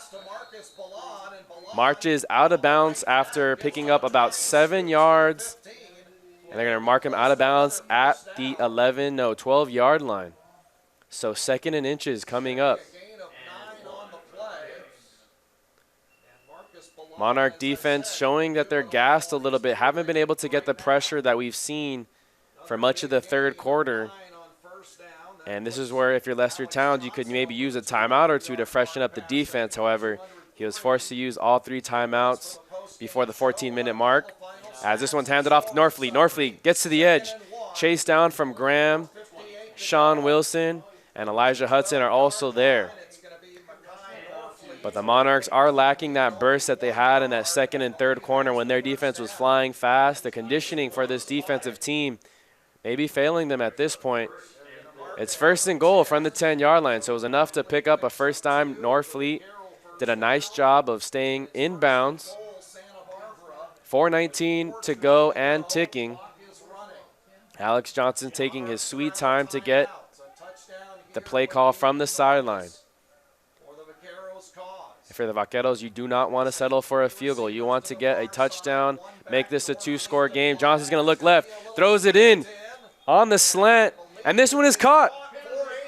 marches out of bounds after picking up about 7 yards, and they're going to mark him out of bounds at the 12-yard line. So 2nd and inches coming up. Monarch defense showing that they're gassed a little bit. Haven't been able to get the pressure that we've seen for much of the third quarter. And this is where, if you're Lester Towns, you could maybe use a timeout or two to freshen up the defense. However, he was forced to use all 3 timeouts before the 14-minute mark. As this one's handed off to Norfleet. Norfleet gets to the edge. Chased down from Graham, Sean Wilson, and Elijah Hudson are also there. But the Monarchs are lacking that burst that they had in that second and third corner when their defense was flying fast. The conditioning for this defensive team may be failing them at this point. It's first and goal from the 10-yard line, so it was enough to pick up a first time. Norfleet did a nice job of staying in bounds. 4:19 to go and ticking. Alex Johnson taking his sweet time to get the play call from the sideline. For the Vaqueros, you do not want to settle for a field goal. You want to get a touchdown, make this a 2-score game. Johnson's going to look left, throws it in on the slant, and this one is caught.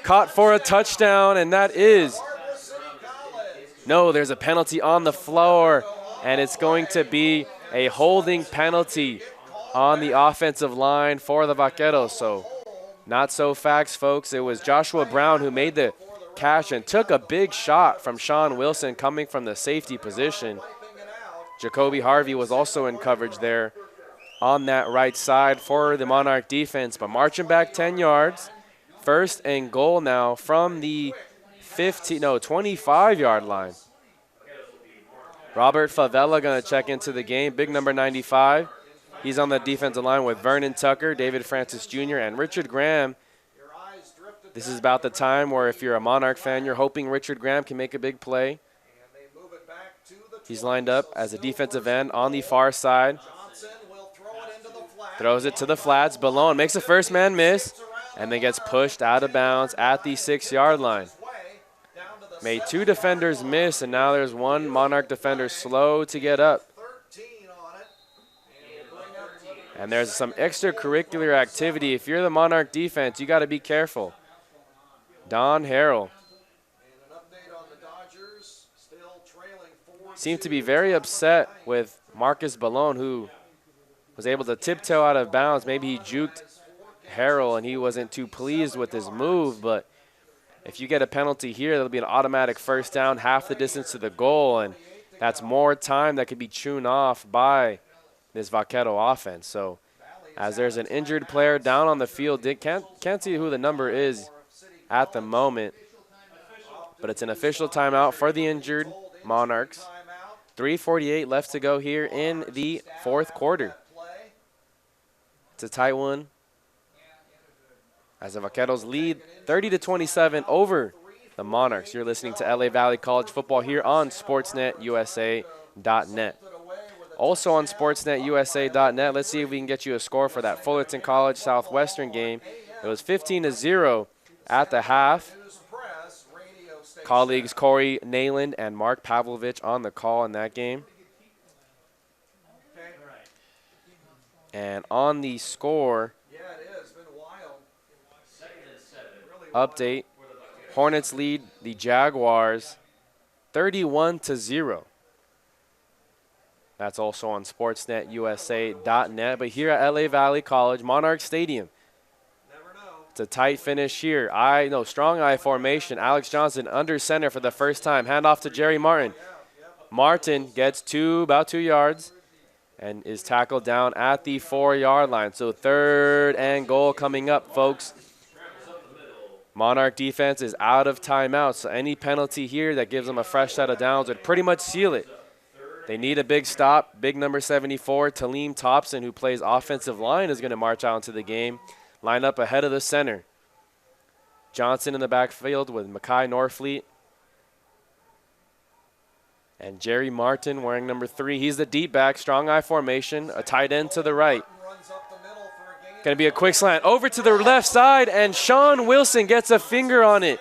Caught for a touchdown, and that is, no, there's a penalty on the floor, and it's going to be a holding penalty on the offensive line for the Vaqueros. So not so facts, folks. It was Joshua Brown who made the catch and took a big shot from Sean Wilson coming from the safety position. Jacoby Harvey was also in coverage there on that right side for the Monarch defense, but marching back 10 yards. First and goal now from the 25-yard line. Robert Favela going to check into the game, big number 95. He's on the defensive line with Vernon Tucker, David Francis Jr., and Richard Graham. This is about the time where if you're a Monarch fan, you're hoping Richard Graham can make a big play. He's lined up as a defensive end on the far side. Throws it to the flats. Ballone makes a first man miss and then gets pushed out of bounds at the 6-yard line. Made 2 defenders miss, and now there's one Monarch defender slow to get up. And there's some extracurricular activity. If you're the Monarch defense, you got to be careful. Don Harrell seemed to be very upset with Marcus Ballone, who was able to tiptoe out of bounds. Maybe he juked Harrell and he wasn't too pleased with his move, but if you get a penalty here, that'll be an automatic first down, half the distance to the goal, and that's more time that could be chewed off by this Vaquero offense. So as there's an injured player down on the field, can't see who the number is at the moment, but it's an official timeout for the injured Monarchs. 3:48 left to go here in the fourth quarter. It's a tight one as the Vaqueros lead 30-27 over the Monarchs. You're listening to LA Valley College Football here on SportsNetUSA.net. Also on SportsNetUSA.net, let's see if we can get you a score for that Fullerton College Southwestern game. It was 15-0 at the half. Colleagues Corey Nayland and Mark Pavlovich on the call in that game. And on the score update, Hornets lead the Jaguars 31-0. That's also on SportsNetUSA.net. But here at LA Valley College, Monarchs Stadium, it's a tight finish here. Strong eye formation. Alex Johnson under center for the first time. Handoff to Jerry Martin. Martin gets about 2 yards and is tackled down at the 4-yard line. So third and goal coming up, folks. Monarch defense is out of timeouts, so any penalty here that gives them a fresh set of downs would pretty much seal it. They need a big stop. Big number 74, Taleem Thompson, who plays offensive line, is going to march out into the game. Line up ahead of the center. Johnson in the backfield with Mackay Norfleet. And Jerry Martin wearing number 3. He's the deep back, strong eye formation, a tight end to the right. Going to be a quick slant over to the left side, and Sean Wilson gets a finger on it.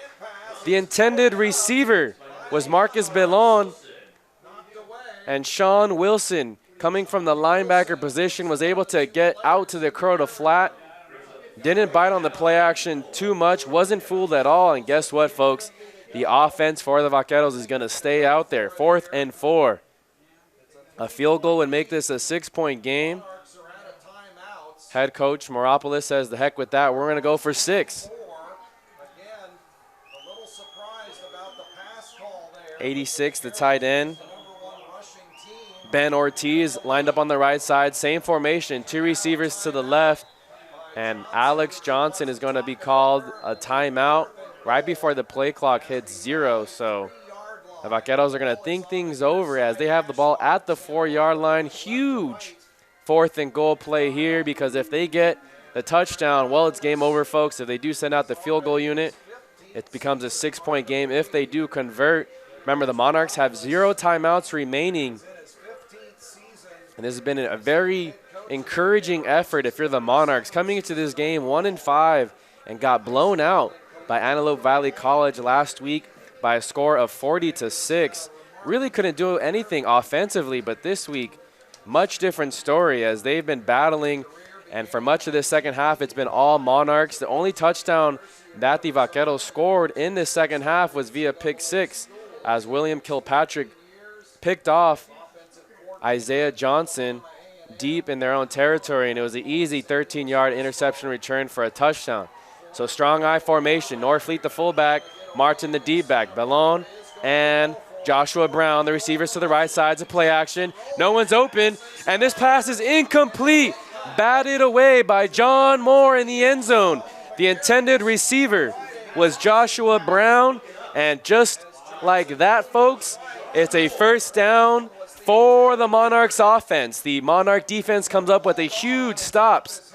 The intended receiver was Marcus Bellon, and Sean Wilson, coming from the linebacker position, was able to get out to the curl to flat. Didn't bite on the play action too much, wasn't fooled at all, and guess what, folks? The offense for the Vaqueros is going to stay out there. 4th and 4. A field goal would make this a 6-point game. Head coach Moropoulos says, the heck with that, we're going to go for 6. 86, the tight end. Ben Ortiz lined up on the right side, same formation, 2 receivers to the left. And Alex Johnson is going to be called a timeout. right before the play clock hits 0. So the Vaqueros are going to think things over as they have the ball at the 4-yard line. Huge 4th and goal play here, because if they get the touchdown, well, it's game over, folks. If they do send out the field goal unit, it becomes a 6-point game. If they do convert, remember the Monarchs have 0 timeouts remaining. And this has been a very encouraging effort if you're the Monarchs. Coming into this game 1-5 and got blown out by Antelope Valley College last week by a score of 40-6. Really couldn't do anything offensively, but this week, much different story as they've been battling. And for much of this second half, it's been all Monarchs. The only touchdown that the Vaqueros scored in this second half was via pick 6 as William Kilpatrick picked off Isaiah Johnson deep in their own territory, and it was an easy 13-yard interception return for a touchdown. So strong I formation, Norfleet the fullback, Martin the deep back, Bellon and Joshua Brown, the receivers to the right sides of play action. No one's open, and this pass is incomplete. Batted away by John Moore in the end zone. The intended receiver was Joshua Brown, and just like that, folks, it's a first down for the Monarchs offense. The Monarch defense comes up with a huge stops.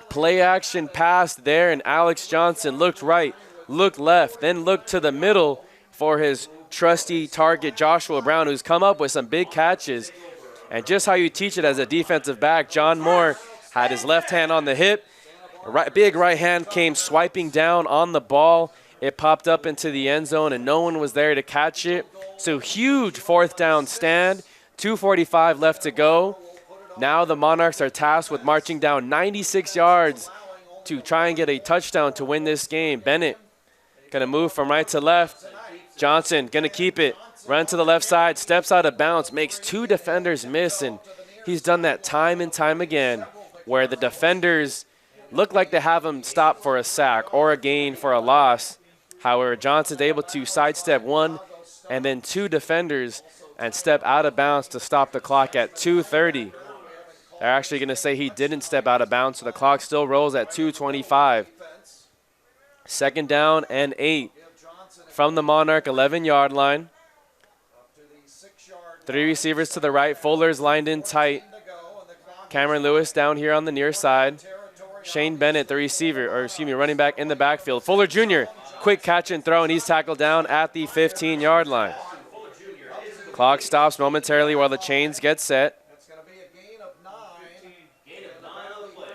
Play action pass there, and Alex Johnson looked right, looked left, then looked to the middle for his trusty target, Joshua Brown, who's come up with some big catches. And just how you teach it as a defensive back, John Moore had his left hand on the hip. Big right hand came swiping down on the ball. It popped up into the end zone, and no one was there to catch it. So huge 4th down stand, 2:45 left to go. Now the Monarchs are tasked with marching down 96 yards to try and get a touchdown to win this game. Bennett gonna move from right to left. Johnson gonna keep it, run to the left side, steps out of bounds, makes 2 defenders miss, and he's done that time and time again where the defenders look like they have him stopped for a sack or a gain for a loss. However, Johnson's able to sidestep 1 and then 2 defenders and step out of bounds to stop the clock at 2:30. They're actually going to say he didn't step out of bounds, so the clock still rolls at 2:25. 2nd down and 8 from the Monarch 11-yard line. 3 receivers to the right. Fuller's lined in tight. Cameron Lewis down here on the near side. Shane Bennett, the receiver, running back in the backfield. Fuller Jr., quick catch and throw, and he's tackled down at the 15-yard line. Clock stops momentarily while the chains get set. It's going to be a gain of 9. Gain of 9 on the play.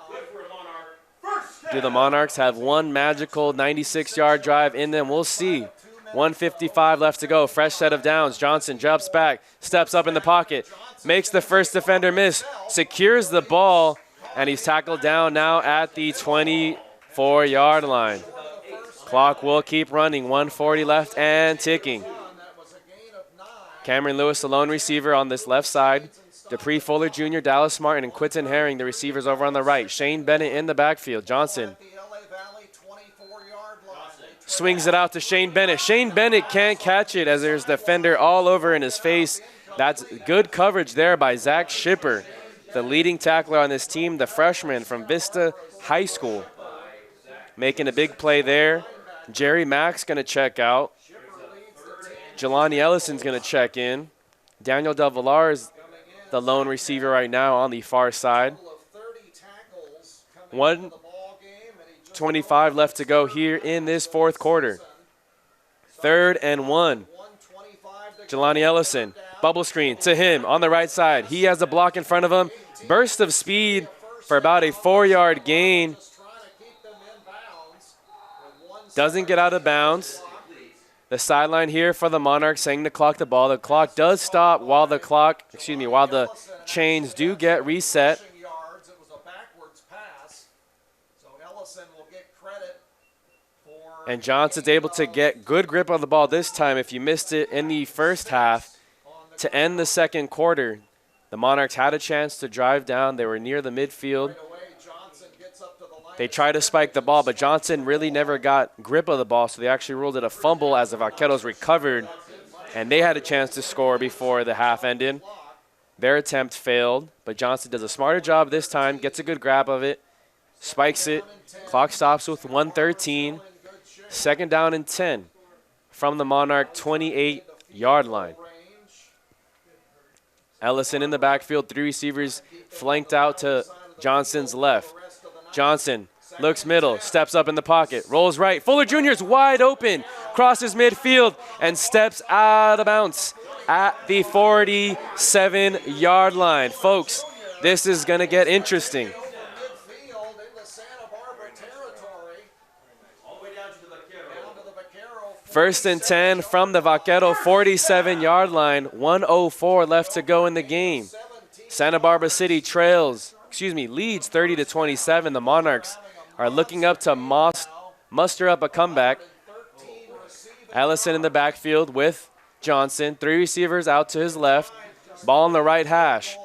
Good for a Monarch. First Do the Monarchs have one magical 96-yard drive in them? We'll see. 1:55 left to go. Fresh set of downs. Johnson jumps back, steps up in the pocket, makes the first defender miss, secures the ball, and he's tackled down now at the 24-yard line. Clock will keep running. 1:40 left and ticking. Cameron Lewis, the lone receiver on this left side. Dupree Fuller Jr., Dallas Martin, and Quentin Herring, the receivers over on the right. Shane Bennett in the backfield. Johnson swings it out to Shane Bennett. Shane Bennett can't catch it as there's defender all over in his face. That's good coverage there by Zach Schipper, the leading tackler on this team, the freshman from Vista High School. Making a big play there. Jerry Mack's going to check out. Jelani Ellison's going to check in. Daniel Del Villar is the lone receiver right now on the far side. 1:25 left to go here in this 4th quarter. 3rd and 1. Jelani Ellison, bubble screen to him on the right side. He has a block in front of him. Burst of speed for about a 4-yard gain. Doesn't get out of bounds. The sideline here for the Monarchs saying to clock the ball. The clock does stop while the chains do get reset. And Johnson's able to get good grip on the ball this time. If you missed it in the first half, to end the 2nd quarter, the Monarchs had a chance to drive down. They were near the midfield. They tried to spike the ball, but Johnson really never got grip of the ball, so they actually ruled it a fumble as the Vaqueros recovered, and they had a chance to score before the half ended. Their attempt failed, but Johnson does a smarter job this time, gets a good grab of it, spikes it. Clock stops with 1:13. Second down and 10 from the Monarch 28-yard line. Ellison in the backfield, 3 receivers flanked out to Johnson's left. Johnson looks middle, steps up in the pocket, rolls right. Fuller Jr. is wide open, crosses midfield, and steps out of bounds at the 47-yard line. Folks, this is going to get interesting. First and 10 from the Vaquero 47-yard line. 1:04 left to go in the game. Santa Barbara City leads 30-27. The Monarchs are looking up to muster up a comeback. Ellison in the backfield with Johnson. 3 receivers out to his left. Ball on the right hash.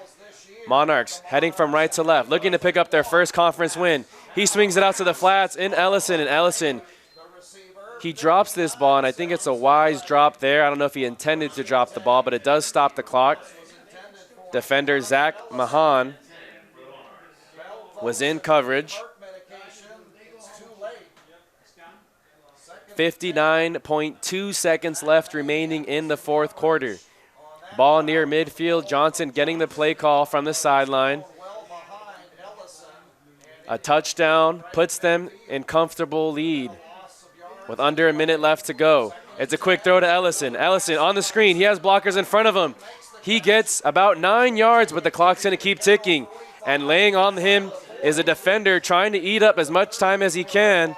Monarchs heading from right to left, looking to pick up their first conference win. He swings it out to the flats in Ellison, and Ellison, he drops this ball, and I think it's a wise drop there. I don't know if he intended to drop the ball, but it does stop the clock. Defender Zach Mahan was in coverage. 59.2 seconds left remaining in the fourth quarter. Ball near midfield. Johnson getting the play call from the sideline. A touchdown puts them in comfortable lead with under a minute left to go. It's a quick throw to Ellison. Ellison on the screen. He has blockers in front of him. He gets about 9 yards, but the clock's going to keep ticking. And laying on him is a defender trying to eat up as much time as he can.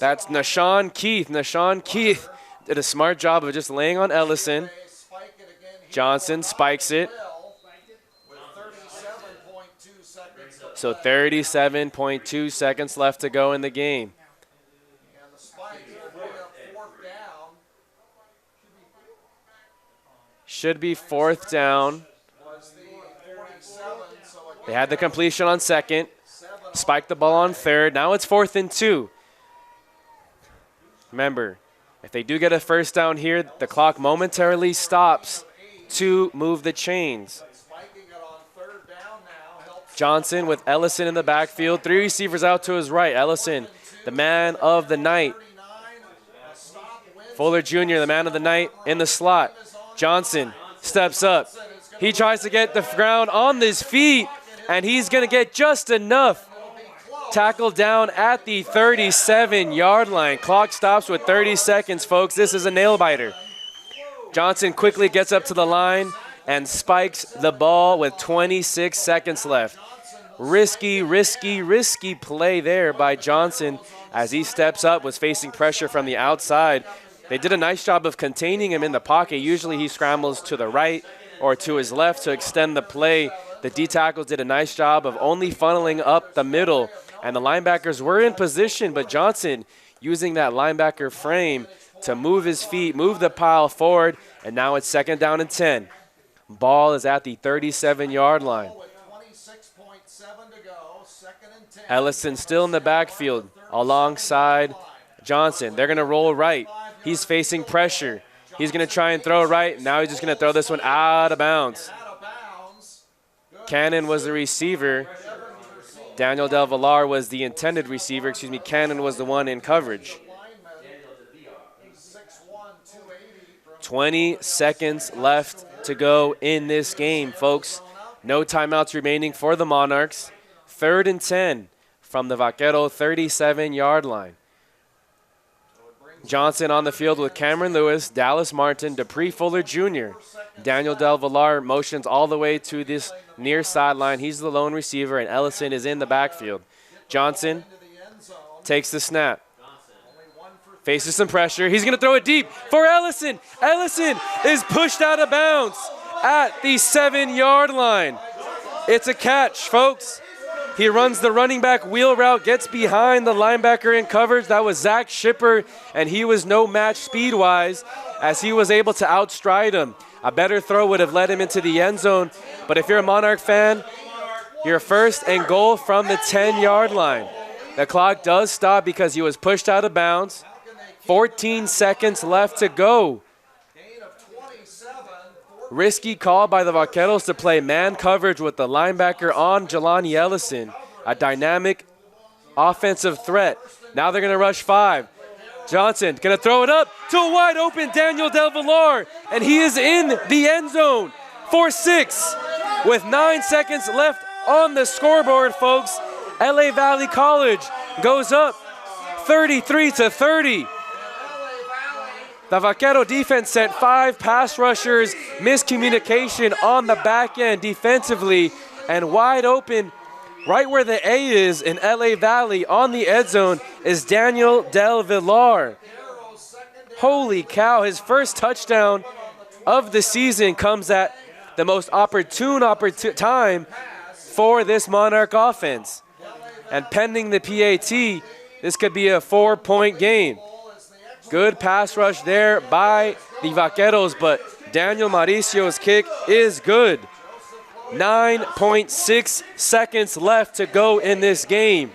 That's Nashawn Keith. Nashawn Keith did a smart job of just laying on Ellison. Johnson spikes it. So 37.2 seconds left to go in the game. Should be fourth down. They had the completion on second. Spiked the ball on third. Now it's 4th and 2. Remember, if they do get a first down here, the clock momentarily stops to move the chains. Johnson with Ellison in the backfield. 3 receivers out to his right. Ellison, the man of the night. Fuller Jr., the man of the night in the slot. Johnson steps up. He tries to get the ground on his feet, and he's going to get just enough. Tackled down at the 37-yard line. Clock stops with 30 seconds, folks. This is a nail-biter. Johnson quickly gets up to the line and spikes the ball with 26 seconds left. Risky play there by Johnson as he steps up, was facing pressure from the outside. They did a nice job of containing him in the pocket. Usually he scrambles to the right or to his left to extend the play. The D-tackles did a nice job of only funneling up the middle, and the linebackers were in position, but Johnson using that linebacker frame to move his feet, move the pile forward, and now it's 2nd down and 10. Ball is at the 37-yard line. Ellison still in the backfield alongside Johnson. They're going to roll right. He's facing pressure. He's going to try and throw right. Now he's just going to throw this one out of bounds. Cannon was the receiver. Daniel Del Villar was the intended receiver. Cannon was the one in coverage. 20 seconds left to go in this game, folks. No timeouts remaining for the Monarchs. 3rd and 10 from the Vaquero 37-yard line. Johnson on the field with Cameron Lewis, Dallas Martin, Dupree Fuller Jr. Daniel Del Villar motions all the way to this near sideline. He's the lone receiver, and Ellison is in the backfield. Johnson takes the snap. Faces some pressure. He's going to throw it deep for Ellison. Ellison is pushed out of bounds at the 7-yard line. It's a catch, folks. He runs the running back wheel route, gets behind the linebacker in coverage. That was Zach Schipper, and he was no match speed-wise as he was able to outstride him. A better throw would have led him into the end zone. But if you're a Monarch fan, you're 1st and goal from the 10-yard line. The clock does stop because he was pushed out of bounds. 14 seconds left to go. Risky call by the Vaqueros to play man coverage with the linebacker on Jelani Ellison. a dynamic offensive threat. Now they're going to rush 5. Johnson going to throw it up to a wide open Daniel Del Villar, and he is in the end zone for 6 with 9 seconds left on the scoreboard, folks. LA Valley College goes up 33-30. The Vaquero defense sent 5 pass rushers, miscommunication on the back end defensively, and wide open right where the A is in LA Valley on the end zone is Daniel Del Villar. Holy cow, his first touchdown of the season comes at the most opportune time for this Monarch offense. And pending the PAT, this could be a 4-point game. Good pass rush there by the Vaqueros, but Daniel Mauricio's kick is good. 9.6 seconds left to go in this game.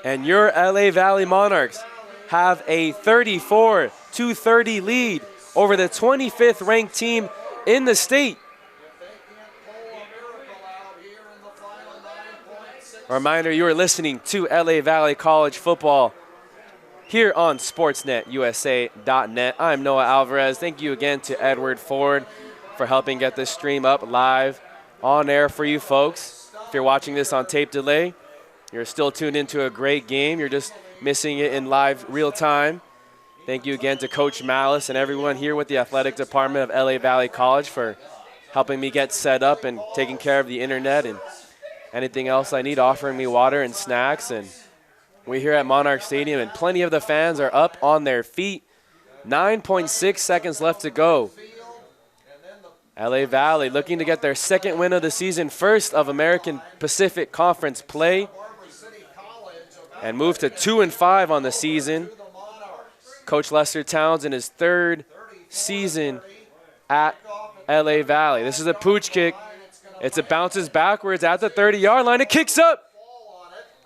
And your LA Valley Monarchs have a 34-30 lead over the 25th ranked team in the state. A reminder, you are listening to LA Valley College football here on SportsNetUSA.net. I'm Noah Alvarez. Thank you again to Edward Ford for helping get this stream up live on air for you folks. If you're watching this on tape delay, you're still tuned into a great game. You're just missing it in live real time. Thank you again to Coach Malice and everyone here with the athletic department of LA Valley College for helping me get set up and taking care of the internet and anything else I need, offering me water and snacks. And we're here at Monarchs Stadium, and plenty of the fans are up on their feet. 9.6 seconds left to go. LA Valley looking to get their second win of the season, first of American Pacific Conference play, and move to 2-5 on the season. Coach Lester Towns in his 3rd season at LA Valley. This is a pooch kick. It bounces backwards at the 30-yard line. It kicks up.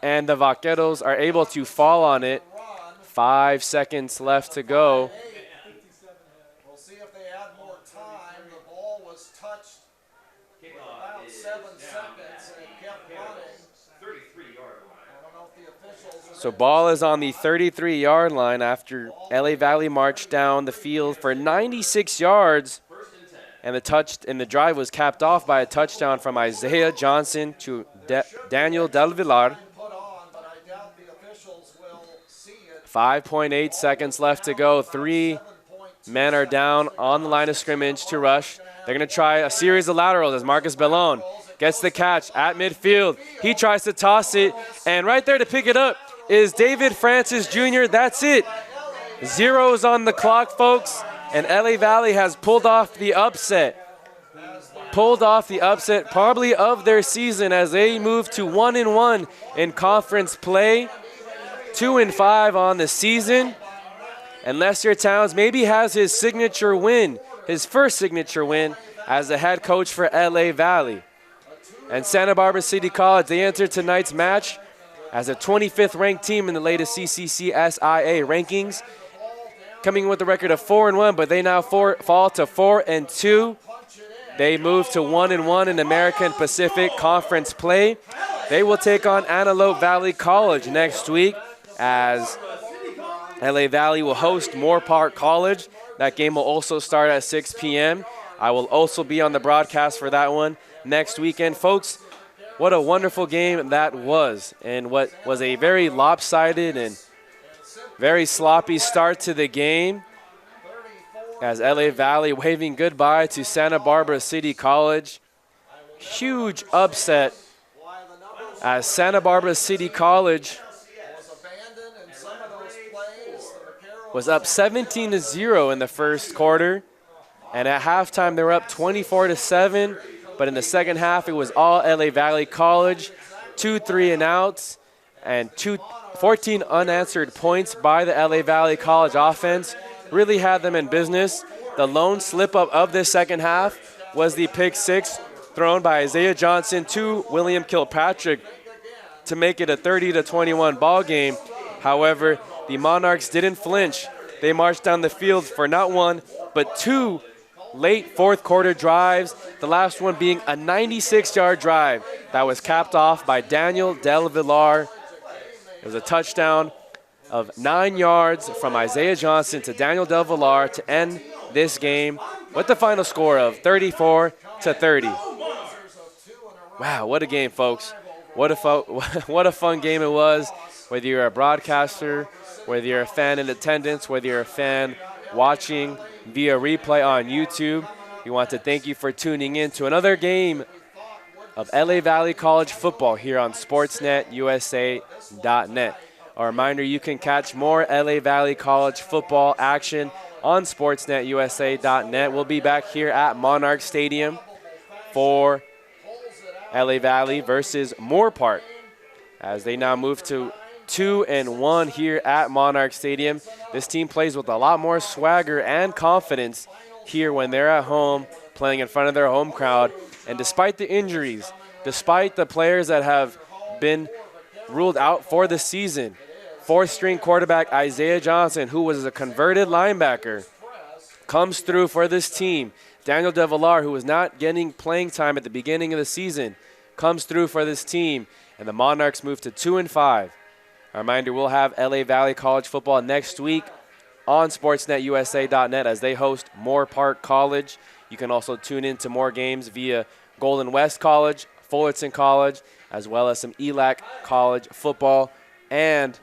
And the Vaqueros are able to fall on it. 5 seconds left to go. We'll see if they add more time. The ball was touched about 7 seconds, and it kept running. 33-yard line. I don't know if the officials... So ball is on the 33-yard line after LA Valley marched down the field for 96 yards. And the drive was capped off by a touchdown from Isaiah Johnson to Daniel Del Villar. 5.8 seconds left to go. 3 men are down on the line of scrimmage to rush. They're going to try a series of laterals as Marcus Bellone gets the catch at midfield. He tries to toss it, and right there to pick it up is David Francis Jr. That's it. Zeros on the clock, folks. And LA Valley has pulled off the upset. Probably of their season as they move to 1-1 in conference play. 2-5 on the season. And Lester Towns maybe has his signature win, his first signature win as the head coach for LA Valley. And Santa Barbara City College, they enter tonight's match as a 25th ranked team in the latest CCC SIA rankings, coming with a record of 4-1, but they now fall to 4-2. They move to 1-1 in American Pacific Conference play. They will take on Antelope Valley College next week as LA Valley will host Moore Park College. That game will also start at 6 p.m. I will also be on the broadcast for that one next weekend. Folks, what a wonderful game that was, and what was a very lopsided and very sloppy start to the game as LA Valley waving goodbye to Santa Barbara City College. Huge upset as Santa Barbara City College was up 17-0 in the first quarter. And at halftime, they were up 24-7. But in the second half, it was all LA Valley College. 2 3-and-outs and 14 unanswered points by the LA Valley College offense really had them in business. The lone slip-up of this second half was the pick six thrown by Isaiah Johnson to William Kilpatrick to make it a 30-21 ball game. However, the Monarchs didn't flinch. They marched down the field for not one, but two late fourth quarter drives, the last one being a 96-yard drive that was capped off by Daniel Del Villar. It was a touchdown of 9 yards from Isaiah Johnson to Daniel Del Villar to end this game with the final score of 34-30. Wow, what a game, folks. What a fun game it was. Whether you're a broadcaster, whether you're a fan in attendance, whether you're a fan watching via replay on YouTube, we want to thank you for tuning in to another game of LA Valley College football here on SportsNetUSA.net. A reminder, you can catch more LA Valley College football action on SportsNetUSA.net. We'll be back here at Monarchs Stadium for LA Valley versus Moore Park as they now move to 2-1 here at Monarchs Stadium. This team plays with a lot more swagger and confidence here when they're at home playing in front of their home crowd. And despite the injuries, despite the players that have been ruled out for the season, fourth-string quarterback Isaiah Johnson, who was a converted linebacker, comes through for this team. Daniel Del Villar, who was not getting playing time at the beginning of the season, comes through for this team, and the Monarchs move to 2-5. A reminder, we'll have LA Valley College football next week on SportsNetUSA.net as they host Moore Park College. You can also tune in to more games via Golden West College, Fullerton College, as well as some ELAC College football and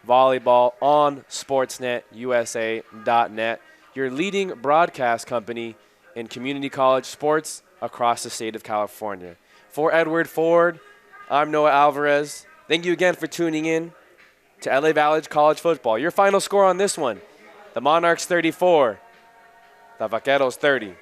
volleyball on SportsNetUSA.net, your leading broadcast company in community college sports across the state of California. For Edward Ford, I'm Noah Alvarez. Thank you again for tuning in to LA Valley College football. Your final score on this one, the Monarchs 34, the Vaqueros 30.